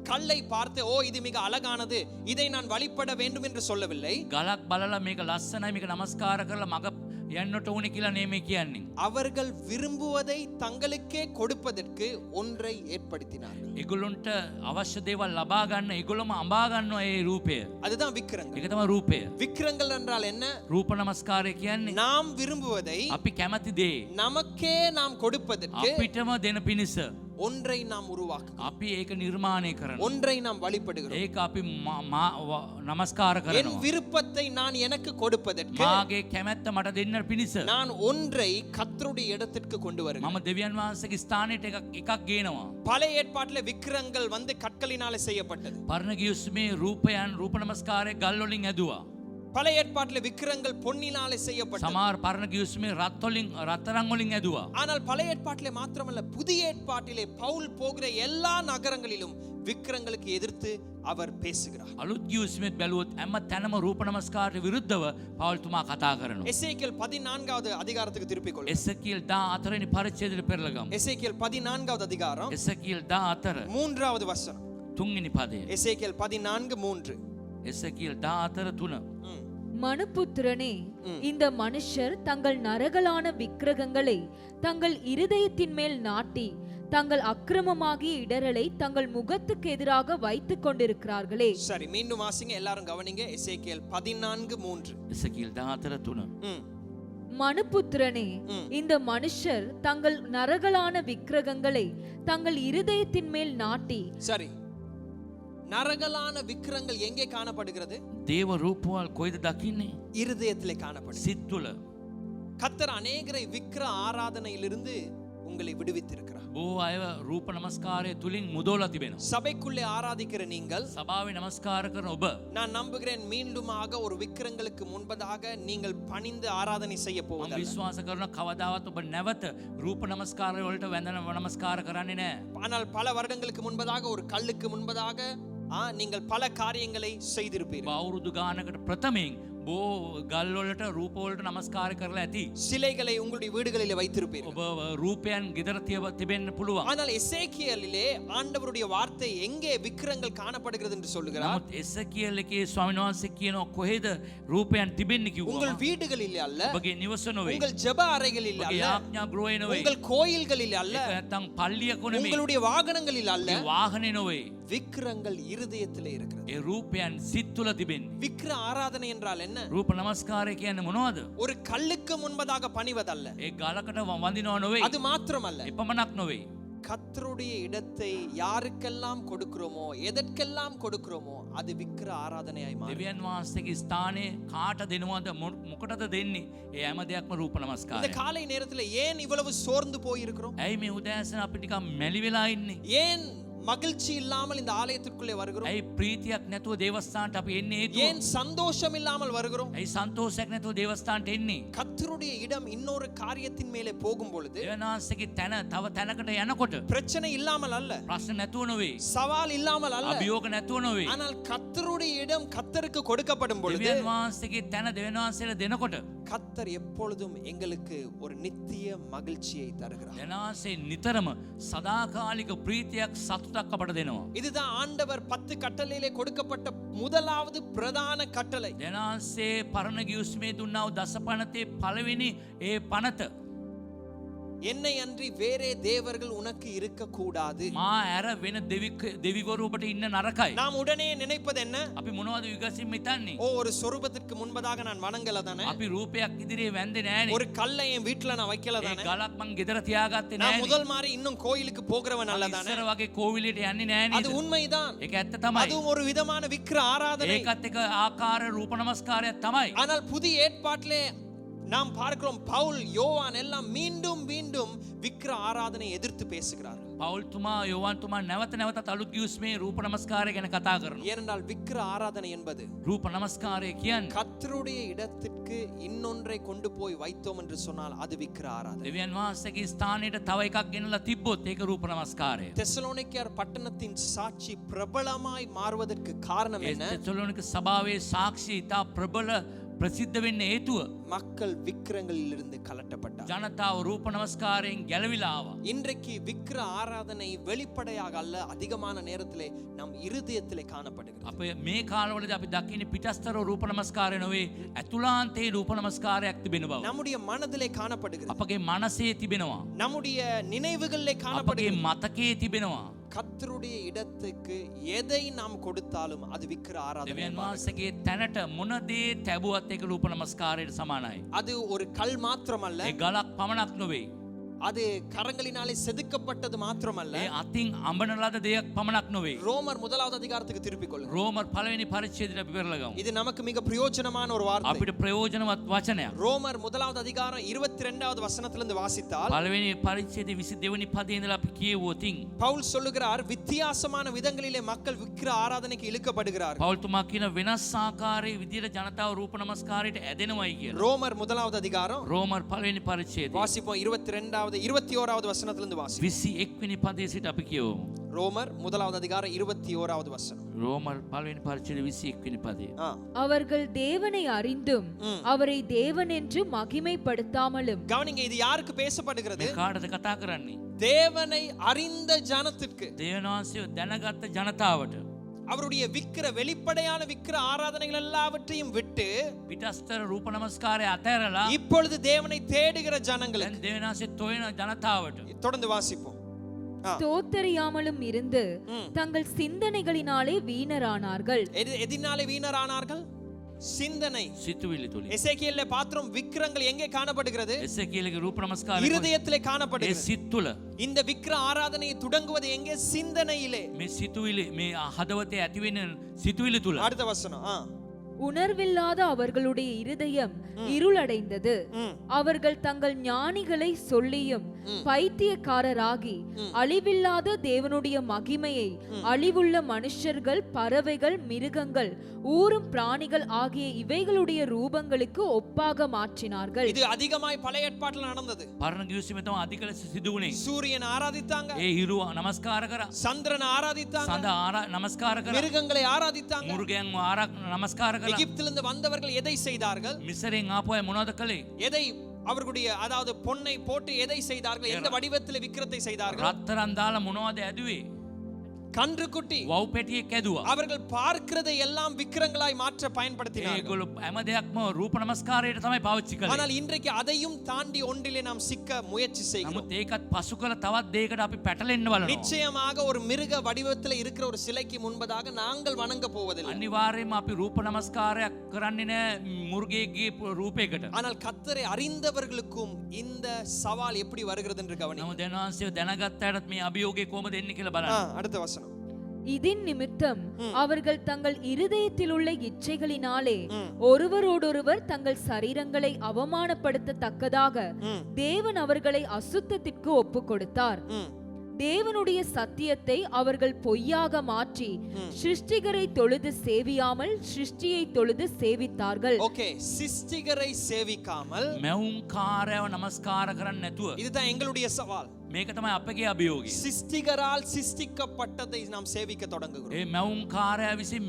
கல்லை பார்த்து ஓ இது மிக அழகானது, இதை நான் வழிபட வேண்டும் என்று சொல்லவில்லை. ගලක් බලලා මේක ලස්සනයි මේක නමස්කාර කරලා මග යන්නට ඕනේ කියලා නෙමෙයි කියන්නේ. அவர்கள் விரும்புவதை தங்களுக்கே கொடுப்பதற்கு ஒன்றை ஏற்படுத்தினார்கள். ඒගොල්ලන්ට අවශ්‍ය දේවල් ලබා ගන්න ඒගොල්ලොම අඹා ගන්නවා ඒ රූපය. அதுதான் விக்கிரங்கள். ඒක තමයි රූපය. விக்கிரங்கள் என்றால் என்ன? රූප නමස්කාරය කියන්නේ நாம் விரும்புவதை අපි කැමති දේ நமக்கே நாம் கொடுப்பதற்கு අපිටම දෙන පිණිස ஒன்றை நாம் உருவாக்குகிறோம். අපි ඒක නිර්මාණය කරනවා. ஒன்றை நாம் வழிபடுகிறோம். ඒක අපි නමස්කාර என் කරනවා. விருப்பத்தை நான் எனக்கு கொடுப்பதற்கு මාගේ කැමැත්ත මට දෙන්න පිණිස நான் ஒன்றை கர்த்தருடைய இடத்திற்கு கொண்டு வருகிறேன். මම දෙවියන් වහන්සේගේ ස්ථානෙට එකක් ගේනවා. பழைய ஏற்பாட்டிலே விக்கிரங்கள் வந்து கற்களினாலே செய்யப்பட்டது. පරණ ගිවිසුමේ රූපයන් රූප නමස්කාරය ගල් වලින් ඇදුවා. பழைய ஏற்பாட்டிலே விக்கிரங்கள் பொன்னினாலே செய்யப்பட்டது. සමහර පරණ ගිවිසුමේ රත්තරන් වලින් ඇදුවා. ஆனால் பழைய ஏற்பாட்டிலே மாத்திரமல்ல, புதிய ஏற்பாட்டிலே பவுல் போகிற எல்லா நகரங்களிலும் விக்கிரங்களுக்கு எதிர்த்து அவர் பேசுகிறார். අලුත් ගිවිසුමෙත් බැලුවොත් හැම තැනම රූප නමස්කාරයට විරුද්ධව පවුල්තුමා කතා කරනවා. எசேக்கியேல் 14வது அதிகாரத்துக்கு திருப்பிக் கொள்ளுங்கள். එසකියල් 14 වෙනි පරිච්ඡේදයට පෙරලගමු. எசேக்கியேல் 14வது அதிகாரம் එසකියල් 14 3வது வசனம். 3 වෙනි පදය. எசேக்கியேல் 14:3. එසකියල් 14 3. மனுபுத்திரனே, இந்த மனுஷர் தங்கள் நரகலான விக்கிரகங்களை தங்கள் இருதயத்தின் மேல் நாட்டி தங்கள் அக்கிரமமாகிய இடரலை தங்கள் முகத்துக்கு எதிராக வைத்துக் கொண்டிருக்கிறார்களே. சரி, மீண்டும் வாசிங்க, எல்லாரும் கவனிங்க. எசேக்கியேல் 14:3. එසකියල් 14 3. மனுபுத்திரனே, இந்த மனுஷர் தங்கள் நரகலான விக்கிரகங்களை தங்கள் இருதயத்தின் மேல் நாட்டி. சரி, நரகலான விக்கிரங்கள் எங்கே காணப்படுகிறது? දේව රූපවල් කොයිද දකින්නේ? இருதயத்திலே காணப்படுகிறது. සිත් තුළ. கர்த்தர் அநேகரை விக்கிர ஆராதனையிலிருந்து உங்களை விடுவித்திருக்கிறார். බොහෝ අය රූප නමස්කාරය තුලින් මුදවලා තිබෙනවා. சபைக்குள்ளே ஆராதிக்கிற நீங்கள், සභාවේ නමස්කාර කරන ඔබ, நான் நம்புகிறேன் மீண்டுமாக ஒரு விக்கிரங்களுக்கு முன்பதாக நீங்கள் பணிந்து ஆராதனை செய்ய මම போவதில்லை. විශ්වාස කරන කවදාවත් ඔබ නැවත රූප නමස්කාරය වලට වැඳන නමස්කාර කරන්නේ නැහැ. ஆனால் பல வருடங்களுக்கு முன்பதாக ஒரு கல்லுக்கு முன்பதாக நீங்கள் பல காரியங்களை செய்திருப்பீர்கள். අවුරුදු ගානකට ප්‍රථමයෙන් බෝ ගල් වලට රූප වලට නමස්කාර කරලා ඇති. சிலைகளை உங்களுடைய வீடுகளிலே வைத்திருப்பீர்கள். ඔබ රූපයන් ගෙදර තිබෙන්න පුළුවන්. ஆனால் எசேக்கியேலிலே ஆண்டவருடைய வார்த்தை எங்கே விக்கிரங்கள் காணப்படுகிறது என்று சொல்லுகிறார். නමුත් එසකියල් එකේ ස්වාමීන් වහන්සේ කියනවා කොහෙද රූපයන් තිබෙන්නේ කිව්වා. உங்கள் வீடுகளிலே அல்ல, ඔබගේ නිවස නොවේ. உங்கள் ஜெப அறைகளில் ඔබගේ அல்ல, යාඥා ගෘහය නොවේ. உங்கள் கோயில்களில் அல்ல, ඒක නැත්තම් පල්ලියක නෙමෙයි. உங்களுடைய வாகனங்களில் அல்ல. ඒ වාහනේ නොවේ. விக்கிரங்கள் இருதயத்திலே இருக்கிறது. ඒ රූපයන් සිත් තුළ තිබෙන්නේ. விக்கிர ஆராதனை என்றால் என்ன? රූප නමස්කාරය කියන්නේ මොනවද? ஒரு கல்லுக்கு முன்பதாக பணிவதல்ல, ඒ ගලකට වඳිනව නොවේ. அது மாத்திரமல்ல. එපමණක් නොවේ. கர்த்தருடைய இடத்தை யாருக்கெல்லாம் கொடுக்கிறோமோ, எதற்கெல்லாம் கொடுக்கிறோமோ, அது விக்கிர ஆராதனையாய் மாறும். දෙවියන් වහන්සේගේ ස්ථානයේ කාට දෙනවද මොකටද දෙන්නේ? ඒ හැම දෙයක්ම රූප இந்த නමස්කාරය. காலை நேரத்துல ஏன் இவ்வளவு சோர்ந்து போயிருக்கிறோம்? ඇයි මේ උදෑසන අපි ටිකක් මැලි වෙලා ඉන්නේ? ஏன் மகிழ்ச்சி இல்லாமல் இந்த ஆலயத்திற்குள்ளே வருகிறோம்? ඇයි ප්‍රීතියක් නැතුව දේවස්ථානට අපි එන්නේ හේතුව? ஏன் சந்தோஷம் இல்லாமல் வருகிறோம்? ඇයි සන්තෝෂයක් නැතුව දේවස්ථානට එන්නේ? கர்த்தருடைய இடம் இன்னொரு காரியத்தின் மேலே போகும் பொழுது දෙවියන් වහන්සේගේ තැන තව තැනකට යනකොට பிரச்சனை இல்லாமல் அல்ல, ප්‍රශ්න නැතුව නොවේ. சவால் இல்லாமல் அல்ல, අභියෝග නැතුව නොවේ. ஆனால் கர்த்தருடைய இடம் கர்த்தருக்கு கொடுக்கப்படும் பொழுது දෙවියන් වහන්සේගේ තැන දෙවියන් වහන්සේලා දෙනකොට கர்த்தர் எப்பொழுதும் எங்களுக்கு ஒரு நித்திய மகிழ்ச்சியை தருகிறார். දෙවියන් වහන්සේ නිතරම සදාකාලික ප්‍රීතියක් සතුටක් අපට දෙනවා. இதுதான் ஆண்டவர் 10 கட்டளையிலே கொடுக்கப்பட்ட முதலாவது பிரதான கட்டளை. දෙවියන් වහන්සේ පරණ ගිවිසුමේ දුන්නා වූ දස පනතේ පළවෙනි ඒ පනත என்னை அன்றி வேறே தேவர்கள் உனக்கு இருக்க கூடாது. මා ඇර වෙන දෙවිවරු ඔබට ඉන්න නරකයි. நாம் உடனே நினைப்பது என்ன? අපි මොනවද විගසින් හිතන්නේ? ஓ, ஒரு சொரூபத்திற்கு முன்பதாக நான் வணங்கல தானே, අපි රූපයක් ඉදිරියේ වැන්දේ නෑනේ. ஒரு கல்லை என் வீட்டுல நான் வைக்கல ඒ தானே, ගලක් මං ගෙදර තියාගත්තේ நான் නෑනේ. முதல் மாதிரி இன்னும் கோயிலுக்கு போகிறவன் அல்ல தானே. ඉස්සර වගේ කෝවිලට යන්නේ නෑනේ. அது உண்மைதான். ඒක ඇත්ත තමයි. அதுவும் ஒரு விதமான விக்கிர ஆராதனை. ඒකත් එක ආකාර රූප නමස්කාරයක් තමයි. ஆனால் புதிய ஏற்பாட்டிலே நாம் பார்க்கிறோம், பவுல் யோவான் எல்லாம் மீண்டும் மீண்டும் விக்கிர ஆராதனை எதிர்த்து பேசுகிறார். පවුල්තුමා යෝවාන්තුමා නැවත නැවතත් අලුත් ගිවිසුමේ රූප නමස්කාරය ගැන කතා කරනවා. ஏனென்றால் விக்கிர ஆராதனை என்பது රූප නමස්කාරය කියන්නේ கர்த்தருடைய இடத்திற்கு இன்னொன்றை கொண்டு போய் வைத்தோம் என்று சொன்னால் அது விக்கிர ஆராதனை. දෙවියන් වහන්සේගේ ස්ථානයට තව එකක් ගෙනලා තිබ්බොත් ඒක රූප නමස්කාරය. தெசலோனிக்கேயர் பட்டணத்தின் சாட்சி பிரபலமாய் மாறுவதற்கு காரணம் ඒ என்ன? තෙසලෝනික සභාවේ සාක්ෂි ඉතා ප්‍රබල ප්‍රසිද්ධ වෙන්න හේතුව மக்கள் விக்கிரங்களில் இருந்து கலட்டப்பட்டார். ජනතාව රූප නමස්කාරයෙන් ගැලවිලා ආවා. இன்றைக்கு விக்கிர ஆராதனை வெளிப்படையாக அல்ல, அதிகமான நேரத்திலே நம் இருதயத்திலே காணப்படுகிறது. අප මේ කාලවලදී අපි දකින්නේ පිටස්තර රූප නමස්කාරය නොවේ ඇතුළාන්තයේ රූප නමස්කාරයක් තිබෙන බව. நம்முடைய மனதிலே காணப்படுகிறது, අපගේ මනසේ තිබෙනවා. நம்முடைய நினைவுகளிலே අපගේ காணப்படுகிறது. මතකයේ තිබෙනවා. கர்த்தருடைய இடத்துக்கு எதை நாம் கொடுத்தாலும் அது விக்கிர ஆராதனை. දෙවියන් වහන්සේගේ තැනට මොන දේ තැබුවත් ඒක රූප නමස්කාරයට සමානයි. அது ஒரு கல் மாத்திரமல்ல, ඒ ගලක් පමණක් නොවේ. அது கரங்களினாலே செதுக்கப்பட்டது மாத்திரமல்ல. ඒ අතින් අඹන ලද දෙයක් පමණක් නොවේ. ரோமர் 1வது அதிகாரத்துக்கு திருப்பிக் கொள்ளுங்க. රෝමර් පළවෙනි පරිච්ඡේදයට අපි පෙරලා ගමු. இது நமக்கு மிக பிரயோஜனமான ஒரு வார்த்தை. අපිට ප්‍රයෝජනවත් වචනයක්. ரோமர் 1வது அதிகாரம் 22வது வசனத்திலிருந்து வாசித்தால் පළවෙනි පරිච්ඡේදයේ 22 වෙනි පදේ ඉඳලා අපි කියවුවොතින් பவுல் சொல்லுகிறார், வித்தியாசமான விதங்களிலே மக்கள் விக்கிர ஆராதனைக்கு இழுக்கப்படுகிறார்கள். පෞල්තුමා කියන වෙනස් ආකාරයේ විදියට ජනතාව රූප නමස්කාරයට ඇදෙනවයි කියලා. ரோமர் 1வது அதிகாரம் රෝමර් පළවෙනි පරිච්ඡේදය வாசிப்போம். 21வது வசனத்திலிருந்து வாசி. 21 වෙනි පදේ සිට අපි කියවමු. ரோமர் 1வது அதிகாரம் 21வது வசனம். රෝමර් පළවෙනි පරිච්ඡේදයේ 21 වෙනි පදේ. அவர்கள் தேவனை அறிந்தும் அவரை தேவன் என்று மகிமைப்படுத்தாமலும். கவனிங்க, இது யாருக்கு பேசப்படுகிறது? මේ කාටද කතා කරන්නේ? தேவனை அறிந்த ஜனத்திற்கு, දෙවියන් වහන්සේ දැනගත්ත ජනතාවට. அவருடைய விக்கிர வெளிப்படையான விக்கிர ஆராதனைகள் எல்லாவற்றையும் விட்டு පිටස්තර රූප නමස්කාරය අතහැරලා இப்பொழுது தேவனை தேடுகிற ஜனங்களுக்கு. දැන් දෙවියන් වහන්සේ තොයන ජනතාවට தொடர்ந்து வாசிப்போம். ஸ்தோத்தரியாமலும் இருந்து தங்கள் சிந்தனைகளினாலே வீணரானார்கள். எதினாலே வீணரானார்கள்? சிந்தனை. සිතුවිලි තුලින්. எசேக்கியேல்ல பாத்திரம் விக்கிரங்கள் எங்கே காணப்படுகிறது? එසේකියලගේ රූප නමස්කාරය இருதயத்திலே ඒ காணப்படுகிறது. සිත් තුල இந்த விக்கிர ஆராதனையை தொடங்குவது எங்கே? சிந்தனையிலே. මේ සිතුවිලි මේ හදවතේ ඇතිවෙන සිතුවිලි තුල அடுத்த வசனம். உணர்வில்லாத அவர்களுடைய இருதயம் இருளடைந்தது. அவர்கள் தங்கள் ஞானிகளை சொல்லியும் பைத்தியக்காரராகி அழிவில்லாத தேவனுடைய மகிமையை அழிவுள்ள மனுஷர்கள், பறவைகள், மிருகங்கள், ஊரும் பிராணிகள் ஆகிய இவைகளுடைய ரூபங்களுக்கு ஒப்பாக மாற்றினார்கள். இது அதிகமாய் பழைய ஏற்பாட்டில் நடந்தது. පරණ කිව්වෙම තමයි අධික ලෙස සිදු වුණේ. சூரியன் ஆராதித்தாங்க, ඒ හිරු නමස්කාර කරා. சந்திரன் ஆராதித்தாங்க, සඳ නමස්කාර කරා. மிருகங்களை ஆராதித்தாங்க. මුර්ගයන් නමස්කාර කරා. எகிப்திலிருந்து வந்தவர்கள் எதை செய்தார்கள்? මිසරෙන් ආපු අය මොනවද කළේ? எதை அவர்களுடைய அதாவது பொன்னை போட்டு எதை செய்தார்கள்? எந்த வடிவத்தில் விக்கிரத்தை செய்தார்கள்? රත්තරන් දාලා මොනවද ඇදුවේ? கன்றுக்குட்டி. වව් පෙටියෙක් ඇදුවා. அவர்கள் பார்க்கிறதை எல்லாம் விக்கிரங்களாய் மாற்ற பயன்படுத்தினார்கள். ඒගොල්ලෝ හැම දෙයක්ම රූප නමස්කාරයට තමයි පාවිච්චි කළේ. ஆனால் இன்றைக்கு அதையும் தாண்டி ஒன்றிலே நாம் சிக்க முயற்சி செய்கிறோம். නමුත් ඒකත් පසු කළ තවත් දෙයකට අපි පැටලෙන්න බලනවා. நிச்சயமாக ஒரு மிருக வடிவத்தில் இருக்கிற ஒரு சிலைக்கு முன்பதாக நாங்கள் வணங்க போவதில்லை. අනිවාර්යයෙන්ම අපි රූප නමස්කාරයක් කරන්නේ නැහැ මුර්ගයෙක්ගේ රූපයකට. ஆனால் கர்த்தரை அறிந்தவர்களுக்கும் இந்த சவால் எப்படி வருகிறது என்று கவனியுங்கள். නමුත් දෙනවාන්සේ දැනගත්තාටත් මේ අභියෝගය කොහොමද එන්නේ කියලා බලන්න. அடுத்த வசனம். இதின் நிமித்தம் அவர்கள் தங்கள் இருதயத்தில் உள்ள இச்சைகளினாலே ஒருவரோடொருவர் தங்கள் சரீரங்களை அவமானப்படுத்தத்தக்கதாக தேவன் அவர்களை அசுத்தத்திற்கு ஒப்பு கொடுத்தார். தேவனுடைய சத்தியத்தை அவர்கள் பொய்யாக மாற்றி சிருஷ்டிகரை தொழுது சேவியாமல் சிருஷ்டியை தொழுது சேவித்தார்கள். ஓகே, சிருஷ்டிகரை சேவிக்காமல் මැවුම් කාර්යව නමස්කාර කරන්නේ නැතුව. இதுதான் எங்களுடைய சவால். මේක තමයි අපගේ අභියෝගය. சிருஷ்டிகரால் சிருஷ்டிக்கப்பட்டதை நாம் சேவிக்க தொடங்குகிறோம். ඒ මැවුම් කාර්යය විසින්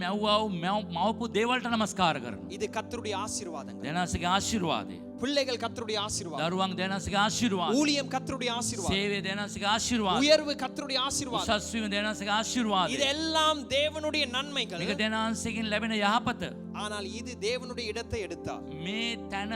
මවපු දේවල්ට නමස්කාර කරනවා. இது கர்த்தருடைய ஆசீர்வாதங்கள். දෙනවාන්සේගේ ආශිර්වාදය. பிள்ளைகள் கர்த்தருடைய ஆசீர்வாதம். දරුවන් දෙනවාන්සේගේ ආශිර්වාදය. ஊழியம் கர்த்தருடைய ஆசீர்வாதம். සේවය දෙනවාන්සේගේ ආශිර්වාදය. உயர்வு கர்த்தருடைய ஆசீர்வாதம். උසස් වීම දෙනවාන්සේගේ ආශිර්වාදය. இதெல்லாம் தேவனுடைய நன்மைகள். මේක දෙනවාන්සේගෙන් ලැබෙන යහපත. ஆனால் இது தேவனுடைய இடத்தை எடுத்தால் මේ තැන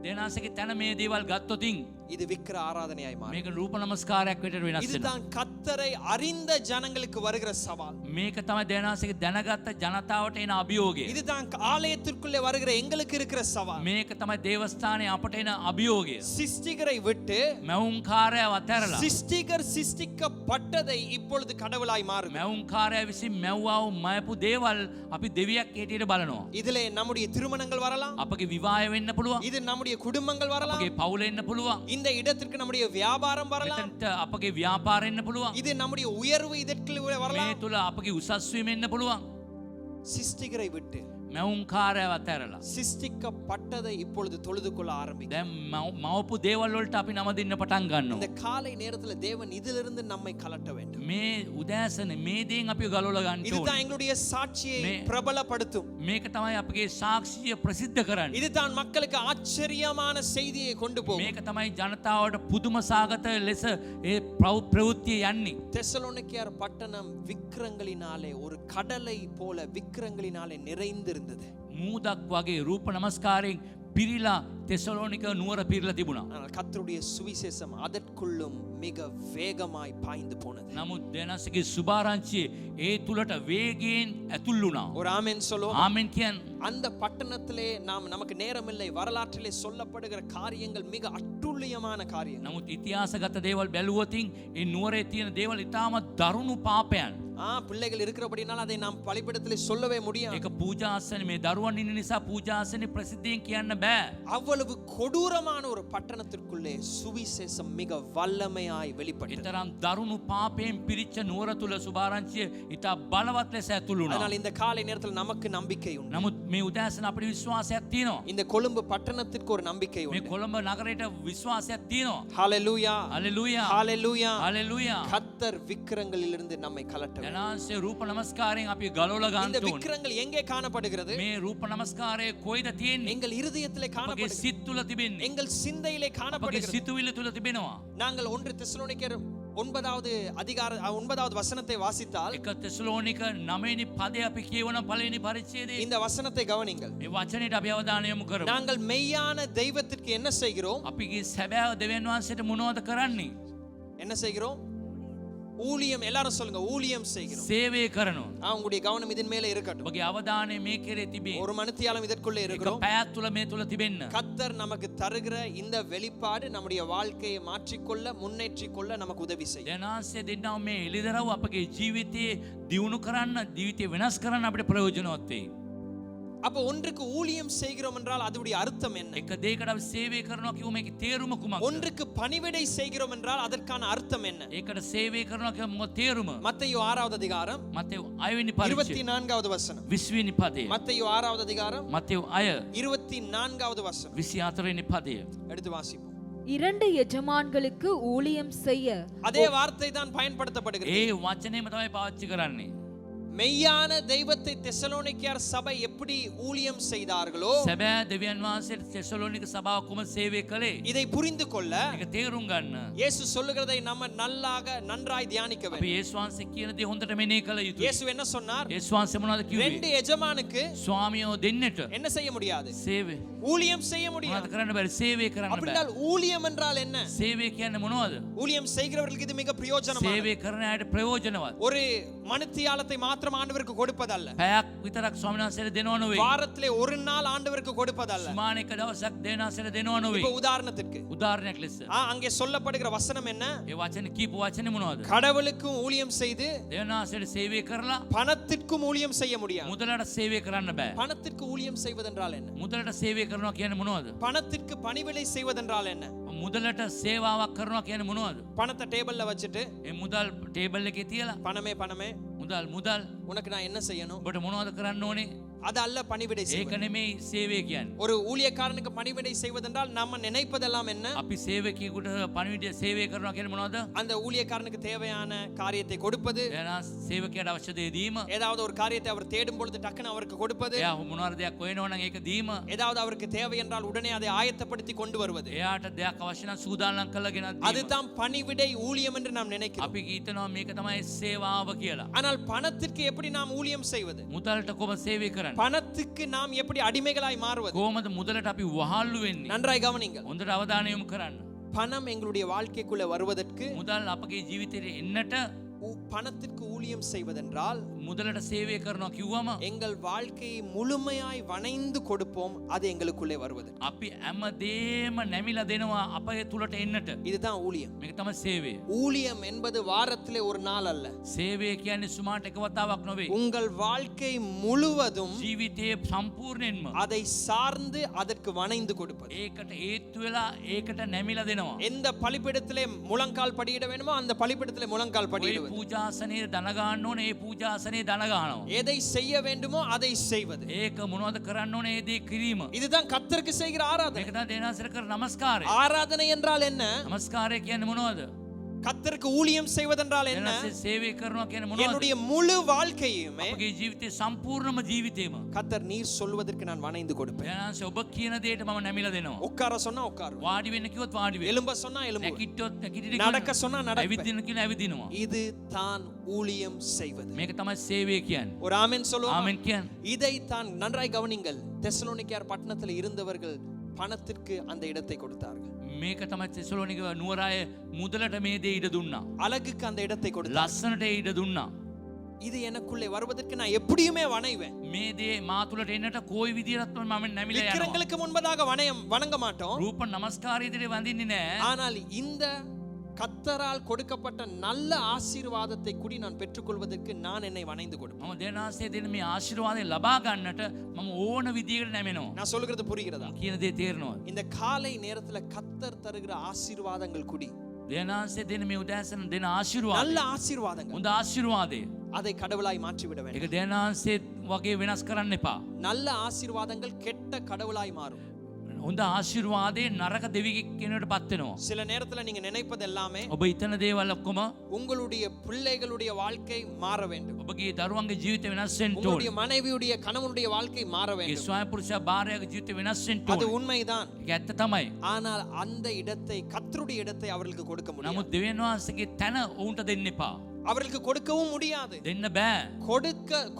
දෙනවාන්සේගේ තැන මේ දේවල් ගත්තොතින් இது விக்கிர ஆராதனையாய் மாறும். මේක රූප නමස්කාරයක් විදිහට වෙනස් වෙනවා. இதுதான் கர்த்தரை அறிந்த ஜனங்களுக்கு வருகிற சவால். මේක තමයි දෙනවාන්සේගේ දැනගත්ත ජනතාවට එන අභියෝගය. இதுதான் ஆலயத்திற்குள்ளே வருகிற எங்களுக்கு இருக்கிற சவால். මේක තමයි දේවස්ථානයේ අපට එන අභියෝගය. சிருஷ்டிகரை விட்டு මැවුම් කාර්යව අතහැරලා சிருஷ்டிகர் சிருஷ்டிக்கப்பட்டதை இப்பொழுது கடவுளாய் மாறும். මැවුම් කාර්යය විසින් මැව්වා වූ මයපු දේවල් අපි දෙවියක් හැටියට බලනවා. இதிலே நம்முடைய திருமணங்கள் வரலாம். අපගේ විවාහය වෙන්න පුළුවන්. இது நம்முடைய குடும்பங்கள் வரலாம். අපගේ පවුල එන්න පුළුවන්. இந்த இடத்திற்கு நம்முடைய வியாபாரம் வரலாம். එතනට අපගේ ව්‍යාපාරය එන්න පුළුවන්. இது நம்முடைய உயர்வு இதற்கு මේ வரலாம். තුල අපගේ උසස් වීම එන්න පුළුවන්. சிருஷ்டிகரை விட்டு මැවුම් කාර්යව අතහැරලා சிருஷ்டிக்கப்பட்டதை இப்பொழுது தொழுது கொள்ள ஆரம்பிக்கும். දැන් මවපු දේවල් වලට අපි නම දෙන්න පටන් ගන්නවා. இந்த காலை நேரத்தில் தேவன் இதிலிருந்து நம்மை கலட்ட வேண்டும். මේ උදෑසන මේ දේෙන් අපි ගලවලා ගන්න இதுதான் ඕනේ. எங்களுடைய சாட்சியை பிரபலப்படுத்தும். මේක තමයි අපගේ සාක්ෂිය ප්‍රසිද්ධ කරන්නේ. இதுதான் மக்களுக்கு ஆச்சரியமான செய்தியை கொண்டு போகும். මේක තමයි ජනතාවට පුදුම සාගත ලෙස ඒ ප්‍රවෘත්තිය යන්නේ. தெசலோனிக்கேயர் பட்டணம் விக்கிரங்களினாலே ஒரு கடலை போல விக்கிரங்களினாலே நிறைந்திருந்தது. මූදක් වගේ රූප නමස්කාරයෙන් පිරිලා තෙසලෝනික නුවර පිරලා තිබුණා. ஆனால் கர்த்தருடைய சுவிசேஷம் அதற்குள்ளும் மிக வேகமாய் பாய்ந்து போனது. නමුත් දෙනසගේ සුභාරංචියේ ඒ තුලට වේගයෙන් ඇතුල් වුණා. ஒரு ஆமென் சொல்லுவோம். ආමෙන් කියන්න. அந்த பட்டணத்திலே நமக்கு நேரமில்லை, வரலாற்றிலே சொல்லப்படுகிற காரியங்கள் மிக அட்டுழியமான காரியங்கள். නමුත් ඉතිහාසගත දේවල් බැලුවොතින් ඒ නුවරේ තියෙන දේවල් ඉතාමත් දරුණු පාපයන්. பிள்ளைகள் இருக்கிறபடினால் அதை நாம் பலிபீடத்திலே சொல்லவே முடியாது. ඒක පූජාසනේ මේ දරුවන් ඉන්න නිසා පූජාසනේ ප්‍රසිද්ධියෙන් කියන්න බෑ. அவ்வளவு கொடூரமான ஒரு பட்டணத்திற்குள்ளே சுவிசேஷம் மிக வல்லமையாய் வெளிப்பட்டது. ඊතරම් දරුණු පාපයෙන් පිරිච්ච නුවර තුල සුභාරංචිය ඉතා බලවත් ලෙස ඇතුල් වුණා. அதனால் இந்த காலை நேரத்தில் நமக்கு நம்பிக்கை உண்டு. නමුත් මේ උදෑසන අපිට විශ්වාසයක් තියෙනවා. இந்த கொழும்பு பட்டணத்திற்கு ஒரு நம்பிக்கை මේ உண்டு. කොළඹ නගරයට විශ්වාසයක් තියෙනවා. ஹalleluya, හලෙලූයා ஹalleluya. හලෙලූයා. கர்த்தர் விக்கிரங்களிலிருந்து நம்மை கலட்ட வேண்டும். දනාංශේ රූප නමස්කාරයෙන් අපි ගලවලා இந்த ගන්න ඕනේ. விக்கிரங்கள் எங்கே காணப்படுகிறது? මේ රූප නමස්කාරයේ කොයිද තියෙන්නේ? எங்கள் இருதயத்திலே අපගේ காணப்படுகிறது. සිත් තුල තිබෙන්නේ. எங்கள் சிந்தையிலே අපගේ காணப்படுகிறது. සිතුවිලි තුල තිබෙනවා. நாங்கள் 1 தெசலோனிக்கேயர் 9வது வசனத்தை வாசித்தால் එක තෙසලෝනික 9 වෙනි පදේ අපි කියවන පළවෙනි පරිච්ඡේදයේ இந்த வசனத்தை கவனிங்கள். මේ වචනේට අපි අවධානය යොමු කරමු. நாங்கள் மெய்யான தெய்வத்திற்கு என்ன செய்கிறோம்? අපිගේ සැබෑ දෙවියන් වහන්සේට මොනවද කරන්නේ? என்ன செய்கிறோம்? ஊழியம். எல்லாரும் சொல்லுங்க, ஊழியம் செய்கிறோம். සේවය කරනවා. உங்களுடைய கவனம் இதன் மேலே இருக்கட்டும். ඔබගේ අවධානය මේ කෙරේ තිබේ. ஒரு மணித்தியாலம் இதற்குள்ளே එක இருக்கிறோம். පැයක් තුල මේ තුල තිබෙන්න. கர்த்தர் நமக்கு தருகிற இந்த வெளிப்பாடு நம்முடைய வாழ்க்கையை மாற்றிக்கொள்ள, முன்னேற்றிக்கொள்ள நமக்கு உதவி செய்யும். දනාංශය දෙන්නව මේ එළිදරව් අපගේ ජීවිතේ දියුණු කරන්න, ජීවිතේ වෙනස් කරන්න අපිට ප්‍රයෝජනවත් වෙයි. அப்ப ஒன்றுக்கு ஊழியம் செய்கிறோம் என்றால் அதுடைய அர்த்தம் என்ன? එක දෙයකට අපි සේවය කරනවා කිව්ව මේකේ තේරුම කුමක්ද? ஒன்றுக்கு பணிவிடை செய்கிறோம் என்றால் அதற்கான அர்த்தம் என்ன? ඒකට සේවය කරනවා කිව්ව මොකද තේරුම? மத்தேயு 6வது அதிகாரம் මතෙව් 6 වෙනි පරිච්ඡේදය 24வது வசனம். 20 වෙනි පදය. மத்தேயு 6வது அதிகாரம் මතෙව් 6 24வது வசனம் 24 වෙනි පදය. எடுத்து வாசிப்போம். 2 எஜமான்களுக்கு ஊழியம் செய்ய அதே வார்த்தை தான் பயன்படுத்தப்படுகிறது. ඒ වචනේම තමයි පාවිච්චි කරන්නේ. மெய்யான தெய்வத்தை தெசலோனிக்கேயர் சபை எப்படி ஊழியம் செய்தார்களோ සැබෑ දෙවියන් වහන්සේට තෙසලෝනික සභාව කොහොමද සේවය කළේ? இதை புரிந்து கொள்ள ඒක තේරුම් ගන්න. இயேசு சொல்லுகிறதை நம்ம நன்றாய் தியானிக்க අපි வேண்டும். යේසුස් වහන්සේ කියන දේ හොඳට මෙනෙහි කළ යුතුයි. இயேசு என்ன சொன்னார்? යේසුස් වහන්සේ මොනවද කිව්වේ? ரெண்டு எஜமானுக்கு ස්වාමියෝ දෙන්නට என்ன செய்ய முடியாது? සේවය ஊழியம் செய்ய මොනවද முடியாது. කරන්න බැරි? සේවය කරන්න බෑ. அப்படினால் ஊழியம் என்றால் என்ன? සේවය කියන්නේ මොනවද? ஊழியம் செய்கிறவர்களுக்கு இது மிக பிரயோஜனமானது. සේවය කරන අයට ප්‍රයෝජනවත්. ஒரு மணித்தியாலத்தை மாத்திரம் ஆண்டவருக்கு கொடுப்பதல்ல. පැයක් විතරක් ස්වාමීන් වහන්සේට දෙනව නෙවෙයි. வாரத்திலே ஒரு நாள் ஆண்டவருக்கு கொடுப்பதல்ல. සුමාන එක දවසක් දෙන වහන්සේට දෙනව නෙවෙයි. இப்ப உதாரணத்திற்கு උදාහරණයක් ලෙස அங்கே சொல்லப்படுகிற வசனம் என்ன? ඒ වචන කීප වචනේ මොනවද? கடவுளுக்கும் ஊழியம் செய்து දෙවියන් වහන්සේට සේවය කරලා பணத்திற்கும் ஊழியம் செய்ய முடியாது. මුදලට සේවය කරන්න බෑ. பணத்திற்கு ஊழியம் செய்வதென்றால் என்ன? මුදලට සේවය කරනවා කියන්නේ මොනවද? பணத்திற்கு பணிவிடை செய்வதென்றால் என்ன? මුදලට සේවාවක් කරනවා කියන්නේ මොනවද? பணத்தை டேபிள்ல வச்சுட்டு ඒ මුදල් ටේබල් එකේ තියලා பணமே මුදල් உனக்கு நான் என்ன செய்யணும்? ඔබට මොනවද කරන්න ඕනේ? அது அல்ல பணிவிடை ඒක செய்வது. නෙමෙයි සේවය කියන්නේ. ஒரு ஊழியக்காரனுக்கு பணிவிடை செய்வதென்றால் நம்ம நினைப்பதெல்லாம் என்ன? අපි සේවකයෙකුට පණිවිඩය සේවය කරනවා කියන්නේ මොනවද? அந்த ஊழியக்காரனுக்கு தேவையான காரியத்தை கொடுப்பது, එයා සේවකයාට අවශ්‍ය දේ දීම, ஏதாவது ஒரு காரியத்தை அவர் தேடும் பொழுது டக்குன்னு அவருக்கு கொடுப்பது, එයා මොනවාර දෙයක් හොයනවා නම් ඒක දීම, ஏதாவது அவருக்கு தேவை என்றால் உடனே அதை ஆயத்தப்படுத்தி கொண்டு வருவது. එයාට දෙයක් අවශ්‍ය නම් සූදානම් කරලා ගෙනත් දීම. அதுதான் பணிவிடை ஊழியம் என்று நாம் நினைக்கிறோம். අපි හිතනවා මේක තමයි සේවාව කියලා. ஆனால் பணத்திற்கு எப்படி நாம் ஊழியம் செய்வது? මුදලට කොහොමද සේවය කරන්නේ? பணத்துக்கு நாம் எப்படி அடிமைகளாய் மாறுவது? කොහොමද මුදලට අපි වහල්ලු වෙන්නේ? நன்றாய் கவனிங்கள். හොඳට අවධානය යොමු කරන්න. பணம் எங்களுடைய வாழ்க்கைக்குள்ள வருவதற்கு මුදල් අපගේ ජීවිතේ එන්නට பணத்திற்கு ஊழியம் செய்வதென்றால் මුදලට සේවය කරනවා කිව්වම எங்கள் வாழ்க்கையை முழுமையாய் வணைந்து கொடுப்போம். அது எங்களுக்குள்ளே வருவது. අපි හැමදේම නැමිලා දෙනවා අපේ තුලට එන්නට. இதுதான் ஊழியம். මේක තමයි සේවය. ஊழியம் என்பது வாரத்திலே ஒரு நாள் அல்ல. සේවය කියන්නේ සුමාට එක වතාවක් නෙවෙයි. உங்கள் வாழ்க்கை முழுவதும் ජීවිතයේ සම්පූර්ණයෙන්ම அதை சார்ந்து அதற்கு வணைந்து கொடுப்பது. ඒකට හේතු වෙලා ඒකට නැමිලා දෙනවා. எந்த பலிபீடத்திலே முழங்கால் படியிட வேண்டுமோ அந்த பலிபீடத்திலே முழங்கால் ඔය படியிடுவது. පූජාසනයේ දන ගන්න ඕනේ, ඒ පූජාසනයේ දන ගන්නවා. எதை செய்ய வேண்டுமோ அதை செய்வது. ඒක මොනවද කරන්න ඕනේ? ඒ දේ කිරීම. இதுதான் கர்த்தருக்கு செய்கிற ஆராதனை. මේක තමයි දේනාසර කරන නමස්කාරය. ஆராதனை என்றால் என்ன? නමස්කාරය කියන්නේ මොනවද? கர்த்தருக்கு ஊழியம் செய்வதென்றால் என்ன? දේනාසර සේවය කරනවා කියන්නේ මොනවද? என்னுடைய முழு வாழ்க்கையுமே අපගේ ජීවිතේ සම්පූර්ණම ජීවිතේම கர்த்தர் நீர் சொல்வதற்கு நான் வணைந்து கொடுப்பேன். දේනාසර ඔබ කියන දේට මම නැමිලා දෙනවා. உட்கார சொன்னா உட்காருவேன். වාඩි වෙන්න කිව්වොත් වාඩි වෙන්න. எழும்ப சொன்னா எழும்புவேன். නැගිට්ටොත් නැගිටින්න. நடக்க சொன்னா நடப்பேன். ඇවිදින්න කියන ඇවිදිනවා. இது தான் ஊழியம் செய்வது. මේක තමයි සේවය කියන්නේ. ஒரு ஆமென் சொல்லுவோம். ආමෙන් කියන්නේ. இதை தான் நன்றாய் கவனிங்கள். தெசலோனிக்கேயர் பட்டணத்தில் இருந்தவர்கள் பணத்திற்கு அந்த இடத்தை கொடுத்தார்கள். මේක තමයි තෙසලෝනික නුවරාය මුදලට මේ දේ ඉඩ දුන්නා. அழகுக்கு அந்த இடத்தை கொடுத்தார்கள். ලස්සනට ඉඩ දුන්නා. இது எனக்குள்ளே வருவதற்கு நான் எப்படியுமே வணைவேன். මේ දේ මා තුලට එන්නට කොයි විදියටත් මම නැමිලා යනවා. விக்கிரங்களுக்கு முன்பதாக வணங்க மாட்டோம். රූප නමස්කාරය ඉදිරියේ වඳින්නේ නැහැ. ஆனால் இந்த கர்த்தரால் கொடுக்கப்பட்ட நல்ல ஆசீர்வாதத்தை கூடி நான் பெற்றுக்கொள்வதற்கு நான் என்னை வணைந்து கொடுப்பேன். මම දේනාසේ දෙන මේ ආශිර්වාදය ලබා ගන්නට මම ඕන විදියකට නැමෙනවා. நான் சொல்கிறது புரிகிறதா? කියන දේ තේරෙනවා. இந்த காலை நேரத்துல கர்த்தர் தருகிற ஆசீர்வாதங்கள் கூடி දේනාසේ දෙන මේ උදෑසන දෙන ආශිර්වාදය. நல்ல ஆசீர்வாதங்கள். හොඳ ආශිර්වාදය. அதை கடவுளாய் மாற்றி விட வேண்டும். ඒක දේනාසේ වගේ වෙනස් කරන්න එපා. நல்ல ஆசீர்வாதங்கள் கெட்ட கடவுளாய் மாறும். හොඳ ආශිර්වාදේ නරක දෙවියෙක් කෙනෙකුට පත් වෙනවා. சில நேரத்துல நீங்க நினைப்பது எல்லாமே ඔබ හිතන දේවල් ඔක්කොම உங்களுடைய பிள்ளைகளுடைய வாழ்க்கை மாற வேண்டும். ඔබගේ දරුවන්ගේ ජීවිතය වෙනස් වෙන්න உங்களுடைய ඕනේ. மனைவியுடைய கணவனுடைய வாழ்க்கை மாற ඒ வேண்டும். ස්වාමි පුරුෂයා භාර්යාවගේ ජීවිතය වෙනස් වෙන්න அது ඕනේ. உண்மைதான். ඒක ඇත්ත තමයි. ஆனால் அந்த இடத்தை கர்த்தருடைய இடத்தை அவர்களுக்கு கொடுக்க முடியாது. නමුත් දෙවියන් වහන්සේගේ තැන ඔවුන්ට දෙන්න එපා. அவர்களுக்கு கொடுக்கவும் முடியாது. දෙන්න බෑ.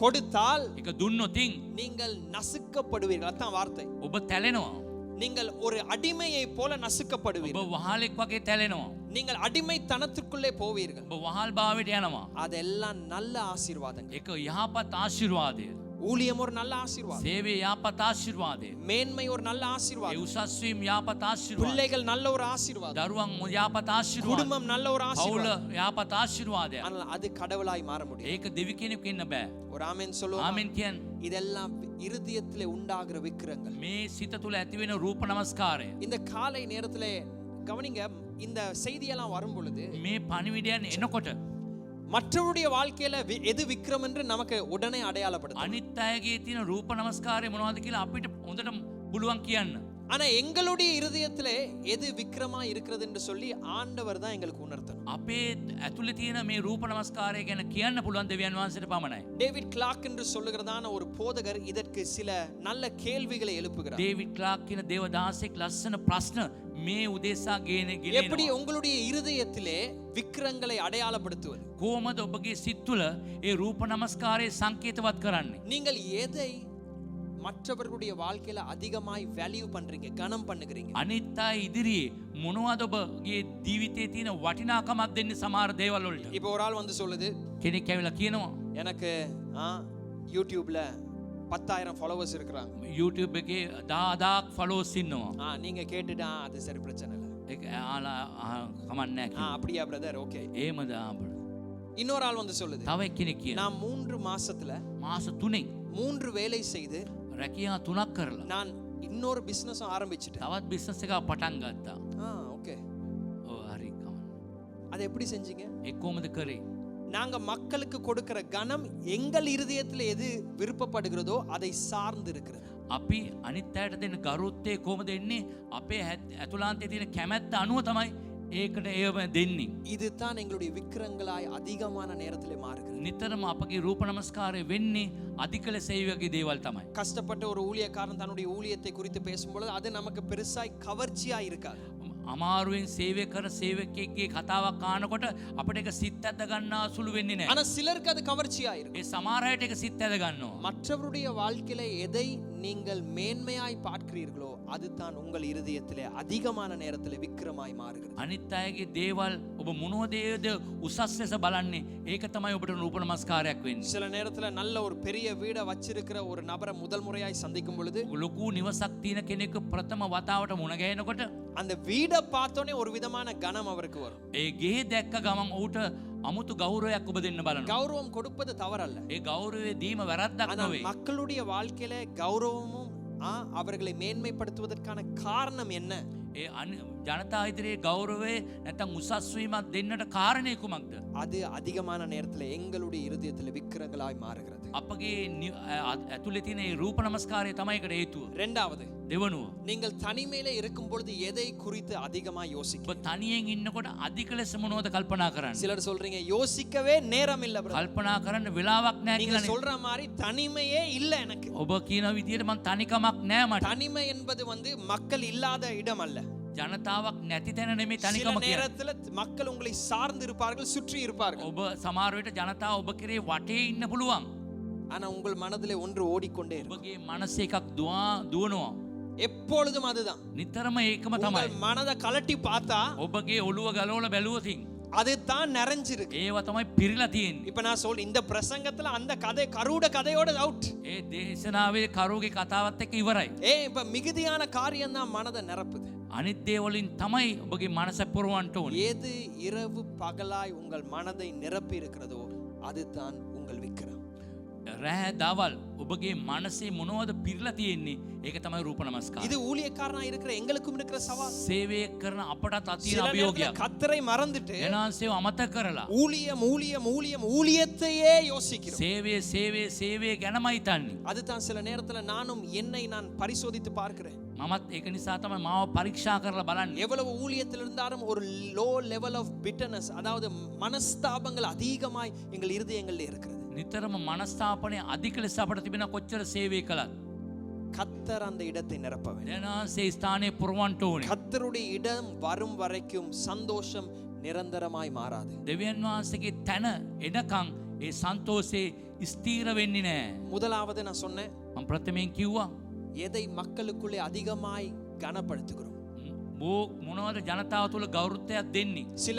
கொடுத்தால் ඒක දුන්නොතින් நீங்கள் நசுக்கப்படுவீர்கள். அதான் வார்த்தை. ඔබ තැලෙනවා. நீங்கள் ஒரு அடிமையை போல ඔබ நசுக்கப்படுவீர்கள். වහලෙක් වගේ තැලෙනවා. நீங்கள் அடிமைத்தனத்திற்குள்ளே போவீர்கள். ඔබ වහල් භාවයට යනවා. அதெல்லாம் நல்ல ஆசீர்வாதங்கள். ඒක යහපත් ආශිර්වාදය. ஊழியம் ஒரு நல்ல ஆசீர்வாதம், සේවය යාපත් ආශිර්වාදය. மேன்மை ஒரு நல்ல ඒ ஆசீர்வாதம், උසස්වීම් යාපත් ආශිර්වාදය. பிள்ளைகள் நல்ல ஒரு ஆசீர்வாதம், දරුවන් යාපත් ආශිර්වාදය. குடும்பம் நல்ல ஒரு පවුල ஆசீர்வாதம். යාපත් ආශිර්වාදය. ஆனால் அது கடவுளாய் மாற முடியும். ඒක දෙවි කෙනෙක් ඉන්න බෑ. ஒரு ஆமென் சொல்லுவோம். ආමෙන් කියන්න. இதெல்லாம் இருதயத்திலே உண்டாகிற விக்கிரங்கள். මේ සිත තුළ ඇතිවෙන රූප නමස්කාරය. இந்த காலை நேரத்திலே கவனிங்க, இந்த செய்தியெல்லாம் வரும் பொழுது මේ පණිවිඩයන් එනකොට மற்றவருடைய வாழ்க்கையில எது விக்ரம் என்று நமக்கு உடனே அடையாளப்படுத்தும். අනිත් අයගේ තියෙන රූප නමස්කාරය මොනවද කියලා අපිට හොඳට පුළුවන් කියන්න. ஆனா எங்களுடைய இருதயத்திலே எது விக்ரமா இருக்கிறது என்று சொல்லி ஆண்டவர் தான் எங்களுக்கு உணர்த்தணும். අපේ ඇතුළේ තියෙන මේ රූප නමස්කාරය ගැන කියන්න පුළුවන් දෙවියන් වහන්සේට පමණයි. டேவிட் கிளார்க் என்று சொல்லுகிறதான ஒரு போதகர் இதற்கு சில நல்ல கேள்விகளை எழுப்புகிறார். ඩේවිඩ් ක්ලාක් කියන දේවදාසෙක් ලස්සන ප්‍රශ්න මේ උදෙසා எப்படி ගෙනෙනවා. உங்களுடைய இருதயத்திலே விக்கிரங்களை அடையாளப்படுத்துவது? කොහොමද ඔබගේ සිත් තුළ ඒ රූප නමස්කාරයේ සංකේතවත් කරන්නේ? நீங்கள் எதை மற்றவர்களுடைய வாழ்க்கையில அதிகமாய் வேல்யூ பண்றீங்க, கனம் பண்ணுகிறீங்க? අනිත් අය ඉදිරියේ මොනවද ඔබගේ ජීවිතයේ තියෙන වටිනාකමක් දෙන්නේ සමහර දේවල් වලට? இப்போ ஒரு ஆள் வந்து சொல்லுது, කෙනෙක් ඇවිල්ලා කියනවා எனக்கு யூடியூப்ல 10,000 ஃபாலோவர்ஸ் இருக்கிறாங்க. YouTube එකේ 10,000ක් ෆලෝවර්ස් ඉන්නවා. நீங்க கேட்டுட்டா அது சரி, பிரச்சனை இல்லை. ඒක ආලා කමක් නැහැ කිව්වා. அப்படியா பிரதர், ஓகே. එහෙමද අපිට? இன்னொரு ஆள் வந்து சொல்லுது, තව කෙනෙක් කියනවා நான் 3 மாசத்துல මාස 3න් 3 வேலை செய்து රැකියා 3ක් කරලා நான் இன்னொரு பிசினஸும் ஆரம்பிச்சிட்டேன். තවත් බිස්නස් එකක් පටන් ගත්තා. ஓகே. ඔව් හරි කමන්න. அதை எப்படி செஞ்சீங்க? ඒ කොහොමද කරේ? நாங்க மக்களுக்கு கொடுக்கிற கனம் எங்கள் இருதயத்துல எது விருப்பப்படுகிறதோ அதை சார்ந்து இருக்கிறது. අපි අනිත් අයට දෙන ගරුත්වය කොහොමද එන්නේ? අපේ ඇතුළාන්තයේ තියෙන කැමැත්ත අනුව තමයි ඒකට ඒව දෙන්නේ. இதுதான் எங்களுடைய விக்கிரங்களாய் அதிகமான நேரத்திலே மாறுகிறது. නිතරම අපගේ රූප නමස්කාරය වෙන්නේ අධික ලෙස ඒ වගේ දේවල් තමයි. கஷ்டப்பட்ட ஒரு ஊழியக்காரன் தன்னுடைய ஊழியத்தை குறித்து பேசும்பொழுது அது நமக்கு பெருசாய் கவர்ச்சியா இருக்காது. අමාරුවෙන් සේවය කරන සේවකයෙක්ගේ කතාවක් කානකොට අපිට ඒක සිත් ඇද ගන්නා සුළු වෙන්නේ නැහැ. ஆனா சிலருக்கு அது கவர்ச்சியா இருக்கும். ඒ සමහර අයට ඒක සිත් ඇද ගන්නවා. மற்றவருடைய வாழ்க்கையில எதை நீங்கள் மேன்மையாய் பார்க்கிறீர்களோ அதுதான் உங்கள் இருதயத்திலே அதிகமான நேரத்திலே விக்கிரமாய் மாறுகிறது. අනිත් අයගේ දේවල් ඔබ මොනවදේද උසස් ලෙස බලන්නේ? ඒක තමයි ඔබට රූප නමස්කාරයක් වෙන්නේ. சில நேரத்துல நல்ல ஒரு பெரிய வீடை வச்சிருக்கிற ஒரு நபரை முதல் முறையாய் சந்திக்கும் பொழுது ලොකු නිවසක් තියෙන කෙනෙක් ප්‍රථම වතාවට මුණ ගැහෙනකොට அந்த வீடை பார்த்தோன்னே ஒரு விதமான கனம் அவருக்கு வரும். ඒ ගේ දැක්ක ගමන් ඔහුට අමුතු ගෞරවයක් ඔබ දෙන්න බලනවා. கௌரவம் கொடுப்பது தவறல்ல. ඒ ගෞරවය දීම වැරද්දක් ஆனால் නෙවෙයි. மக்களுடைய வாழ்க்கையில கௌரவமும் அவர்களை மேன்மைப்படுத்துவதற்கான காரணம் என்ன? ජනතා ඉදිරියේ ගෞරවය නැත්නම් උසස් වීමක් දෙන්නට කාරණේ කුමක්ද? அது அதிகமான நேரத்துல எங்களுடைய இருதயத்துல விக்கிரங்களாய் மாறுகிறது. අපගේ ඇතුලේ තියෙන ඒ රූප නමස්කාරය තමයි ඒකට හේතුව. இரண்டாவது, දෙවනුව நீங்கள் தனிமையில இருக்கும் பொழுது எதை குறித்து அதிகமா யோசிக்க? ඔබ තනියෙන් ඉන්නකොට අධික ලෙස මොනවද කල්පනා කරන්නේ? சிலர் சொல்றீங்க யோசிக்கவே நேரம் இல்ல brother. කල්පනා කරන්න වෙලාවක් නැහැ நீங்க කියලා. சொல்ற மாதிரி தனிமையே இல்ல எனக்கு. ඔබ කියන විදියට මං තනිකමක් නැහැ මට. தனிமை என்பது மக்கள் இல்லாத இடம் அல்ல. ජනතාවක් නැති තැන නෙමෙයි சில තනිකම කියන්නේ. நேரத்துல மக்கள் உங்களை சார்ந்து இருப்பார்கள், சுற்றி இருப்பார்கள். ඔබ සමහර විට ජනතාව ඔබ කෙරේ වටේ ඉන්න පුළුවන්. ஆனா உங்கள் மனதிலே ஒன்று ஓடிக்கொண்டே இருக்கும். ඔබගේ මනස එකක් දුවනවා. எப்பொழுதும் அதுதான். නිතරම ඒකම තමයි. உங்கள் மனதை கலட்டி பார்த்தா ඔබගේ ඔළුව ගලවලා බැලුවොතින් அதுதான் நிறைஞ்சிருக்கு. ඒව තමයි පිරීලා තියෙන්නේ. இப்ப நான் சொல்றேன், இந்த பிரசங்கத்துல அந்த கதை கருட கதையோட அவுட். ඒ දේශනාවේ කරුගේ කතාවත් එක්ක ඉවරයි. இப்ப மிகுதியான காரியம் தான் மனதை நிரப்புது. අනිත් දේවලින් තමයි ඔබගේ මනස පුරවන්න ඕනේ. எது இரவு பகலாய் உங்கள் மனதை நிரப்பி இருக்கிறதோ அதுதான் உங்கள் விக்கிரம். රෑ දවල් ඔබගේ මනසේ මොනවද පිරීලා තියෙන්නේ? ඒක තමයි රූප නමස්කාරය. இது ஊழியக்காரனா இருக்கிற எங்களுக்கும் இருக்கிற சவால். සේවය කරන අපටත් අතින சில நேரத்துல අභියෝගයක්. கத்தரை மறந்துட்டு එනාන්සේව අමතක කරලා ஊழியத்தையே யோசிக்கிறோம். සේවය ගැනමයි හිතන්නේ. அதுதான் சில நேரத்துல நானும் என்னை நான் பரிசோதித்து பார்க்கிறேன். මමත් ඒක නිසා තමයි මාව පරීක්ෂා කරලා බලන්නේ. எவ்வளவு ஊழியத்தில் இருந்தாலும் ஒரு லோ லெவல் ஆஃப் பிட்டர்னஸ், அதாவது மனஸ்தாபங்கள் அதிகமாய் எங்கள் இருதயங்களில் இருக்கிறது. නිතරම මනස්ථාපනය අධික ලෙස අපට තිබෙන කොච්චර සේවය කළත් கத்தர் அந்த இடத்தை நிரப்ப வேண்டும். එනාන්සේ ස්ථානයේ පුරවන්න ඕනේ. கத்தருடைய இடம் வரும் வரைக்கும் சந்தோஷம் நிரந்தரமாய் மாறாது. දෙවියන් වහන්සේගේ තැන එනකන් ඒ සන්තෝෂේ ස්ථීර වෙන්නේ නැහැ. முதலாவது நான் சொன்னேன், මම ප්‍රථමයෙන් කිව්වා எதை மக்களுக்குள்ளே அதிகமாய் கனப்படுத்துகிறோம். මොනවද ජනතාව තුළ ගෞරවයක් දෙන්නේ? சில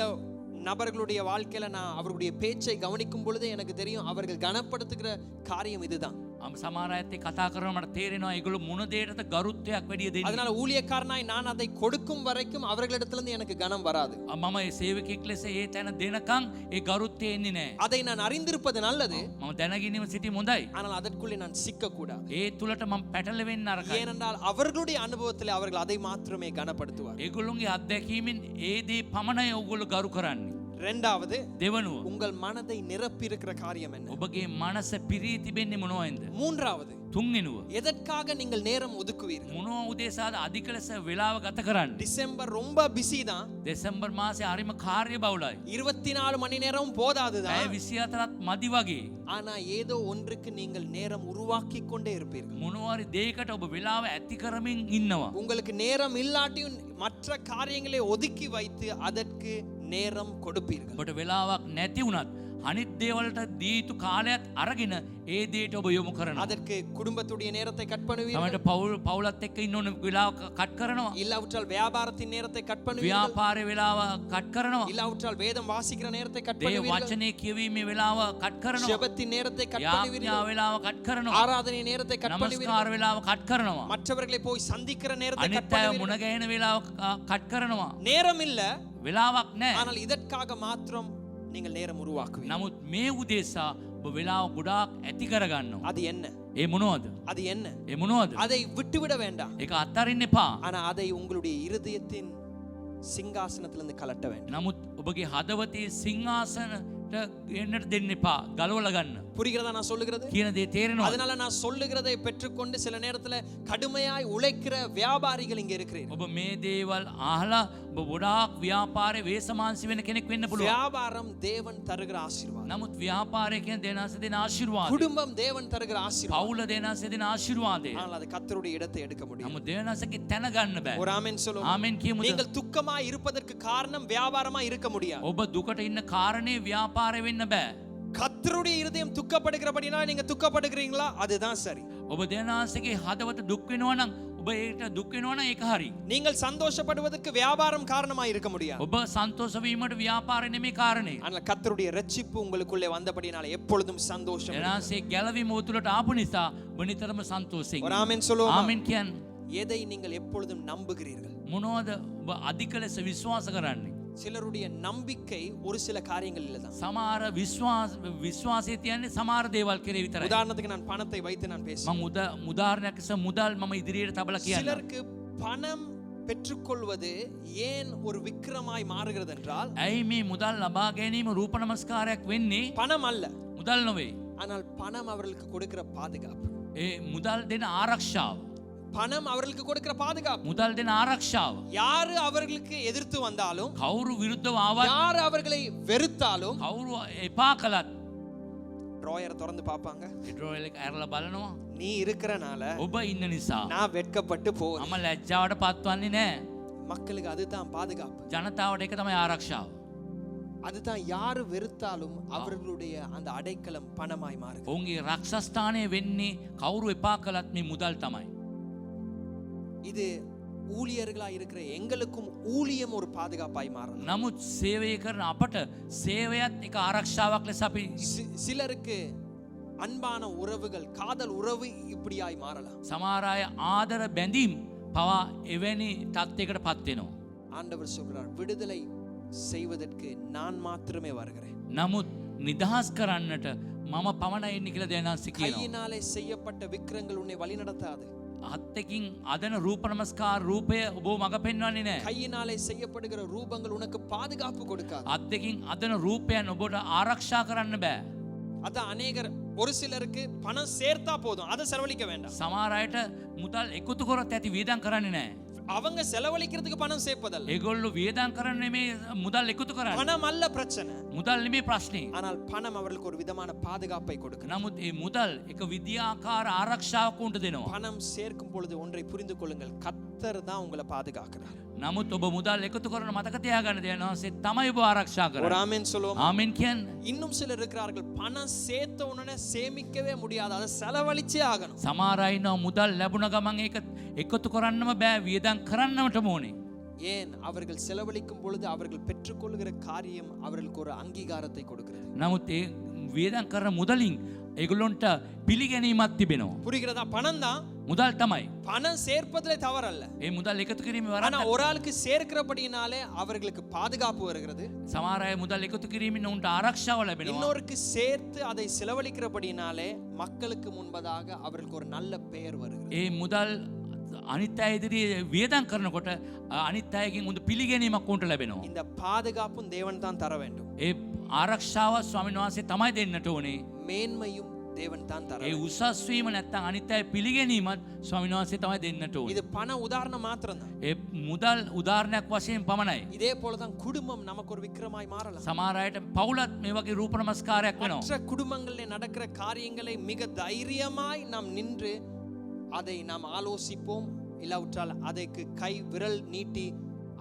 நபர்களுடைய வாழ்க்கையில நான் அவருடைய பேச்சை கவனிக்கும் பொழுது எனக்கு தெரியும் அவர்கள் கனப்படுத்துகிற காரியம் இதுதான். සමහර අයත් එක්ක කතා කරනකොට මට තේරෙනවා ඒගොල්ලෝ මොන දෙයකටද ගරුත්වයක් වැඩි දෙන්නේ. அதனால ஊழியக்காரனாய் நான் அதை கொடுக்கும் வரைக்கும் அவர்களிடத்திலிருந்து எனக்கு கனம் வராது. මම ඒ සේවකෙක් ලෙස ඒ තැන දෙනකන් ඒ ගරුත්වය එන්නේ නැහැ. அதை நான் அறிந்திருப்பது நல்லது. මම දැනගැනීම සිටීම හොඳයි. ஆனால் அதற்குள்ளே நான் சிக்கக்கூடாது. ඒ තුලට මම පැටලෙන්න නරකයි. ஏனென்றால் அவர்களுடைய அனுபவத்தில் அவர்கள் அதை மாத்திரமே கனப்படுத்துவார். ඒගොල්ලොන්ගේ අත්දැකීමෙන් ඒ දේ පමණයි ඕගොල්ලෝ ගරු කරන්නේ. இரண்டாவது, දෙවනුව உங்கள் மனதை நிரப்பி இருக்கிற காரியம் என்ன? ඔබගේ මනස පිරී තිබෙන්නේ මොනවයින්ද? மூன்றாவது, තුන්වෙනුව எதற்காக நீங்கள் நேரம் ஒதுக்குவீர்கள்? මොනවා උදෙසාද අධික ලෙස වේලාව ගත කරන්නේ? டிசம்பர் ரொம்ப பிஸி தான். දෙසැම්බර් මාසේ හරිම කාර්ය බහුලයි. 24 மணி நேரம் போதாது පැය தான். 24ත් මදි වගේ. ஆனா ஏதோ ஒன்றுக்கு நீங்கள் நேரம் உருவாக்கி கொண்டே இருப்பீர்கள். මොනවාරි දෙයකට ඔබ වේලාව ඇති කරමින් ඉන්නවා. உங்களுக்கு நேரம் இல்லாட்டியும் மற்ற காரியங்களை ஒதுக்கி வைத்து அதற்கு நேரம் கொடுப்பீர்கள். ඔබට වෙලාවක් නැති වුණත් අනිත් දේවල්ට දී යුතු කාලයත් අරගෙන ඒ දේට ඔබ යොමු කරනවා. அதற்கு குடும்பத்துடைய நேரத்தை கட் பண்ணுவீர்கள். තමට පවුලත් එක්ක ඉන්න ඕන වෙලාව කට් කරනවා. இல்லாவிட்டால் வியாபாரத்தின் நேரத்தை கட் பண்ணுவீர்கள். ව්‍යාපාරේ වෙලාව කට් කරනවා. இல்லாவிட்டால் வேதம் வாசிக்கிற நேரத்தை கட் දේ பண்ணுவீர்கள். වචනේ කියවීමේ වෙලාව කට් කරනවා. ஜெபத்தின் நேரத்தை கட் යාඥා பண்ணுவீர்கள். වෙලාව කට් කරනවා. ஆராதனை நேரத்தை கட் பண்ணுவீர்கள். නමස්කාර වෙලාව කට් කරනවා. மற்றவர்களை போய் சந்திக்கிற நேரத்தை கட் අනිත් අය මුණ பண்ணுவீர்கள். ගැහෙන වෙලාව කට් කරනවා. நேரம் இல்ல, වෙලාවක් නැහැ. ஆனால் இதற்காக மாத்திரம் நீங்கள் நேரம் உருவாக்குவீர்கள். නමුත් මේ උදෙසා ඔබ වෙලාව ගොඩාක් ඇති කරගන්නවා. அது என்ன? ඒ මොනවද? அது என்ன? ඒ මොනවද? அதை விட்டுவிட வேண்டாம். ඒක අත්හරින්න එපා. ஆனா அதை உங்களுடைய இருதயத்தின் சிங்காசனத்திலிருந்து கலட்ட வேண்டும். නමුත් ඔබගේ හදවතේ සිංහාසනට එන්නට දෙන්න එපා. ගලවලා ගන්න. புரிகிறதா நான் சொல்லுகிறது? කියන දේ තේරෙනවා. அதனால நான் சொல்லுகிறதை பெற்றுக்கொண்டு சில நேரத்துல கடுமையாய் உழைக்கிற வியாபாரிகள் இங்க இருக்கிறீர்கள். ඔබ මේ දේවල් අහලා ඔබ ගොඩාක් ව්‍යාපාරේ වේසමාංශි වෙන කෙනෙක් වෙන්න පුළුවන්. வியாபாரம் தேவன் தருகிற ஆசீர்வாதம். නමුත් ව්‍යාපාරය කියන දෙනාස දෙන ආශිර්වාදය. குடும்பம் தேவன் தருகிற ஆசீர்வாதம். පවුල දෙනාස දෙන ආශිර්වාදය. ஆனால் அது கர்த்தருடைய இடத்தை எடுக்க முடியும். නමුත් දෙනාසගේ තැන ගන්න බෑ. ஒரு ஆமென் சொல்லுவோம். ආමෙන් කියමුද? நீங்கள் துக்கமாய் இருப்பதற்கு காரணம் வியாபாரமா இருக்க முடியாது. ඔබ දුකට ඉන්න කාරණේ ව්‍යාපාරය වෙන්න බෑ. கர்த்தருடைய இருதயம் துக்கப்படுகிறபடினா நீங்க துக்கப்படுகிறீங்களா? அதுதான் சரி. ඔබ දෙනාසගේ හදවත දුක් වෙනවා නම් ඔබ ඒකට දුක් වෙනවා නම් ඒක හරි. நீங்கள் சந்தோஷப்படுவதற்கு வியாபாரம் காரணமா இருக்க முடியாது. ඔබ සන්තෝෂ වීමට ව්‍යාපාරය නෙමෙයි කාරණේ. ஆனால் கர்த்தருடைய இரட்சிப்பு உங்களுக்குள்ளே வந்தபடினால எப்பொழுதும் சந்தோஷம். දෙනාසේ ගැලවීම උතුලට ආපු නිසා ඔබ නිතරම සන්තෝෂයෙන්. ஒரு ஆமென் சொல்லுவோம். ආමෙන් කියන්න. எதை நீங்கள் எப்பொழுதும் நம்புகிறீர்கள்? මොනවද ඔබ අධික ලෙස විශ්වාස කරන්නේ? சிலருடைய நம்பிக்கை ஒரு சில காரியங்களில் தான். සමහර විශ්වාසය තියන්නේ සමහර දේවල් කෙරේ විතරයි. உதாரணத்துக்கு நான் பணத்தை வைத்து நான் பேசுவேன். මම උදාහරණයක් ලෙස මුදල් මම ඉදිරියට තබලා කියන්නම්. சிலருக்கு பணம் பெற்றுக்கொள்வது ஏன் ஒரு விக்கிரமாய் மாறுகிறது என்றால், ඇයි මේ මුදල් ලබා ගැනීම රූප නමස්කාරයක් වෙන්නේ? பணம் அல்ல, මුදල් නොවේ. ஆனால் பணம் அவர்களுக்கு கொடுக்கிற பாதுகாப்பு. ඒ මුදල් දෙන ආරක්ෂාව. பணம் அவர்களுக்கு கொடுக்கிற பாதுகாப்பு. මුදල් දෙන ආරක්ෂාව. யாரு அவர்களுக்கு எதிர்த்து வந்தாலும், කවුරු විරුද්ධව ආවත්, யார் அவர்களை வெறுத்தாலும் කවුරු එපා කළත් ட்ராயரை திறந்து பார்ப்பாங்க. ඩ්‍රෝයල් එක ඇරලා බලනවා. நீ இருக்கிறனால ඔබ ඉන්න නිසා நான் வெட்கப்பட்டு போறேன். මම ලැජ්ජාවට පත්වන්නේ නැහැ. மக்களுக்கு அதுதான் பாதுகாப்பு. ජනතාවට ඒක තමයි ආරක්ෂාව. அதுதான் யாரு வெறுத்தாலும் அவர்களுடைய அந்த அடைக்கலம் பணமாய் மாறுது. ඔවුන්ගේ රක්ෂස්ථානය වෙන්නේ කවුරු එපා කළත් මේ මුදල් තමයි. இது ஊழியர்களா இருக்கிற எங்களுக்கும் ஊழியம் ஒரு பாதுகாப்பாய் மாறும். නමුත් සේවය කරන අපට සේවයත් එක ආරක්ෂාවක් ලෙස අපි சிலருக்கு அன்பான உறவுகள், காதல் உறவு இப்படியாய் மாறலாம். සමහර අය ආදර බැඳීම් පවා එවැනි තත්යකට පත් වෙනවා. ஆண்டவர் சொல்றார், விடுதலை செய்வதற்கு நான் மாத்திரமே வருகிறேன். නමුත් නිදහස් කරන්නට මම පමණයි එන්නේ කියලා දෙනාසි කියනවා. கையினாலே செய்யப்பட்ட விக்கிரங்கள் உன்னை வழிநடத்தாது. අත්තකින් අදන රූප නමස්කාර රූපය ඔබ මඟ පෙන්වන්නේ නැහැ. கையினாலே செய்யப்படுகிற ரூபங்கள் உனக்கு பாதுகாப்பு கொடுக்காது. අත්තකින් අදන රූපයන් ඔබට ආරක්ෂා කරන්න බෑ. அதான் அநேகர், ஒரு சிலருக்கு பணம் சேர்த்தா போதும், அதை செலவழிக்க வேண்டாம். සමහර අයට මුදල් එකතු කරත් ඇති වියදම් කරන්නේ නැහැ. அவங்க செலவழிக்கிறதுக்கு பணம் சேர்ப்பதல்ல. ඒගොල්ලෝ වියදම් කරන්නේ මේ මුදල් එකතු කරන්නේ. பணம் அல்ல பிரச்சனை, මුදල් නෙමෙයි ප්‍රශ්නේ. ஆனால் பணம் அவர்களுக்கு ஒரு விதமான பாதுகாப்பை கொடுக்கும். නමුත් මේ මුදල් එක විද්‍යාකාර ආරක්ෂාවක් උන්ට දෙනවා. பணம் சேர்க்கும் பொழுது ஒன்றை புரிந்து கொள்ளுங்கள், கர்த்தர் தான் உங்களை பாதுகாக்கிறார். නමුත් ඔබ මුදල් එකතු කරන මතක තියාගන්න දෙනවා තමයි ඔබ ආරක්ෂා ஒரு කරන්නේ. ஆமென் சொல்லுவோம். ආමෙන් කියන්න. இன்னும் சிலர் இருக்கிறார்கள், பணம் சேர்த்த உடனே சேமிக்கவே முடியாது, அதை செலவழிச்சே ஆகணும். සමහර අය ඉන්නවා මුදල් ලැබුණ ගමන් ඒක එකතු කරන්නම බෑ, වියදම් කරන්නමටම ඕනේ. ஏன்? அவர்கள் செலவழிக்கும் பொழுது அவர்கள் பெற்றுக்கொள்கிற காரியம் அவர்களுக்கு ஒரு அங்கீகாரத்தை கொடுக்கிறது. නමුත් ඒ වියදම් කරන මුදලින් ඒගොල්ලොන්ට පිළිගැනීමක් තිබෙනවා. புரிகிறதா? பணம் தான், මුදල් තමයි. பணம் சேர்ப்பதிலே தவறல்ல. ඒ මුදල් එකතු කිරීම ஆனா වරද්දක්. ஒரு ஆளுக்கு சேர்க்கிறபடினாலே அவர்களுக்கு பாதுகாப்பு வருகிறது, සමහර අය මුදල් එකතු කිරීමෙන් උන්ට ආරක්ෂාව ලැබෙනවා. இன்னொருக்கு சேர்த்து அதை செலவழிக்கிறபடினாலே மக்களுக்கு முன்பதாக அவர்களுக்கு ஒரு நல்ல பெயர் வருகிறது. ඒ මුදල් අනිත් අය ඉදිරියේ වියදම් කරනකොට අනිත් අයගෙන් උන්ට පිළිගැනීමක් උන්ට ලැබෙනවා. இந்த பாதுகாப்பும் தேவன் தான் தர வேண்டும், ඒ ආරක්ෂාව ස්වාමීන් වහන්සේ තමයි දෙන්නට ඕනේ. மேன்மையும் தேவன் தான் தர ඒ வேண்டும். උසස් වීම නැත්තම් අනිත් අය පිළිගැනීමත් ස්වාමීන් වහන්සේ තමයි දෙන්නට ඕනේ. இது பண உதாரணம் மாத்திரம் தான். ඒ මුදල් උදාහරණයක් වශයෙන් පමණයි. இதே போலதான் குடும்பம் நமக்கு ஒரு விக்கிரமாய் மாறலாம். සමහර අයට පවුලත් මේ වගේ රූප නමස්කාරයක් වෙනවා. மற்ற குடும்பங்களில் நடக்கிற காரியங்களை மிக தைரியமாய் நாம் நின்று அதை நாம் ஆலோசிப்போம், இல்லாவிட்டால் அதற்கு கை விரல் நீட்டி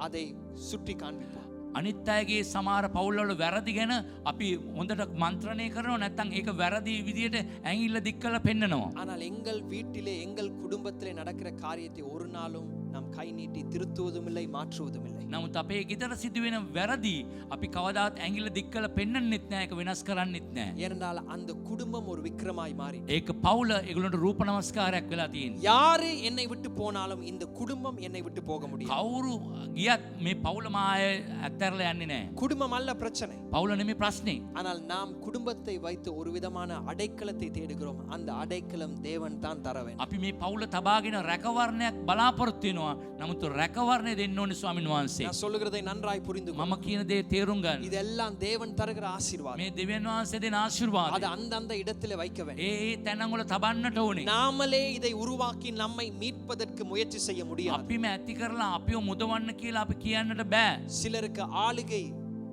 அதை சுட்டி காண்பிப்போம். අනිත් අයගේ සමහර පවුල්වල වැරදි ගැන අපි හොඳට මන්ත්‍රණය කරනවා, නැත්නම් ඒක වැරදි විදියට ඇඟිල්ල දික් කරලා පෙන්නනවා. ஆனால் எங்கள் வீட்டிலே எங்கள் குடும்பத்திலே நடக்கிற காரியத்தை ஒரு நாளும் நாம் கை நீட்டி திருத்துவதும் இல்லை, மாற்றுவதும் இல்லை. නමුත් අපේ ගෙදර සිදුවෙන වැරදි අපි කවදාවත් ඇඟිල්ල දික් කරලා පෙන්වන්නෙත් නැහැ, ඒක වෙනස් කරන්නෙත් නැහැ. ஏனென்றால் அந்த குடும்பம் ஒரு விக்கிரமாய் மாறி, ඒක පවුල ඒගොල්ලන්ට රූප නමස්කාරයක් වෙලා තියෙනවා. யாரு என்னை விட்டு போனாலும் இந்த குடும்பம் என்னை விட்டு போக முடியும். කවුරු ගියත් මේ පවුල මාය ඇත්තරලා යන්නේ නැහැ. குடும்பம் அல்ல பிரச்சனை, පවුල නෙමෙයි ප්‍රශ්නේ. ஆனால் நாம் குடும்பத்தை வைத்து ஒரு விதமான அடைக்கலத்தை தேடுகிறோம். அந்த அடைக்கலம் தேவன் தான் தர வேண்டும். අපි මේ පවුල තබාගෙන රැකවරණයක් බලාපොරොත්තු වෙනවා. නමුත් රැකවරණය දෙන්න ඕනේ ස්වාමීන් වහන්සේ. நான் சொல்லுகிறதை நன்றாய் புரிந்து கொள். මම කියන දේ තේරුම් ගන්න. இதெல்லாம் தேவன் தருகிற ஆசீர்வாதம். මේ දෙවියන් වහන්සේ දෙන ආශිර්වාද. அது அந்தந்த இடத்திலே வைக்க வேண்டும். ඒ තැනන් වල තබන්නට ඕනේ. நாமளே இதை உருவாக்கி நம்மை மீட்பதற்கு முயற்சி செய்ய முடியாது. අපිම ඇති කරලා අපිව මුදවන්න කියලා අපි කියන්නට බෑ. சிலருக்கு ஆளுகை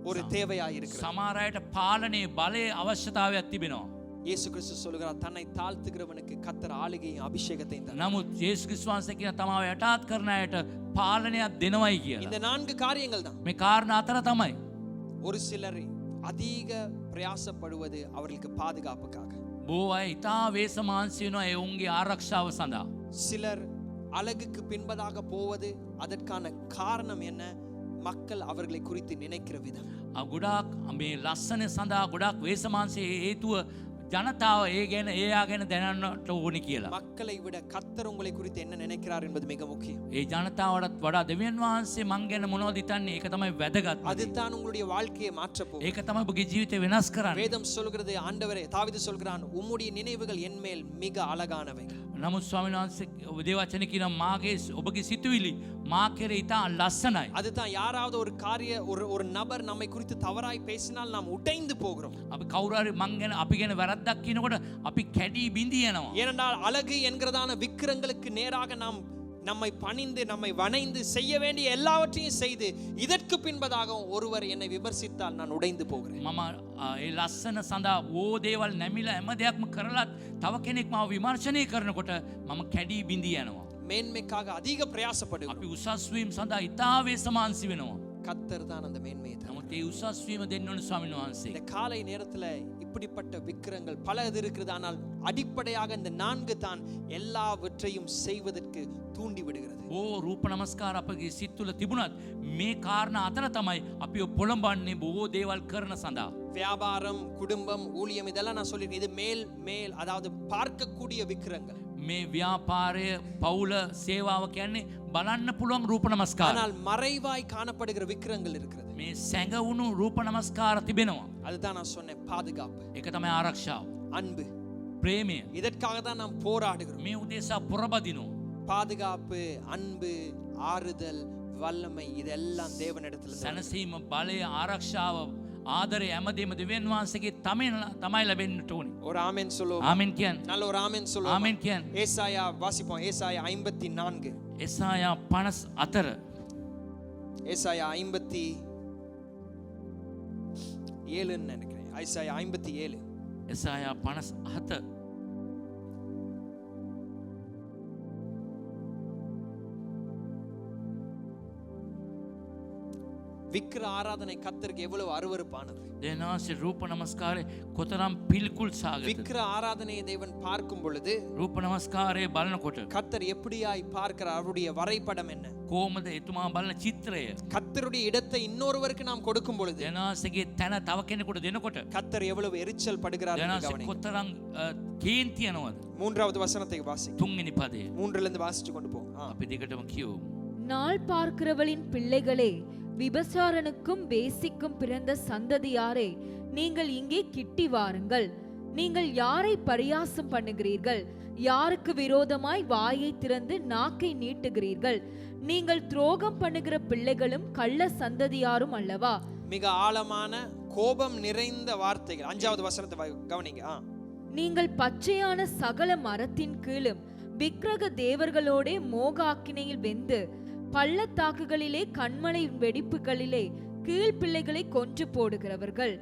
ஒரு தேவையாய் இருக்கிறது. සමහර අයට පාලනයේ බලයේ අවශ්‍යතාවයක් තිබෙනවා. இயேசு கிறிஸ்து சொல்கிறார், தன்னை தாழ்த்துகிறவனுக்கு கர்த்தர் ஆளுகையும் அபிஷேகத்தையும் தருவார். නමුත් යේසුස් ක්‍රිස්තුස් වහන්සේ කියන තමාව යටාත් කරන අයට පාලනයක් දෙනවයි කියලා. இந்த 4 காரியங்கள் தான். මේ කාරණා අතර තමයි. ஒரு சிலர் அதிக பிரயாசப்படுவது அவர்களுக்கு பாதுகாப்புக்காக. බොහෝ අය ඉතා වේසමාංශී වෙනවා ඒ ඔවුන්ගේ ආරක්ෂාව සඳහා. சிலர் அழகுக்கு பின்பதாக போவது அதற்கான காரணம் என்ன? மக்கள் அவர்களை குறித்து நினைக்கிற விதம். ගොඩාක් මේ ලස්සන සඳහා ගොඩාක් වේසමාංශයේ හේතුව ජනතාව ඒ ගැන එයා ගැන දැනන්නට ඕනි කියලා. மக்களை விட கர்த்தர் உங்களை குறித்து என்ன நினைக்கிறார் என்பது மிக முக்கியம். ඒ ජනතාවටත් වඩා දෙවියන් වහන්සේ මං ගැන මොනවද හිතන්නේ ඒක තමයි වැදගත්. அதுதான் உங்களுடைய வாழ்க்கையை மாற்றப் போகுது. ඒක තමයි ඔබගේ ජීවිතය වෙනස් කරන්නේ. வேதம் சொல்கிறது, ஆண்டவரே, தாவீது சொல்கிறான், உம்முடைய நினைவுகள் என் மேல் மிக அழகானவை. නමුත් ස්වාමීන් වහන්සේ දේවචන කියන මාගේ ඔබගේ සිතුවිලි මා කෙරේ ඉතා ලස්සනයි. அதுதான் யாராவது ஒரு நபர் நம்மை குறித்து தவறாய் பேசினால் நாம் உடைந்து போகிறோம். අපි කවුරු හරි මං ගැන අපි ගැන වැරද්දක් කියනකොට අපි කැඩී බිඳී යනවා. ஏனென்றால் அழகு என்கிறதான விக்கிரங்களுக்கு நேராக நாம் நம்மை பணிந்து நம்மை வணைந்து செய்ய வேண்டிய எல்லாவற்றையும் செய்து இதற்கு பின்பதாக ஒருவர் என்னை விமர்சித்தால் நான் உடைந்து போகிறேன். මම ඒ ලස්සන සඳහා ඕ දේවල් නැමිලා හැම දෙයක්ම කරලත් තව කෙනෙක් මාව විමර්ශනය කරනකොට මම කැඩී බිඳී යනවා. மேன்மைக்காக அதிக பிரயாசப்படுகிறோம். අපි උසස් වීම සඳහා ඉතා වේසමාංශී වෙනවා. கர்த்தர் தான் அந்த மேன்மையை தருவார். නමුත් ඒ උසස් වීම දෙන්න ඕනේ ස්වාමීන් වහන්සේ. இந்த காலை நேரத்துல இப்படிப்பட்ட விக்கிரங்கள் பல இருக்கிறது, ஆனால் அடிப்படையாக இந்த 4 தான் எல்லாவற்றையும் செய்வதற்கு தூண்டி விடுகிறது. ඕ රූප නමස්කාර අපගේ සිත් තුළ තිබුණත් මේ කාරණා අතර තමයි අපි පොළඹන්නේ බොහෝ දේවල් කරන සඳහා. வியாபாரம், குடும்பம், ஊழியம் இதெல்லாம் நான் சொல்லிருக்கேன். இது மேல் அதாவது பார்க்கக்கூடிய விக்கிரங்கள். මේ ව්‍යාපාරය පවුල සේවාව කියන්නේ බලන්න පුළුවන් රූප නමස්කාර. ஆனால் மறைவாய் காணப்படுகிற விக்கிரங்கள் இருக்கிறது. මේ සැඟවුණු රූප නමස්කාර තිබෙනවා. அதுதான் நான் சொன்னேன், பாதுகாப்பு, ඒක තමයි ආරක්ෂාව. அன்பு. ප්‍රේමය. இதற்காக தான் நாம் போராடுகிறோம். මේ උදෙසා පුරබදිනවා. பாதுகாப்பு, அன்பு, ஆறுதல், வல்லமை இதெல்லாம் தேவனிடத்தில் සැනසීම, බලය, ආරක්ෂාව, ආදරය හැමදේම දෙවියන් වහන්සේගේ තමයි ලැබෙන්නට ඕනේ. ஒரு ஆமென் சொல்லுவோம். ආමෙන් කියන්න. நல்ல ஒரு ஆமென் சொல்லுவோம். ආමෙන් කියන්න. ஏசாயா வாசிப்போம். ஏசாயா 54. එසායා 54. ஏசாயா 57 நினைக்கிறேன். ஏசாயா 57. එසායා 57. விக்கிர ஆராதனை கர்த்தருக்கு எவ்வளவு அருவருப்பானது. දෙනාසේ රූප නමස්කාරය කොතරම් පිල්කුල් සාගත. விக்கிர ஆராதனையை தேவன் பார்க்கும் பொழுது රූප නමස්කාරය බලනකොට கர்த்தர் எப்படியாய் பார்க்கிறார், அவருடைய வரைபடம் என்ன? කොහොමද එතුමා බලන චිත්‍රය? கர்த்தருடைய இடத்தை இன்னொருவருக்கு நாம் கொடுக்கும் பொழுது දෙනාසේගේ තැන තව කෙනෙකුට දෙනකොට கர்த்தர் எவ்வளவு எரிச்சல் படுகிறார் என்று දෙනාසේ கவனிங்க. කොතරම් කේන්ති යනවද? மூன்றாவது வசனத்தை வாசி. තුන්වෙනි පදය 3ல இருந்து வாசிச்சு கொண்டு போ. අපි දිගටම කියමු. நாள் பார்க்கிறவளின் பிள்ளைகளே, விபசாரனுக்கும் வேசிக்கும் பிறந்த சந்ததியாரே, நீங்கள் இங்கே கிட்டி வாருங்கள். நீங்கள் யாரை பரியாசம் பண்ணுகிறீர்கள்? யாருக்கு விரோதமாய் வாயை திறந்து நாக்கை நீட்டுகிறீர்கள்? நீங்கள் துரோகம் பண்ணுகிற பிள்ளைகளும் கள்ள சந்ததியாரும் அல்லவா? மிக ஆழமான கோபம் நிறைந்த வார்த்தைகள். 5வது வசனத்தை கவனிங்க. நீங்கள் பச்சையான சகல மரத்தின் கீழும் விக்கிரக தேவர்களோடே மோகாக்கினையில் வெந்து பள்ளத்தாக்குகளிலே கண்மலை வெடிப்புகளிலே கீழ் பிள்ளைகளை கொன்று போடுகிறவர்கள்.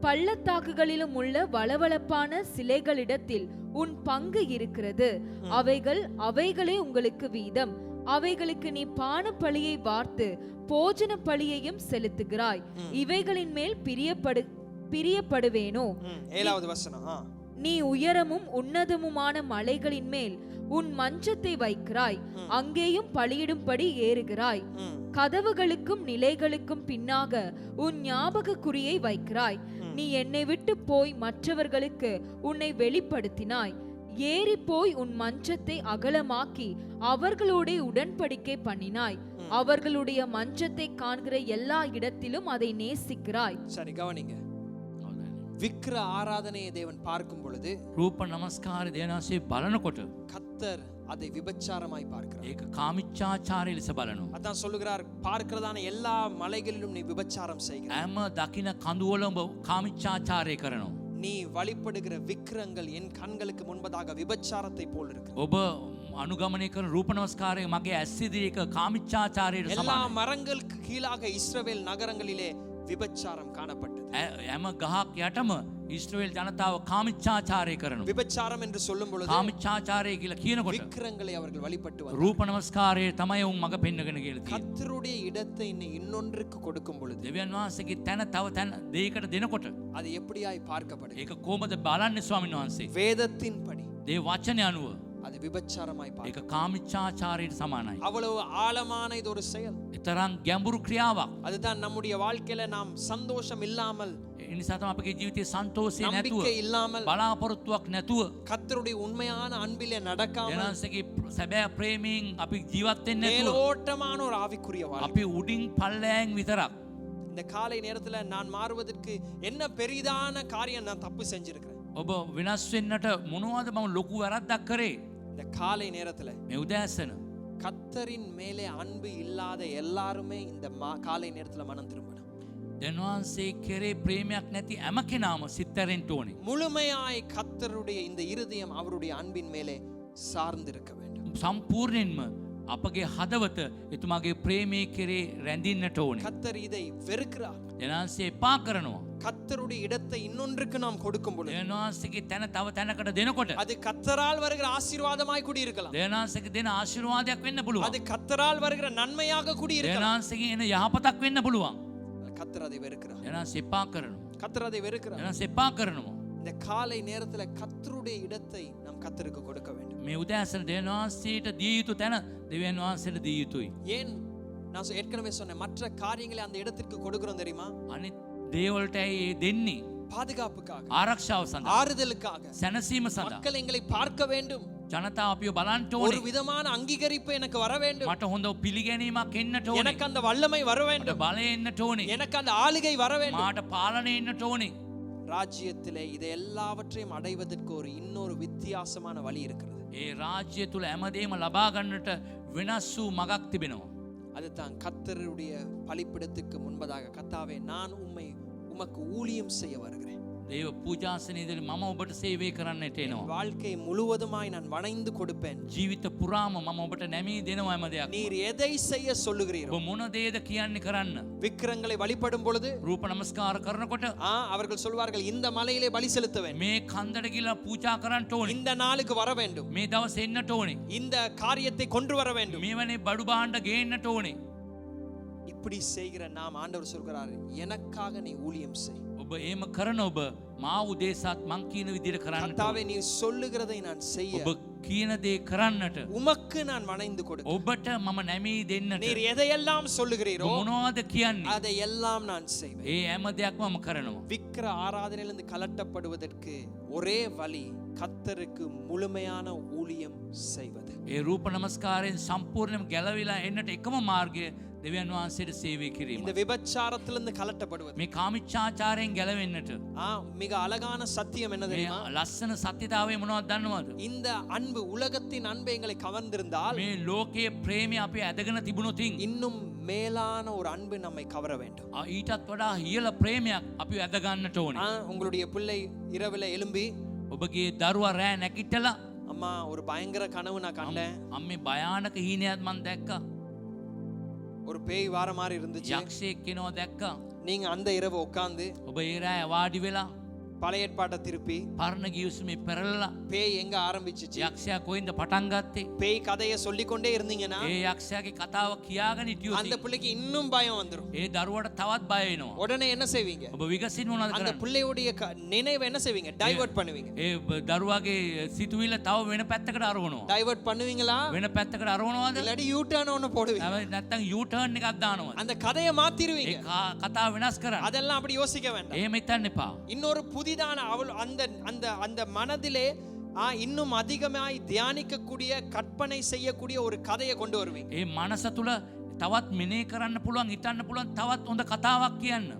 பள்ளத்தாக்குகளிலும் உள்ள வளவளப்பான சிலைகளிடத்தில் உன் பங்கு இருக்கிறது. அவைகளே உங்களுக்கு வீதம். அவைகளுக்கு நீ பான பலியை வார்த்து போஜன பலியையும் செலுத்துகிறாய். இவைகளின் மேல் பிரியப்படுவேனோ? 7வது வசனம். நீ உயரமும் உன்னதமுமான மலைகளின் மேல் உன் மஞ்சத்தை வைக்கிறாய். அங்கேயும் பலியிடும்படி ஏறுகிறாய். கதவுகளுக்கும் நிலைகளுக்கும் பின்னாக உன் ஞாபக குறியை வைக்கிறாய். நீ என்னை விட்டு போய் மற்றவர்களுக்கு உன்னை வெளிப்படுத்தினாய். ஏறி போய் உன் மஞ்சத்தை அகலமாக்கி அவர்களோட உடன்படிக்கை பண்ணினாய். அவர்களுடைய மஞ்சத்தை காண்கிற எல்லா இடத்திலும் அதை நேசிக்கிறாய். சரி, கவனிங்க. விக்கிர ஆராதனையை தேவன் பார்க்கும் பொழுது රූප නමස්කාරය දෙනාසේ බලනකොට கர்த்தர் அதை விபச்சாரமாய் பார்க்கிறார். ඒක කාමිච්ඡාචාරය ලෙස බලනවා. அதான் சொல்லுகிறார், பார்க்கிறதான எல்லா மலைகளிலும் நீ விபச்சாரம் செய்கிறாய். හැම දකින කඳුවල ඔබ කාමිච්ඡාචාරය කරනවා. நீ வழிபடுகிற விக்கிரங்கள் என் கண்களுக்கு முன்பதாக விபச்சாரத்தை போல் இருக்கு. ඔබ අනුගමනය කරන රූප නමස්කාරය මගේ ඇස් ඉදිරියේ එක කාමිච්ඡාචාරයට எல்லா සමානයි. மரங்களுக்கு கீழாக இஸ்ரவேல் நகரங்களிலே விபச்சாரம் காணப்பட்டது. හැම ගහක් යටම ඊශ්‍රායෙල් ජනතාව කාමිච්ඡාචාරය කරනවා. விபச்சாரம் என்று சொல்லும் பொழுது කාමිච්ඡාචාරය කියලා කියනකොට விக்கிரங்களை அவர்கள் வழிபட்டு வந்தார்கள். රූප නමස්කාරය තමයි උන් මග පෙන්නගෙන කියලා තියෙන්නේ. கர்த்தருடைய இடத்தை இன்னொன்றுக்கு கொடுக்கும் பொழுது දෙවියන් වහන්සේගේ තැන තව තැන දෙයකට දෙනකොට அது எப்படியாய் பார்க்கப்படுகிறது? ඒක කොහොමද බලන්නේ ස්වාමීන් වහන්සේ? வேதத்தின்படி දේ වචනේ අනුව அது விபச்சாரமாய் ඒක பார்க்க. කාමිච්ඡාචාරයට සමානයි. அவ்வளவு ஆழமான இது ஒரு செயல். තරම් ගැඹුරු ක්‍රියාවක්. அதுதான் நம்முடைய வாழ்க்கையில நாம் சந்தோஷம் இல்லாமல், ඒ නිසා තමයි අපගේ ජීවිතේ සන්තෝෂය නැතුව, நம்பிக்கை இல்லாமல், බලාපොරොත්තුවක් නැතුව, கர்த்தருடைய உண்மையான அன்பிலே நடக்காமல், දෙනාසේගේ සැබෑ ප්‍රේමයෙන් අපි ජීවත් වෙන්නේ නැතුව, மேலோட்டமான ஒரு ஆவிக்குரிய வாழ்க்கை. අපි උඩින් පල්ලෑන් විතරක්. இந்த காலை நேரத்துல நான் மாறுவதற்கு என்ன பெரிதான காரியம் நான் தப்பு செஞ்சிருக்கிறேன்? ඔබ වෙනස් වෙන්නට මොනවද මම ලොකු වැරද්දක් කරේ? இந்த காலை நேரத்துல මේ උදෑසන கர்த்தரின் மேலே அன்பு இல்லாத எல்லாருமே இந்த காலை நேரத்துல மனம் திரும்பணும். දෙවියන්සේ කෙරේ ප්‍රේමයක් නැති හැම කෙනාම සිත්තරෙන්ට ඕනේ. முழுமையாய் கர்த்தருடைய இந்த இருதயம் அவருடைய அன்பின் மேலே சார்ந்திருக்க வேண்டும். සම්පූර්ණයෙන්ම අපගේ හදවත එතුමාගේ ප්‍රේමයේ කෙරේ රැඳින්නට ඕනේ. கர்த்தர் இதை வெறுக்கிறார். දෙවියන්සේ එපා කරනවා. கர்த்தருடைய இடத்தை இன்னொன்றுக்கு நாம் கொடுக்கும் பொழுது දෙවියන්සේගේ තැන තව තැනකට දෙනකොට அது கர்த்தரால் வருகிற ஆசீர்வாதமாய் கூடி இருக்கலாம். දෙවියන්සේගේ දෙන ආශිර්වාදයක් වෙන්න පුළුවන්. அது கர்த்தரால் வருகிற நன்மையாக கூடி இருக்கலாம். දෙවියන්සේගේ එන යහපතක් වෙන්න පුළුවන්. கர்த்தர் அதை வெறுக்கிறார். දෙවියන්සේ එපා කරනවා. கர்த்தர் அதை வெறுக்கிறார். දෙවියන්සේ එපා කරනවා. இந்த காலை நேரத்துல கர்த்தருடைய இடத்தை நாம் கர்த்தருக்கு கொடுக்க வேண்டும். මේ උදෑසන දෙවියන්සේට දිය යුතු තැන දෙවියන් වහන්සේට දිය යුතුයි. ஏன் நான் ஏற்கனவே சொன்னேன், மற்ற காரியங்களை அந்த இடத்திற்கு கொடுக்கிறோம் தெரியுமா? අනිත් දේවල්ට ඇයි දෙන්නේ? பாதுகாப்புக்காக, ආරක්ෂාව සඳහා, ஆறுதலுக்காக. සැනසීම සඳහා. மக்கள் எங்களை பார்க்க வேண்டும், ජනතාව අපිව බලන්න ஒரு ඕනේ. விதமான அங்கீகரிப்பு எனக்கு வர வேண்டும், මට හොඳ පිළිගැනීමක් එන්නට ඕනේ. எனக்கு அந்த வல்லமை வர මට வேண்டும், බලය එන්නට ඕනේ. எனக்கு அந்த ஆளுகை வர வேண்டும். මාට පාලනය එන්නට ඕනේ. ராஜ்யத்திலே இதை எல்லாவற்றையும் அடைவதற்கு ஒரு இன்னொரு வித்தியாசமான வழி இருக்கிறது. ඒ රාජ්‍ය තුල හැමදේම ලබා ගන්නට වෙනස් වූ මගක් තිබෙනවා. அதுதான் கர்த்தருடைய பலிப்பிடத்துக்கு முன்பதாக, கர்த்தாவே நான் உமக்கு ஊழியம் செய்ய வருகிறேன். දේව පූජාසනයේදී මම ඔබට සේවය කරන්නට එනවා. வாழ்க்கை முழுவதுமாய் நான் வணைந்து கொடுப்பேன். ජීවිත පුරාම මම ඔබට නැමී දෙනවා හැම දෙයක්. நீர் எதை செய்ய சொல்லுகிறீரோ, ඔබ මොන දේද කියන්නේ කරන්න. விக்கிரங்களை வழிபடும் பொழுது රූප නමස්කාර කරනකොට அவர்கள் சொல்வார்கள், இந்த மலையிலே பலி செலுத்த வேண்டும், මේ කන්දට ගිහලා පූජා කරන්න ඕනේ. இந்த நாளுக்கு வர வேண்டும், මේ දවස් එන්නට ඕනේ. இந்த காரியத்தை கொண்டு வர வேண்டும். මේවනේ බඩු බාණ්ඩ ගේන්නට ඕනේ. அப்படி செய்கிற நாம் ஆண்டவர் சொல்கிறார், எனக்காக நீ ஊழியம் செய். ඔබ ඒම කරන ඔබ මා උදේසත් මං කියන විදිහට කරන්න. கர்த்தாவே நீ சொல்லுகிறதை நான் செய்ய, ඔබ කියන දේ කරන්නට உமக்கு நான் வணைந்து கொடுக்க. ඔබට මම නැමී දෙන්නට. நீர் எதையெல்லாம் சொல்லுகிறீரோ මොනවද කියන්නේ? அதையெல்லாம் நான் செய்வேன். ඒ හැම දෙයක්ම මම කරනවා. விக்கிர ஆராதனையிலிருந்து கலட்டப்படுவதற்கு ஒரே வழி கர்த்தருக்கு முழுமையான ஊழியம் செய்வது. ඒ රූප නමස්කාරයෙන් සම්පූර්ණයෙන්ම ගැලවිලා එන්නට එකම මාර්ගය දෙවියන් වහන්සේට සේවය කිරීම. இந்த விபச்சாரத்திலிருந்து கலட்டப்படுவது. මේ කාමීච්ඡාචාරයෙන් ගැලවෙන්නට மிக அழகான சத்தியம் என்ன මේ தெரியுமா? ලස්සන සත්‍යතාවය මොනවද දන්නවද? இந்த அன்பு, உலகத்தின் அன்பு எங்களை கவர்ந்திருந்தால் මේ ලෝකයේ ප්‍රේමය අපි ඇදගෙන තිබුණොතින් இன்னும் மேலான ஒரு அன்பு நம்மை கவர வேண்டும். ඊටත් වඩා ඉහළ ප්‍රේමයක් අපි ඇද ගන්නට ඕනේ. உங்களுடைய பிள்ளை இரவுல எழும்பி, ඔබගේ දරුවා රෑ නැගිටලා அம்மா ஒரு பயங்கர கனவு நான் கண்டேன், අම්මේ භයානක හීනයක් මන් දැක්කා. ஒரு பேய் வார மாதிரி இருந்துச்சு. යක්ෂයෙක් කෙනව දැක්කා. நீங்க அந்த இரவு உட்கார்ந்து ඔබ ඒ රෑ වාඩි වෙලා பழைய ஏற்பாட்டை திருப்பி පරණ ගිවිසුමේ පෙරලලා பேய் எங்க ஆரம்பிச்சிச்சு, යක්ෂයා කොයින්ද පටන් ගත්තේ? பேய் கதையை சொல்லிக்கொண்டே இருந்தீங்கன்னா ඒ යක්ෂයාගේ කතාව කියාගෙන அந்த හිටියොත් பிள்ளைக்கு இன்னும் பயம் வந்துரும். ඒ දරුවට තවත් බය වෙනවා. உடனே என்ன செய்வீங்க? ඔබ විගසින් මොනවද அந்த කරන්නේ? பிள்ளையுடைய நினைவை என்ன செய்வீங்க? டைவர்ட் பண்ணுவீங்க. ඒ දරුවාගේ සිතුවිල්ල තව වෙන පැත්තකට අරවනවා. டைவர்ட் பண்ணுவீங்களா? වෙන පැත්තකට අරවනවද? இல்லாட்டி யூ டர்ன் ஒன்னு போடுவீங்க. නැත්නම් U turn එකක් දානවද? அந்த கதையை மாத்திடுவீங்க. ඒ කතාව වෙනස් කරන්න. அதெல்லாம் அப்படி யோசிக்க வேண்டாம். එහෙම හිතන්න එපා. இன்னொரு புதிதான அந்த அந்த அந்த மனதிலே இன்னும் அதிகமாய் தியானிக்கக்கூடிய, கற்பனை செய்யக்கூடிய ஒரு கதையை கொண்டு வருவீங்க. ඒ මනස තුල තවත් මෙනෙහි කරන්න පුළුවන්, හිතන්න පුළුවන් තවත් හොඳ කතාවක් කියන්න.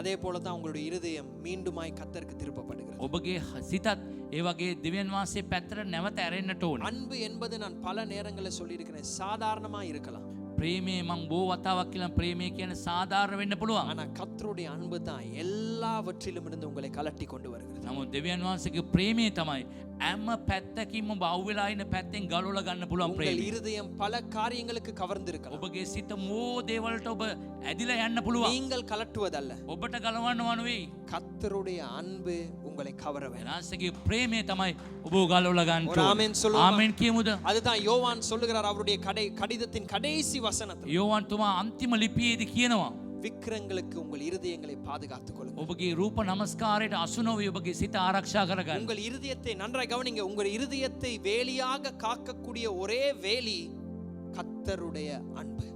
அதே போல தான் உங்களுடைய இருதயம் மீண்டுமாய் கர்த்தருக்கு திருப்பப்படுகிறது. ඔබගේ සිතත් ඒ වගේ දෙවියන් වහන්සේ පැත්තට නැවත ඇරෙන්නට ඕනේ. அன்பு என்பது நான் பல நேரங்களில் சொல்லியிருக்கிறேன், சாதாரணமா இருக்கலாம். ප්‍රේමය මං බොහෝ වතාවක් කියලා ප්‍රේමය කියන්නේ සාධාරණ වෙන්න පුළුවන්. ஆனா கர்த்தருடைய அன்பு தான் எல்லாவற்றிலும் இருந்து உங்களை கலட்டி கொண்டு வருகிறது. නමුත් දෙවියන් වහන්සේගේ ප්‍රේමය තමයි හැම පැත්තකින්ම බහුව වෙලා ඉන්න පැත්තෙන් ගලවලා ගන්න පුළුවන් உங்கள் ප්‍රේමය. இருதயம் பல காரியங்களுக்கு கவர்ந்திருக்கலாம். ඔබගේ සිත මෝ දේවල්ට ඔබ ඇදිලා යන්න පුළුවන්. நீங்கள் கலட்டுவதல்ல, ඔබට ගලවන්නව නෙවෙයි. கர்த்தருடைய அன்பு உங்களை கவர வேண்டும். වහන්සේගේ ප්‍රේමය තමයි ඔබ ගලවලා ගන්න ஒரு ඕනේ. ஆமென் சொல்லுவோமா? ආමෙන් කියමුද? அதுதான் யோவான் சொல்லுகிறார் அவருடைய கடிதத்தின் கடைசி வசனத்தில், යෝවාන් තුමා අන්තිම ලිපියේදී කියනවා விக்கிரங்களுக்கு உங்கள் இருதயங்களை பாதுகாத்துக் கொள்ளுங்கள். ඔබගේ රූප නමස්කාරයට අසු නොවී ඔබගේ සිත ආරක්ෂා කරගන්න. உங்கள் இருதயத்தை நன்றாய் கவனிங்க. உங்கள் இருதயத்தை வேலியாக காக்கக்கூடிய ஒரே வேலி கர்த்தருடைய அன்பு.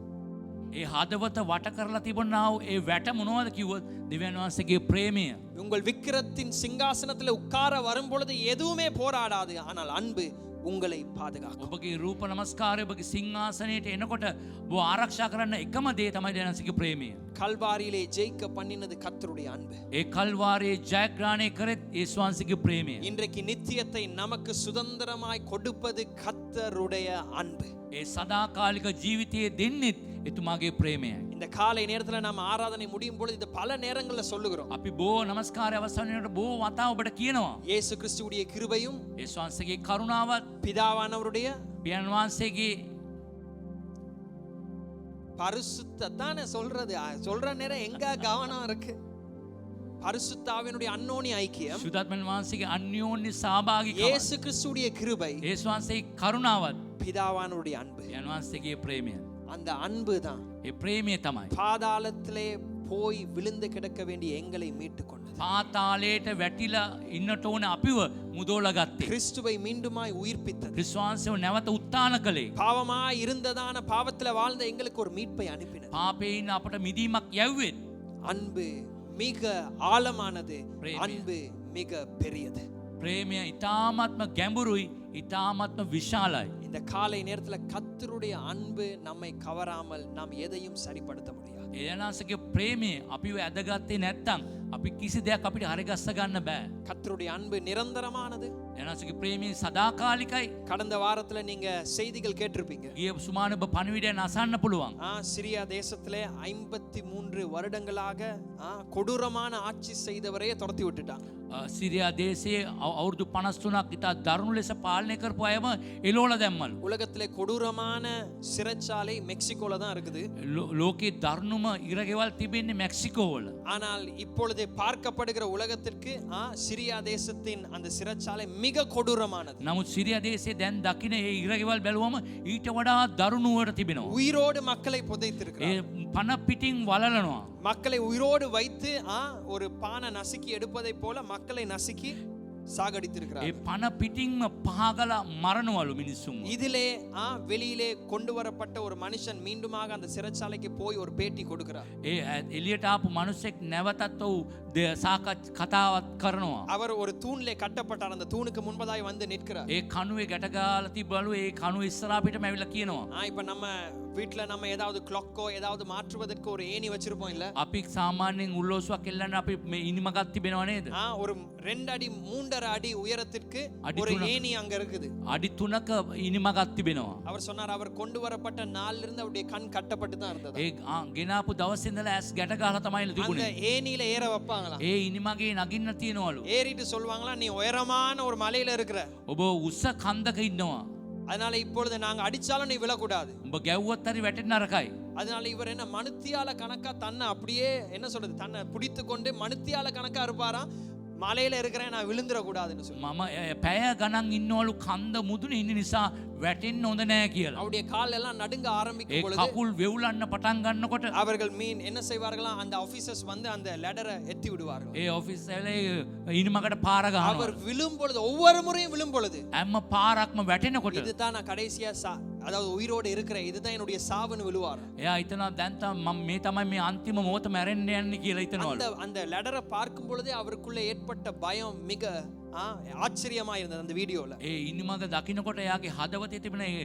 ඒ හදවත වට කරලා තිබුණා වූ ඒ වැට මොනවද කිව්වොත් දෙවියන් වහන්සේගේ ප්‍රේමය. உங்கள் விக்கிரத்தின் சிங்காசனத்தில் உட்கார வரும் பொழுது எதுவுமே போராடாது, ஆனால் அன்பு உங்களை பாதுகாக்கும். ඔබගේ රූප නමස්කාරය ඔබගේ සිංහාසනයට එනකොට ඔබ ආරක්ෂා කරන්න එකම දේ තමයි දෙවියන් වහන්සේගේ ප්‍රේමය. கல்வாரியிலே ஜெயிக்க பண்ணினது கர்த்தருடைய அன்பு. ඒ කල්වාරියේ ජයග්‍රහණය කරෙත් යේසුස් වහන්සේගේ ප්‍රේමය. இன்றைக்கு நித்தியத்தை நமக்கு சுதந்திரமாய் கொடுப்பது கர்த்தருடைய அன்பு. ඒ සදාකාලික ජීවිතයේ දෙන්නෙත් එතුමාගේ ප්‍රේමයයි. இந்த காலை நேரத்துல நாம ஆராதனை முடியும் பொழுது இது பல நேரங்கள்ல சொல்லுகிறோம். අපි බොහෝ නමස්කාරය අවසන් වෙනකොට බොහෝ වතාව ඔබට කියනවා இயேசு கிறிஸ்துவுடைய கிருபையும் යේසුස් වහන්සේගේ කරුණාවත් பிதாவானவருடைய පියාණන් වහන්සේගේ பரிசுத்தத்தானே சொல்றது. சொல்ற நேரம் எங்க கவனம் இருக்கு? பரிசுத்த ஆவியினுடைய அன்னோனி ஐக்கியம், සුදත්මන් වහන්සේගේ අන්‍යෝන්‍ය සහභාගීකම, இயேசு கிறிஸ்துவுடைய கிருபை, යේසුස් වහන්සේගේ කරුණාවත් பிதாவானவருடைய அன்பு. පියාණන් වහන්සේගේ ප්‍රේමය. அந்த அன்பு தான் ඒ ප්‍රේමය තමයි பாதாளத்திலே போய் விழுந்து கிடக்க வேண்டிய எங்களை மீட்டுக் கொண்டது. පාතාලයට වැටිලා ඉන්නට ඕන අපිව මුදෝලා ගත්තේ. கிறிஸ்துவை மீண்டுமாய் உயிர்ப்பித்தது. ක්‍රිස්තුස් වහන්සේව නැවත උත්ථාන කළේ. பாவமாய் இருந்ததான பாவத்துல வாழ்ந்த எங்களுக்கு ஒரு மீட்பை அனுப்பினது. පාපේ ඉන්න අපට මිදීමක් යැව්වෙත්. அன்பு மிக ஆழமானது, பிரேமிய. அன்பு மிக பெரியது. ප්‍රේමය ඉතාමත්ම ගැඹුරුයි, ඉතාමත්ම විශාලයි. இந்த காலை நேரத்துல கர்த்தருடைய அன்பு நம்மை கவராமல் நாம் எதையும் சரிப்படுத்த முடியாது. එයනාසගේ ප්‍රේමය අපිව ඇදගත්තේ නැත්තම් අපි කිසි දෙයක් අපිට හරිගස්ස ගන්න බෑ. கர்த்தருடைய அன்பு நிரந்தரமானது. එයනාසගේ ප්‍රේමය සදාකාලිකයි. கடந்த வாரத்துல நீங்க செய்திகள் கேட்டிருப்பீங்க. ගිය සුමාන ඔබ පණිවිඩයන් අසන්න පුළුවන්. சிரியா தேசத்திலே 53 வருடங்களாக கொடூரமான ஆட்சி செய்தவரையே துரத்தி விட்டுட்டாங்க. සිරියා දේශයේ අවුරුදු 53ක් ඉතා දරුණු ලෙස පාලනය කරපු අයම එලෝලා දැම්මලු. உலகத்திலே கொடூரமான சிறைச்சாலை மெக்சிகோல தான் இருக்குது. ලෝකේ දරුණුම ඉරගෙවල් තිබෙන්නේ මෙක්සිකෝවල. ஆனால் இப்பொழுது இப்பொழுது பார்க்கப்படுகிற உலகத்திற்கு சிரியா தேசத்தின் அந்த சிறைச்சாலை மிக கொடூரமானது. නමුත් සිරියා දේශයේ දැන් දකින ඒ ඉරගෙවල් බැලුවම ඊට වඩා දරුණුවට තිබෙනවා. உயிரோடு மக்களை புதைத்திருக்கிறார். ඒ පන පිටින් වලලනවා. மக்களை உயிரோடு வைத்து ஒரு பானை நசுக்கி எடுப்பதை போல மக்களை நசுக்கி சாகடித்திருக்கிறார். ඒ පන පිටින්ම පහගලා මරණවලු මිනිස්සුන්. இதிலே வெளியிலே கொண்டு வரப்பட்ட ஒரு மனுஷன் மீண்டுமாக அந்த சிறைச்சாலைக்கு போய் ஒரு பேட்டி கொடுக்கிறார். ඒ එළියට ආපු මිනිසෙක් නැවතත් ඔව් කතාවත් කරනවා. அவர் ஒரு தூணிலே கட்டப்பட்டார். அந்த தூணுக்கு முன்பதாய் வந்து நிற்கிறார். ඒ කණුවේ ගැටගාලා තිබ්බලු ඒ කණුව ඉස්සරහා පිටම ඇවිල්ලා කියනවා. இப்ப நம்ம வீட்ல நம்ம ஏதாவது கிளாக்கோ ஏதாவது மாற்றுவதற்கு ஒரு ஏணி வச்சிருப்போம் இல்ல? අපි සාමාන්‍යයෙන් උල්ලෝසුවක් එල්ලන්න අපි මේ ඉනිමකක් තිබෙනවා නේද? ஒரு 2 அடி 3.5 அடி உயரத்திற்கு ஒரு ஏணி அங்க இருக்குது. අඩි 3ක ඉනිමකක් තිබෙනවා. அவர் சொன்னார் அவர் கொண்டு வரப்பட்ட நாள்ல இருந்து அவருடைய கண் கட்டப்பட்டு தான் இருந்தது. ඒ ගෙනාපු දවසේ ඉඳලා ඇස් ගැට ගහලා තමයි அந்த තිබුණේ. ஏணியில ஏற வைப்பாங்களாம். ඒ ඉනිමගේ නගින්න තියනවලු. ஏறிட்டு சொல்வாங்களா நீ உயரமான ஒரு மலையில இருக்கிற. ඔබ උස්ස කන්දක ඉන්නවා. அதனால இப்பொழுது நாங்க அடிச்சாலும் நீ விழக்கூடாது. උඹ ගැව්වොත් හරි වැටෙන්න නරකයි. அதனால இவர் என்ன மனுத்தியால கணக்கா தன்னை அப்படியே என்ன சொல்றது தன்னை பிடித்து கொண்டு மனுத்தியால கணக்கா இருப்பாராம். மலையில இருக்கிறேன் நான் விழுந்துட கூடாதுன்னு சொல்லி. මම පැය ගණන් ඉන්නවලු කන්ද මුදුනේ ඉන්න නිසා වැටෙන්න හොඳ නැහැ කියලා. அவருடைய கால் எல்லாம் நடுங்க ඒ ஆரம்பிக்கும் பொழுது කකුල් වෙවුලන්න පටන් ගන්නකොට அவர்கள் என்ன செய்வார்களாம் அந்த ஆபீசர்ஸ் வந்து அந்த லெடரை எத்தி விடுவார்கள். ඒ ඔෆිස් වල ඉනිමකට පාර ගහනවා. அவர் விழும் பொழுது ஒவ்வொரு முறையும் விழும் பொழுது හැම පාරක්ම වැටෙනකොට இதுதான் நான் கடைசியா அதாவது உயிரோடு இருக்கிற இதுதான் என்னுடைய சாவுன்னு விழுவார். එයා හිතනවා දැන් මම මේ තමයි මේ අන්තිම මොහොත මැරෙන්න යන්නේ කියලා හිතනවලු. அந்த லெடரை பார்க்கும் பொழுதே அவருக்குள்ள ஏற்பட்ட பயம் மிக ஆச்சரியமா இருந்தது அந்த வீடியோல. ඒ ඉනිමක දකින්නකොට එයාගේ හදවතේ තිබෙන ඒ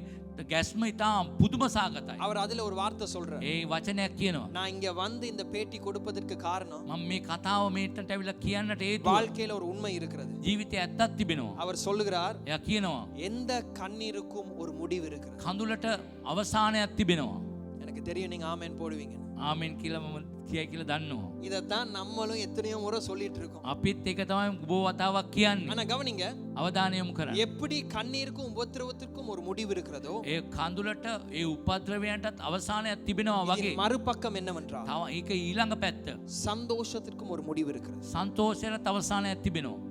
ගැස්ම ඉතා පුදුම සාගතයි. அவர் அதுல ஒரு வார்த்தை சொல்றார். ඒ වචනයක් කියනවා. நான் இங்க வந்து இந்த பேட்டி கொடுப்பதற்கு காரணம் මම මේ කතාව මේකට ඇවිල්ලා කියන්නට හේතුව வாழ்க்கையில ஒரு உண்மை இருக்கிறது. ජීවිතේ ඇත්තක් තිබෙනවා. அவர் சொல்லுகிறார் එයා කියනවා எந்த கண்ணீருக்கும் ஒரு முடிவு இருக்கிறது. කඳුලට අවසානයක් තිබෙනවා. எனக்கு தெரியும் நீங்க ஆமென் போடுவீங்க. ආමෙන් කියලා මම කියයි කියලා දන්නවා. இதத்தான் நம்மளும் எத்தனையோ முறை சொல்லிட்டு இருக்கோம். අපිත් ඒක තමයි බොහෝ වතාවක් කියන්නේ. ஆனா கவனிங்க අවධානය යොමු කරන්න. எப்படி கண்ணீருக்கும் உபத்திரவத்திற்கும் ஒரு முடிவு இருக்கிறதோ ඒ කඳුලට ඒ උපද්‍රවයන්ටත් අවසානයක් තිබෙනවා වගේ. இதன் மறுபக்கம் என்னவென்றால் තව ඒක ඊළඟ පැත්ත. சந்தோஷத்திற்கும் ஒரு முடிவு இருக்கிறது. සන්තෝෂයට අවසානයක් තිබෙනවා.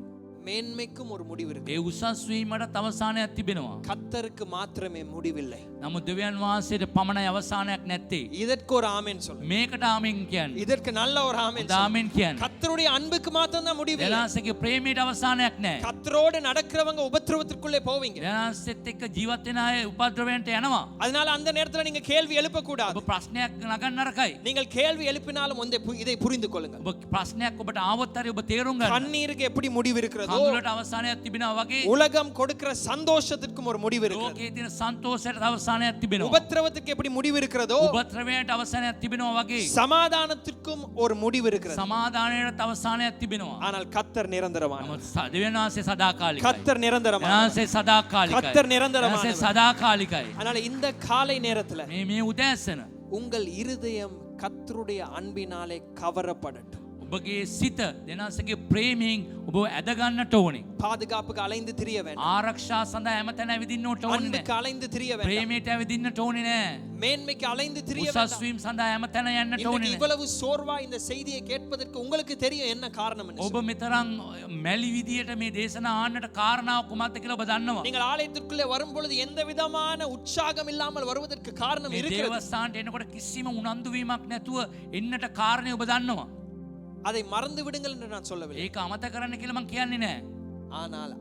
மேன்மைக்கும் ஒரு முடிவு இருக்கு. ඒ උසස් වීමට අවසානයක් තිබෙනවා. கர்த்தருக்கு மாத்திரமே முடிவில்லை. නමුත් දෙවියන් වහන්සේට පමණයි අවසානයක් නැත්තේ. இதற்கு ஒரு ஆமென் சொல்லு. මේකට ආමෙන් කියන්නේ. இதற்கு நல்ல ஒரு ஆமென் சொல்லு. ආමෙන් කියන්නේ. கர்த்தருடைய அன்புக்கு மாத்திரம் தான் முடிவில்லை. දෙනාසගේ ප්‍රේමයට අවසානයක් නැහැ. கர்த்தரோடு நடக்கிறவங்க உபத்திரவத்திற்குள்ளே போவீங்க. දෙනාසෙත් එක්ක ජීවත් වෙන අය උපද්‍රවයන්ට යනවා. அதனால அந்த நேரத்துல நீங்க கேள்வி எழுப்ப கூடாது. ඔබ ප්‍රශ්නයක් නගන්න නරකයි. நீங்கள் கேள்வி எழுப்பினாலும் இதை புரிந்து கொள்ளுங்கள். ඔබ ප්‍රශ්නයක් ඔබට ආවොත් හරි ඔබ තේරුම් ගන්න. கண்ணீருக்கு எப்படி முடிவு இருக்கிறதோ කඳුලට අවසානයක් තිබෙනවා වගේ உலகம் கொடுக்கிற சந்தோஷத்திற்கும் ஒரு முடிவு இருக்கிறது. ලෝකයේ තියෙන සන්තෝෂයට අවසානයක් තිබෙනවා. உபத்திரவத்திற்கு எப்படி முடிவு இருக்கிறதோ උපද්‍රවයන්ට අවසානයක් තිබෙනවා වගේ சமாதானத்திற்கும் ஒரு முடிவு இருக்கிறது. සමාදානයට අවසානයක් තිබෙනවා. ஆனால் கர்த்தர் நிரந்தரமானவர். නමුත් දෙවියන් වහන්සේ සදාකාලිකයි. கர்த்தர் நிரந்தரமானவர். වහන්සේ සදාකාලිකයි. கர்த்தர் நிரந்தரமானவர். වහන්සේ සදාකාලිකයි. அதனால இந்த காலை நேரத்துல මේ උදෑසන உங்கள் இருதயம் கர்த்தருடைய அன்பினாலே கவரப்படட்டும். ඔබගේ සිත දෙනාසගේ ප්‍රේමයෙන් ඔබ ඇදගන්නට ඕනේ. பாதுகாப்புக்கு அலைந்து திரிய வேண்டாம். ආරක්ෂා සඳහා හැමතැන ඇවිදින්නට ඕනේ. அன்புக்கு அலைந்து திரிய வேண்டாம். ප්‍රේමයට ඇවිදින්නට ඕනේ නෑ. மேன்மைக்கு அலைந்து திரிய උසස් வேண்டாம். වීම සඳහා හැමතැන යන්නට இன்றைக்கு ඕනේ නෑ. இவ்வளவு சோர்வா இந்த செய்தியை கேட்பதற்கு உங்களுக்கு தெரியும் என்ன காரணம் என்று. ඔබ මෙතරම් මැලි විදියට මේ දේශනා ආන්නට කාරණාව කුමක්ද කියලා ඔබ දන්නවා. நீங்கள் ஆலயத்திற்குள்ளே வரும் பொழுது எந்த விதமான உற்சாகம் இல்லாமல் வருவதற்கு காரணம் මේ இருக்கிறது. දේවස්ථානට එනකොට කිසිම උනන්දු වීමක් නැතුව එන්නට කාරණේ ඔබ දන්නවා. அதை மறந்து விடுங்கள் என்று நான் சொல்லவில்லை. ඒක අමතක කරන්න කියලා මම කියන්නේ නෑ. ஆனால்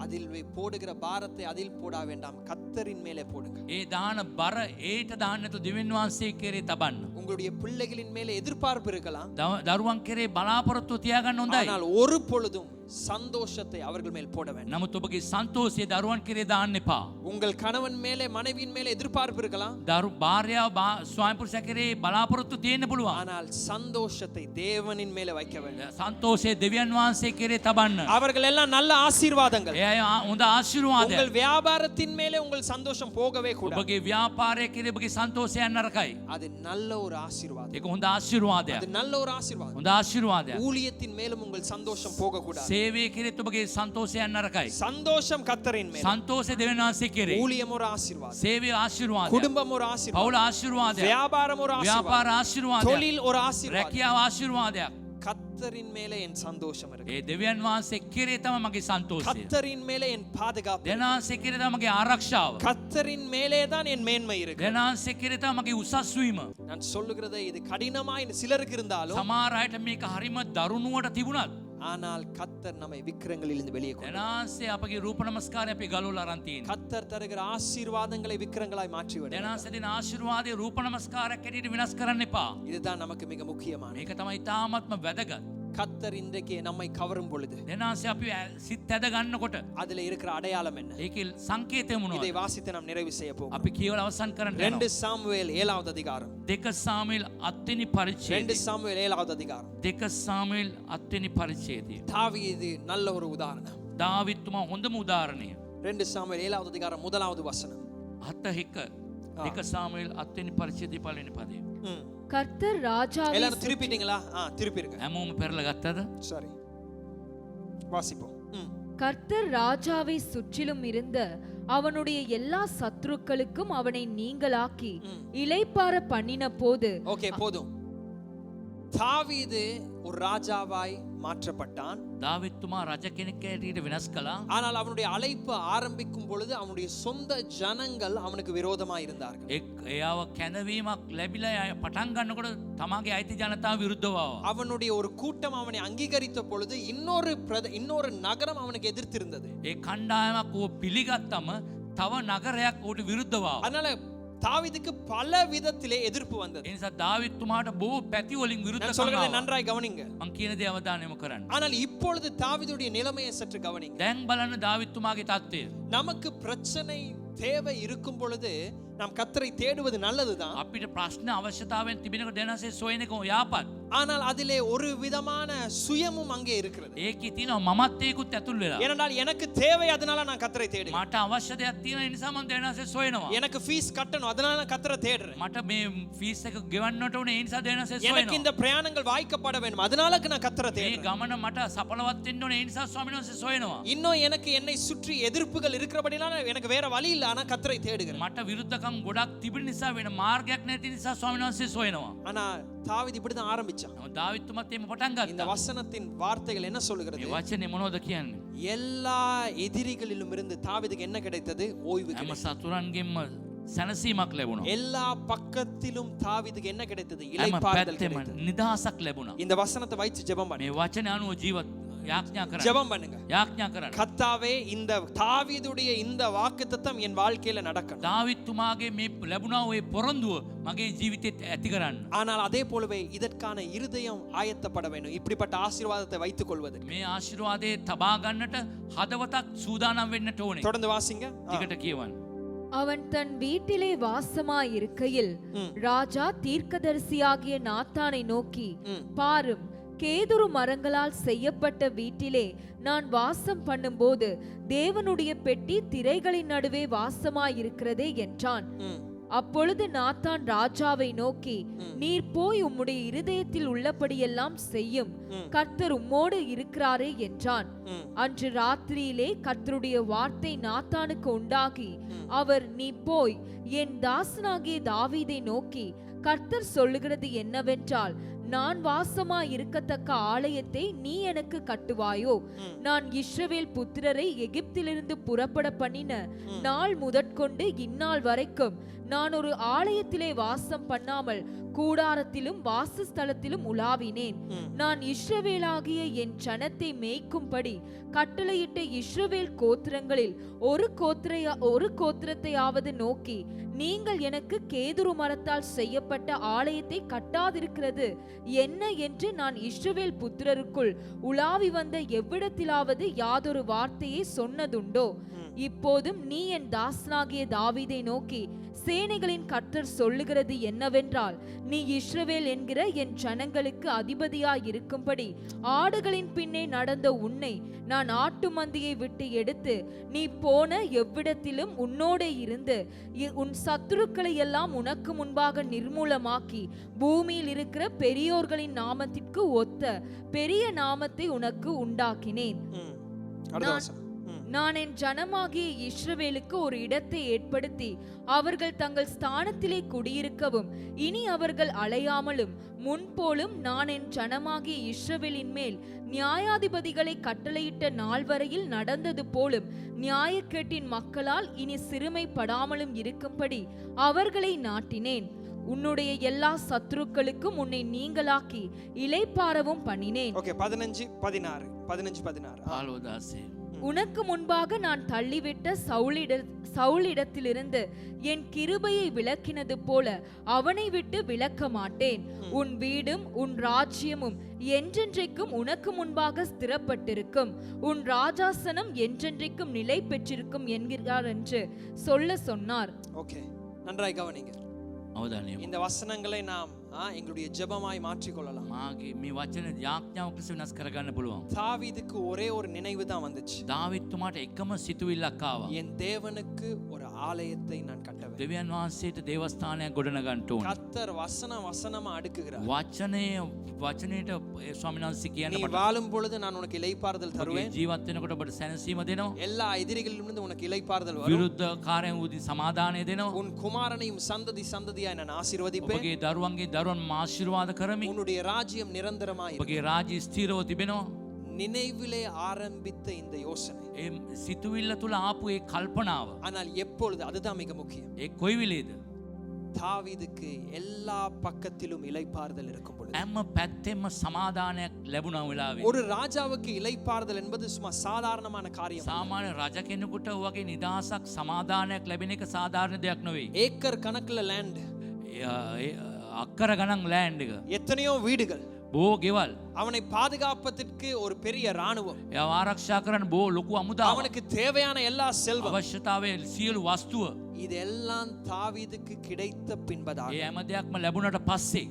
அதில் போடுகிற பாரத்தை அதில் போட வேண்டாம், கர்த்தரின் மேலே போடுங்க. ඒ දාන බර ඒට දාන්න නැතුව දෙවියන් වහන්සේ කෙරේ තබන්න. உங்களுடைய பிள்ளைகளின் மேலே எதிர்பார்ப்பு இருக்கலாம். දරුවන් කෙරේ බලාපොරොත්තු තියාගන්න හොඳයි. ஆனால் ஒரு பொழுதும் சந்தோஷத்தை அவர்கள் மேல் போட வேண்டாம். නමුත් ඔබගේ සන්තෝෂය දරුවන් කෙරේ දාන්න එපා. உங்கள் கணவன் மேலே மனைவியின் மேலே எதிர்பார்ப்பு இருக்கலாம். භාර්යාව ස්වාමි පුරුෂයා කෙරේ බලාපොරොත්තු තියෙන්න පුළුවන්. ஆனால் சந்தோஷத்தை தேவனின் மேலே வைக்க வேண்டும். සන්තෝෂය දෙවියන් වහන්සේ කෙරේ තබන්න. அவர்கள் எல்லாம் நல்ல ஆசீர்வாதங்கள். එය හොඳ ආශිර්වාදයක්. உங்கள் வியாபாரத்தின் மேலே உங்கள் சந்தோஷம் போகவே கூடாது. ඔබගේ ව්‍යාපාරය කෙරේ ඔබගේ සන්තෝෂය නරකයි. அது நல்ல ஒரு ஆசீர்வாதம். ඒක හොඳ ආශිර්වාදයක්. அது நல்ல ஒரு ஆசீர்வாதம். හොඳ ආශිර්වාදයක්. ஊழியத்தின் மேலும் உங்கள் சந்தோஷம் போக கூடாது. සේවය කෙරෙත් ඔබගේ සන්තෝෂය නරකයි. சந்தோஷம் கர்த்தரின் மேல். සන්තෝෂය දෙවියන් වහන්සේ කෙරේ. ஊழியம் ஒரு ஆசீர்வாதம். සේවය ආශිර්වාදයක්. குடும்பம் ஒரு ஆசீர்வாதம். පවුල ආශිර්වාදයක්. வியாபாரம் ஒரு ව්‍යාපාර ஆசீர்வாதம். ආශිර්වාදයක්. தொழில் ஒரு ஆசீர்வாதம். රැකියාව ආශිර්වාදයක්. கர்த்தர் கர்த்தரின் மேலே என் சந்தோஷம் இருக்கு. ඒ දෙවියන් වහන්සේ කෙරේ තමයි මගේ සන්තෝෂය. கர்த்தரின் மேலே என் பாதுகாப்பு. දෙනාසේ කෙරේ තමයි මගේ ආරක්ෂාව. கர்த்தரின் மேலே தான் என் மேன்மை இருக்கு. දෙනාසේ කෙරේ තමයි මගේ උසස් වීම. நான் சொல்லுகிறதை இது கடினமாய் சிலருக்கு இருந்தாலும் සමහර අයට මේක හරිම දරුණුවට තිබුණත් ஆனால் கர்த்தர் நம்மை விக்கிரங்களிலிருந்து வெளியே கொண்டு දෙනාසේ අපගේ රූප නමස්කාරය අපි ගලවලා අරන් තියෙනවා. கர்த்தர் தருகிற ஆசீர்வாதங்களை விக்கிரங்களாய் மாற்றி விடுவார். දෙනාසේ දෙන ආශිර්වාදයේ රූප නමස්කාරයක් ඇටියට විනාශ කරන්න එපා. இதுதான் நமக்கு மிக முக்கியமானது. මේක තමයි තාමත්ම වැදගත්. கர்த்தர் இன்றைக்கு நம்மை கவரும் பொழுது දෙනාසේ අපි සිත් ඇද ගන්නකොට அதுல இருக்கிற அடையாளம் என்ன? ඒකේ සංකේතය இதை මොනවද? வாசித்து நாம் நிறைவு செய்ய போகிறோம். අපි කියවලා අවසන් කරන්න 2 යනවා. சாமுவேல் 7வது அதிகாரம். 2 சாமுவேல் 8 වෙනි 2 පරිච්ඡේදය. சாமுவேல் 7வது அதிகாரம். 2 சாமுவேல் 8 වෙනි පරිච්ඡේදය. தாவீது நல்ல ஒரு உதாரணம். දාවිත් තුමා හොඳම උදාහරණය. 2 சாமுவேல் 7வது அதிகாரம் 1வது வசனம். 7:1 2 சாமுவேல் 8 වෙනි පරිච්ඡේදයේ පළවෙනි පදය. கர்த்தர் ராஜாவை எல்லாரும் திருப்பிட்டீங்களா? திருப்பிருங்க. හැමෝම පෙරලා ගත්තද? சரி, வாசிப்போம். கர்த்தர் ராஜாவை சுற்றிலும் இருந்த அவனுடைய எல்லா சத்துருக்களுக்கும் அவனை நீங்களாக்கி இளைப்பாற பண்ணின போது. ஓகே, போதும். தாவீது ஒரு ராஜாவாய் மாற்றப்பட்டான். දාවිත් තුමා රජ කෙනෙක් ඇටියට වෙනස් කළා. ஆனால் அவனுடைய அழைப்பு ஆரம்பிக்கும் பொழுது அவனுடைய சொந்த ஜனங்கள் அவனுக்கு விரோதமாய் இருந்தார்கள். එයාව කැඳවීමක් ලැබිලා පටන් ගන්නකොට තමාගේ අයිති ජනතාව විරුද්ධව ආවා. அவனுடைய ஒரு கூட்டம் அவனை அங்கீகரித்த பொழுது இன்னொரு நகரம் அவனுக்கு எதிர்த்திருந்தது. ඒ කණ්ඩායමක් ඌ පිළිගත්තම තව නගරයක් ඌට විරුද්ධව ආවා. அதனால தாவீதுக்கு பல விதத்திலே எதிர்ப்பு வந்தது. ඒ නිසා දාවිත් තුමාට බොහෝ පැති වලින් நான் විරුද්ධකම් சொல்றதை ආවා. நன்றாய் கவனிங்க. මං කියන දේ අවධානය යොමු කරන්න. ஆனால் இப்பொழுது தாவீதுடைய நிலைமையை சற்று கவனிங்க. දැන් බලන්න දාවිත් තුමාගේ தත්ත්වය. நமக்கு பிரச்சனை தேவை இருக்கும் பொழுது நாம் கர்த்தரை தேடுவது நல்லதுதான். අපිට ප්‍රශ්න අවශ්‍යතාවයෙන් තිබෙනකොට දෙනසේ සොයන එක යහපත්. ஆனால் அதிலே ஒரு விதமான சுயமும் அங்கே இருக்கிறது. ඒකේ තියෙනවා මමත්වයකුත් ඇතුල් වෙලා. ஏனென்றால் எனக்கு தேவை, அதனால நான் கர்த்தரை தேடுகிறேன். මට අවශ්‍ය දෙයක් තියෙන නිසා මම දෙනසේ සොයනවා. எனக்கு ஃபீஸ் கட்டணும், அதனால நான் கர்த்தரை தேடுறேன். මට මේ ෆීස් එක ගෙවන්නට උනේ ඒ නිසා දෙනසේ எனக்கு සොයනවා. இந்த பிரயாணங்கள் வாய்க்கப்பட வேண்டும், அதனால நான் கர்த்தரை මේ தேடுறேன். ගමන මට සඵලවත් වෙන්න ඕනේ ඒ නිසා ස්වාමීන් වහන්සේ සොයනවා. இன்னும் எனக்கு என்னை சுற்றி எதிர்ப்புகள் இருக்கிறபடினால எனக்கு வேற வழி இல்ல, ஆனா கர்த்தரை தேடுகிறேன். මට විරුද්ධකම් ගොඩක් තිබෙන නිසා වෙන මාර්ගයක් නැති නිසා ස්වාමීන් වහන්සේ සොයනවා. ஆனா தாவீது இப்படிதான் ஆரம்பிச்சான். දාවිත් තුමත් එහෙම පටන් இந்த ගත්තා. வசனத்தின் வார்த்தைகள் என்ன சொல்லுகிறது? මේ වචනේ මොනවද කියන්නේ? எல்லா எதிரிகளிலும் இருந்து தாவீதுக்கு என்ன கிடைத்தது? ஓய்வு හැම கிடைத்தது. සතුරන්ගෙන්ම සැනසීමක් ලැබුණා. எல்லா பக்கத்திலும் தாவீதுக்கு என்ன கிடைத்தது? හැම இளைப்பாறுதல் පැත්තෙම கிடைத்தது. නිදහසක් ලැබුණා. இந்த வசனத்தை வைத்து ஜெபம் பண்ணு. මේ වචනේ අනුව ජීවත් යාඥා කරන්න. ஜெபம் பண்ணுங்க. යාඥා කරන්න. கர்த்தாவே, இந்த தாவீதுடைய இந்த வாக்குத்தத்தம் என் வாழ்க்கையில நடக்கணும். දාවිත් තුමාගේ මේ ලැබුණා ඔය පොරොන්දුව මගේ ජීවිතේත් ඇති කරන්න. ஆனால் அதே போலவே இதற்கான இருதயம் ஆயத்தப்பட வேண்டும், இப்படிப்பட்ட ஆசீர்வாதத்தை வைத்துக் கொள்வது. මේ ආශිර්වාදයේ තබා ගන්නට හදවතක් සූදානම් වෙන්නට ඕනේ. தொடர்ந்து வாசிங்க. ටිකට කියවන්න. அவன் தன் வீட்டிலே வாசமாயிருக்கையில் ராஜா தீர்க்கதரிசியாகிய நாத்தானை நோக்கி, பாரும், கேதுரு மரங்களால் செய்யப்பட்ட வீட்டிலே நான் வாசம் பண்ணும்போது தேவனுடைய பெட்டி திரைகளின் நடுவே வாசமாயிருக்கிறதே என்றான். அப்பொழுது நாத்தான் ராஜாவை நோக்கி, நீர் போய் உம்முடைய இருதயத்தில் உள்ளபடியெல்லாம் செய்யும், கர்த்தர் உம்மோடு இருக்கிறாரே என்றான். அன்று ராத்திரியிலே கர்த்தருடைய வார்த்தை நாத்தானுக்கு உண்டாகி, அவர், நீ போய் என் தாசனாகிய தாவீதை நோக்கி, கர்த்தர் சொல்லுகிறது என்னவென்றால், நான் வாசமா இருக்கத்தக்க ஆலயத்தை நீ எனக்கு கட்டுவாயோ? நான் இஸ்ரவேல் புத்திரரை எகிப்திலிருந்து புறப்பட பண்ணின நாள் முதற்கொண்டு இந்நாள் வரைக்கும் நான் ஒரு ஆலயத்திலே வாசம் பண்ணாமல் கூடாரத்திலும் வாசஸ்தலத்திலும் உலாவினேன். நான் இஸ்ரவேலாகிய என் ஜனத்தை மேய்க்கும்படி கட்டளையிட்ட இஸ்ரவேல் கோத்திரங்களில் ஒரு கோத்திரத்தையாவது நோக்கி, நீங்கள் எனக்கு கேதுரு மரத்தால் செய்யப்பட்ட ஆலயத்தை கட்டாதிருக்கிறது என்ன என்று நான் இஸ்ரவேல் புத்திரருக்குள் உலாவி வந்த எவ்விடத்திலாவது யாதொரு வார்த்தையை சொன்னதுண்டோ? இப்போதும் நீ என் தாசனாகிய தாவீதை நோக்கி, சேனைகளின் கர்த்தர் சொல்லுகிறது என்னவென்றால், நீ இஸ்ரவேல் என்கிற என் ஜனங்களுக்கு அதிபதியாய் இருக்கும்படி ஆடுகளின் பின்னே நடந்த உன்னை நான் ஆட்டு மந்தியை விட்டு எடுத்து நீ போன எவ்விடத்திலும் உன்னோட இருந்து உன் சத்துருக்களை எல்லாம் உனக்கு முன்பாக நிர்மூலமாக்கி பூமியில் இருக்கிற பெரியோர்களின் நாமத்திற்கு ஒத்த பெரிய நாமத்தை உனக்கு உண்டாக்கினேன். நான் என் ஜனமாகிய இஸ்ரவேலுக்கு ஒரு இடத்தை ஏற்படுத்தி அவர்கள் தங்கள் ஸ்தானத்திலே குடியிருக்கவும் இனி அவர்கள் அலையாமலும் முன்போலும் நான் என் ஜனமாகிய இஸ்ரவேலின் மேல் நியாயாதிபதிகளை கட்டளையிட்ட நாள் வரையில் நடந்தது போலும் நியாயக்கேட்டின் மக்களால் இனி சிறுமைப்படாமலும் இருக்கும்படி அவர்களை நாட்டினேன். உன்னுடைய எல்லா சத்துருக்களுக்கும் உன்னை நீங்களாக்கி இளைப்பாறவும் பண்ணினேன். ஓகே, 15-16 පාලෝදාසේ. உனக்கு முன்பாக நான் தள்ளிவிட்ட சவுலிடத்திலிருந்து என் கிருபையை விலக்கினது போல அவனை விட்டு விலக்க மாட்டேன். உன் வீடும் உன் ராஜ்யமும் என்றென்றைக்கும் உனக்கு முன்பாக ஸ்திரப்பட்டிருக்கும். உன் ராஜாசனம் என்றென்றைக்கும் நிலை பெற்றிருக்கும் என்கிறார் என்று சொன்னார். ஓகே, நன்றாய் கவனிங்க. අවධානය இந்த வசனங்களை நாம் எங்களுடைய ஜெபமாய் மாற்றிக்கொள்ளலாம். මාගේ මේ වචන යාඥාවක් ලෙස වෙනස් කරගන්න පුළුවන්. தாவீதுக்கு ஒரே ஒரு நினைவு தான் வந்துச்சு. දාවිත්තුමාට එකම සිතුවිල්ලක් ආවා. என் தேவனுக்கு ஒரு ஆலயத்தை நான் கட்ட வேண்டும். දෙවියන් වහන්සේට දේවස්ථානයක් ගොඩනගන්න ඕන. கர்த்தர் வசனமா அடுக்குகிறார். වචනයට ස්වාමීන් වහන්සේ කියන්න நீ வாழும் பொழுது நான் உனக்கு இளைப்பாறுதல் தருவேன். ජීවත් වෙනකොට ඔබට සැනසීම දෙනවා. எல்லா எதிரிகளிலிருந்து உனக்கு இளைப்பாறுதல் வரும். විරුද්ධ කාර්යයන් උදී සමාදානය දෙනවා. உன் குமாரனையும் சந்ததியாய் நான் ஆசீர்வதிப்பேன். ඔබගේ දරුවන්ගේ දරුවන් මා ආශිර්වාද කරමි. உன்னுடைய ராஜ்யம் நிரந்தரமாய் ඔබගේ රාජ්‍ය ස්ථිරව තිබෙනවා. நினைவிலே ஆரம்பித்த இந்த யோசனை ඒ සිතුවිල්ල තුල ආපු ඒ කල්පනාව. ஆனால் எப்பொழுது, அதுதான் மிக முக்கியம். ඒ කොයි වෙලේද? தாவீதுக்கு எல்லா பக்கத்திலும் இளைப்பாறுதல் இருக்கும் பொழுது, හැම පැත්තෙම සමාදානයක් ලැබුණා වෙලාවේ. ஒரு ராஜாவுக்கு இளைப்பாறுதல் என்பது சும்மா சாதாரணமான காரியம். සාමාන්‍ය රජ කෙනෙකුට වගේ නිදහසක් සමාදානයක් ලැබෙන එක සාධාරණ දෙයක් නෙවෙයි. ஏக்கர் கணக்குல லேண்ட், අක්කර ගණන් ලෑන්ඩ් එක. எத்தனையோ வீடுகள், බෝ ගෙවල්. அவனை பாதுகாப்பதற்கு ஒரு பெரிய ராணுவம், එයාව ආරක්ෂා කරන්න බෝ ලොකු අමුදාවක්. அவனுக்கு தேவையான எல்லா செல்வம், අවශ්‍යතාවය සියලු වස්තුව. இதெல்லாம் தாவீதுக்கு கிடைத்த பின்பதாக ඒ හැම දෙයක්ම ලැබුණට පස්සේ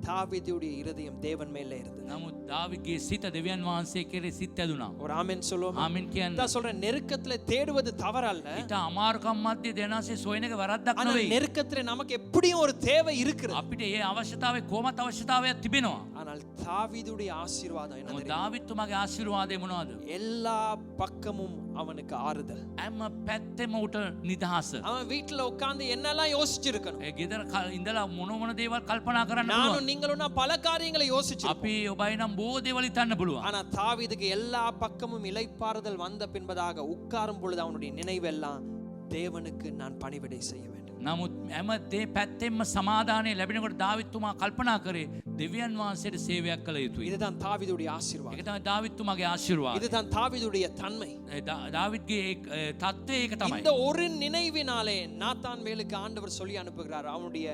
தாவீதுடைய இருதயம் தேவன் மேலே இருந்தது. නමුත් දාවිද්ගේ සිත දෙවියන් වහන්සේ කෙරේ සිත් ඇදුණා. ஒரு ஆமென் சொல்லுவோம். ආමෙන් කියන්න. நான் சொல்றேன், நெருக்கத்துல தேடுவது தவறல்ல. ඊට අමාරුකම් මැද්දේ දෙනාසේ සොයන එක වැරද්දක් ஆனா නෙවෙයි. நெருக்கத்துல நமக்கு எப்படியும் ஒரு தேவை இருக்கிறது. අපිට ඒ අවශ්‍යතාවයේ කොහොමත් අවශ්‍යතාවයක් තිබෙනවා. ஆனால் தாவீதுடைய ஆசீர்வாதம் என்ன නමුත් தெரியுமா? දාවිද්තුමාගේ ආශිර්වාදය මොනවද? எல்லா பக்கமும் அவனுக்கு ஆறுதல். හැම පැත්තෙම උට නිදහස. அவன் வீட்டுல உட்கார்ந்து என்னெல்லாம் யோசிச்சிருக்கணும். ඒ ගෙදර ඉඳලා මොන දේවල් කල්පනා කරන්න நானும் පුළුවන්. நீங்களும் பல காரியங்களை யோசிச்சிருப்போம். අපි ඔබයි නම් බොහෝ දේවල් හිතන්න පුළුවන්. ஆனா தாவீதுக்கு எல்லா பக்கமும் இளைப்பாறுதல் வந்த பின்பதாக உட்காரும் பொழுது அவனுடைய நினைவெல்லாம் தேவனுக்கு நான் பணிவிடை செய்ய வேண்டும். නමුත් හැම පැත්තෙම සමාදානය ලැබෙනකොට දාවිත්තුමා කල්පනා කරේ දෙවියන් වහන්සේට සේවයක් කළ යුතුයි. இதுதான் தாவீதுடைய ஆசீர்வாதம். ඒක තමයි දාවිත්තුමාගේ ආශිර්වාදය. இதுதான் தாவீதுடைய தன்மை. දාවිද්ගේ தත්ත්වය ඒක තමයි. இந்த ஒரு நினைவினாலே நாத்தான்வேலுக்கு ஆண்டவர் சொல்லி அனுப்புகிறார், அவனுடைய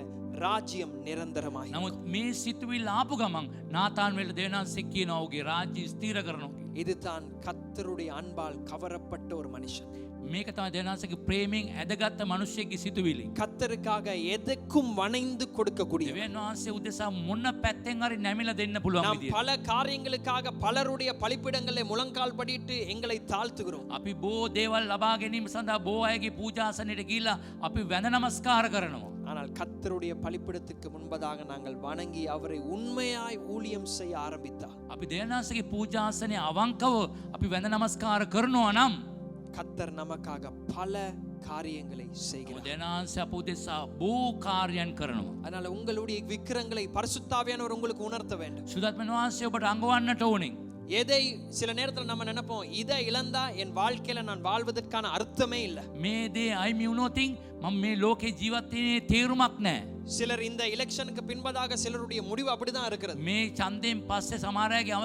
ராஜ்யம் நிரந்தரமாய். නමුත් මේ සිතුවිල්ල ආපු ගමන් නාතාන් වල දෙවියන්සේ කියනවා ඔහුගේ රාජ්‍ය ස්ථිර කරනවා. இதுதான் கர்த்தருடைய அன்பால் கவரப்பட்ட ஒரு மனுஷன். මේක තමයි දෙවියන්සේගේ ප්‍රේමයෙන් ඇදගත්ත මිනිසෙක්ගේ සිතුවිලි. கர்த்தருக்காக எதற்கும் வணைந்து கொடுக்கக்கூடிய, දෙවියන් වහන්සේ උදෙසා මොන පැත්තෙන් හරි නැමිලා දෙන්න පුළුවන් நாம் විදියට. பல காரியங்களுக்காக பலருடைய பலிப்பிடங்களிலே முழங்கால் படிட்டு எங்களை தாழ்த்துகிறோம். අපි බොහෝ දේවල් ලබා ගැනීම සඳහා බොහෝ අයගේ පූජාසනයට ගිහිල්ලා අපි වැඳ නමස්කාර කරනවා. ஆனால் கர்த்தருடைய பலிப்பிடத்துக்கு முன்பதாக நாங்கள் வணங்கி அவரை உண்மையாய் ஊழியம் செய்ய ஆரம்பித்தார், අපි දෙවියන්සේගේ පූජාසනයේ අවංකව අපි වැඳ නමස්කාර කරනවා නම් கர்த்தர் நமக்காக பல காரியங்களை செய்கிறார். දෙවියන්සේ අප උදෙසා බොහෝ කාර්යයන් කරනවා. அதனால உங்களுடைய விக்கிரங்களை பரிசுத்தாவியானவர் உங்களுக்கு உணர்த்த வேண்டும். සුදත්මන් වහන්සේ ඔබට අඟවන්නට ඕනේ. எதை சில நேரத்துல நம்ம நினைப்போம், இதை இழந்தா என் வாழ்க்கையில நான் வாழ்வதற்கான அர்த்தமே இல்லை. මේ දේ අයිමි වුණොතින් මම මේ ලෝකේ ජීවත් වෙන්නේ තේරුමක් නැහැ. சிலர் இந்த எலெக்ஷனுக்கு பின்பதாக சிலருடைய முடிவு அப்படிதான் இருக்கிறது. මේ ඡන්දයෙන් පස්සේ සමහර අයගේ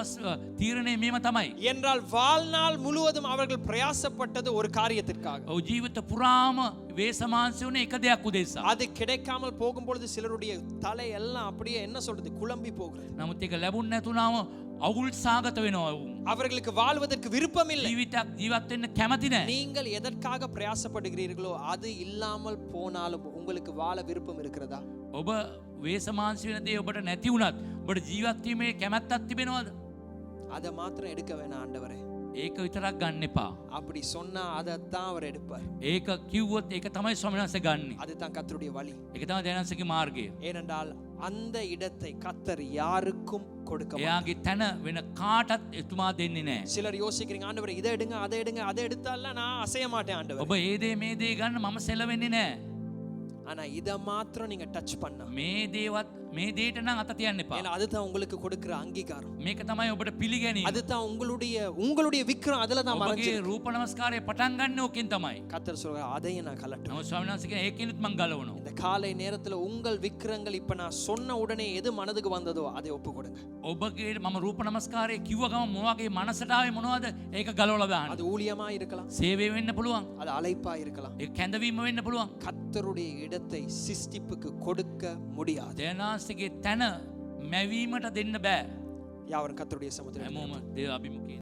තීරණය මේම තමයි. என்றால் வாழ்நாள் முழுவதும் அவர்கள் பிரயாசப்பட்டது ஒரு காரியத்திற்காக. ඔව් ජීවිත පුරාම වේසමාංශ වුණේ එක දෙයක් උදෙසා. அது கிடைக்காமல் போகும்பொழுது சிலருடைய தலை எல்லாம் அப்படியே என்ன சொல்றது, குழம்பி போகிறது. නමුත් ඒක ලැබුණ නැතුණාම අවුල් සාගත වෙනවා. அவர்களுக்கு வாழ்வதற்கு விருப்பம் இல்லை. ජීවිතයක් ජීවත් වෙන්න කැමති නැහැ. நீங்கள் எதற்காக பிரயாசப்படுகிறீர்களோ அது இல்லாமல் போனாலும் உங்களுக்கு வாழ விருப்பம் இருக்கிறதா? ඔබ වේසමාංශ වෙන දේ ඔබට නැති වුණත් ඔබට ජීවත් වීමේ කැමැත්තක් තිබෙනවද? அதை மாத்திரம் எடுக்க வேணாம் ஆண்டவரே. ඒක විතරක් ගන්න එපා. அப்படி சொன்னா அதைத்தான் அவர் எடுப்பார். ඒක කිව්වොත් ඒක තමයි ස්වාමීන් වහන්සේ ගන්නෙ. அதுதான் கர்த்தருடைய வழி. ඒක තමයි දෙවියන්සේගේ මාර්ගය. ஏனென்றால் அந்த இடத்தை கர்த்தர் யாருக்கும் கொடுக்க மாட்டார். එයාගේ තැන වෙන කාටත් එතුමා දෙන්නේ නැහැ. சிலர் யோசிக்கிறீங்க ஆண்டவரே இதை எடுங்க அதை எடுங்க அதை எடுத்தால நான் அசைய மாட்டேன் ஆண்டவர். ඔබ ඒ දේ මේ දේ ගන්න මම සෙලවෙන්නේ නැහැ. ஆனா இதை மாத்திரம் நீங்க டச் பண்ணா මේ දේවත් මේ දේට නම් අත තියන්න එපා. ஏன்னா அதுதான் உங்களுக்கு கொடுக்கிற அங்கீகாரம். මේක තමයි ඔබට පිළිගැනීම. அதுதான் உங்களுடைய விக்ரம் அதுல தான் ඔබගේ மறைஞ்சிருக்கு. රූප නමස්කාරය පටන් ගන්න ඕකෙන් තමයි. கர்த்தர் சொல்றார் அதையும் நான் கலட்டுவேன். නමුත් ස්වාමීන් වහන්සේ කියන ඒකිනුත් මං ගලවනවා. இந்த காலை நேரத்துல உங்கள் விக்கிரங்கள் இப்ப நான் சொன்ன உடனே எது மனதுக்கு வந்ததோ அதை ஒப்பு கொடுங்க. ඔබගේ මම රූප නමස්කාරය කිව්ව ගමන් මොනවාගේ මනසට ආවේ මොනවද? ඒක ගලවලා දාන්න. அது ஊழியமா இருக்கலாம், සේවය වෙන්න පුළුවන්. அது அழைப்பா இருக்கலாம். ඒක කැඳවීම වෙන්න පුළුවන්. கர்த்தருடைய இடத்தை சிஸ்டிப்புக்கு கொடுக்க முடியாது. දෙවියන්සේගේ තැන මැවීමට දෙන්න බෑ. யாவரும் கர்த்தருடைய சமுத்திரம் හැමෝම දේව අභිමුඛයෙන්.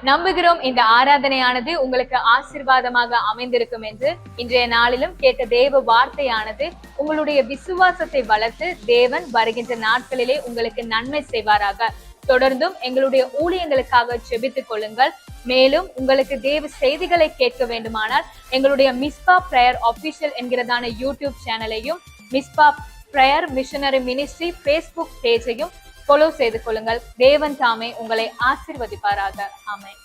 நம்புகிறோம் இந்த ஆராதனையானது உங்களுக்கு ஆசீர்வாதமாக அமைந்திருக்கும் என்று. இன்றைய நாளிலும் கேட்ட தேவ வார்த்தையானது உங்களுடைய விசுவாசத்தை வளர்த்து தேவன் வருகின்ற நாட்களிலே உங்களுக்கு நன்மை செய்வாராக. தொடர்ந்தும் எங்களுடைய ஊழியங்களுக்காக ஜெபித்துக் கொள்ளுங்கள். மேலும் உங்களுக்கு தேவ செய்திகளை கேட்க வேண்டுமானால் எங்களுடைய மிஸ்பா பிரேயர் ஆபீஷியல் என்கிறதான யூடியூப் சேனலையும் Mizpah Prayer Missionary Ministry Facebook பேஜையும் ஃபாலோ செய்து கொள்ளுங்கள். தேவன் தாமே உங்களை ஆசீர்வதிப்பாராக. ஆமென்.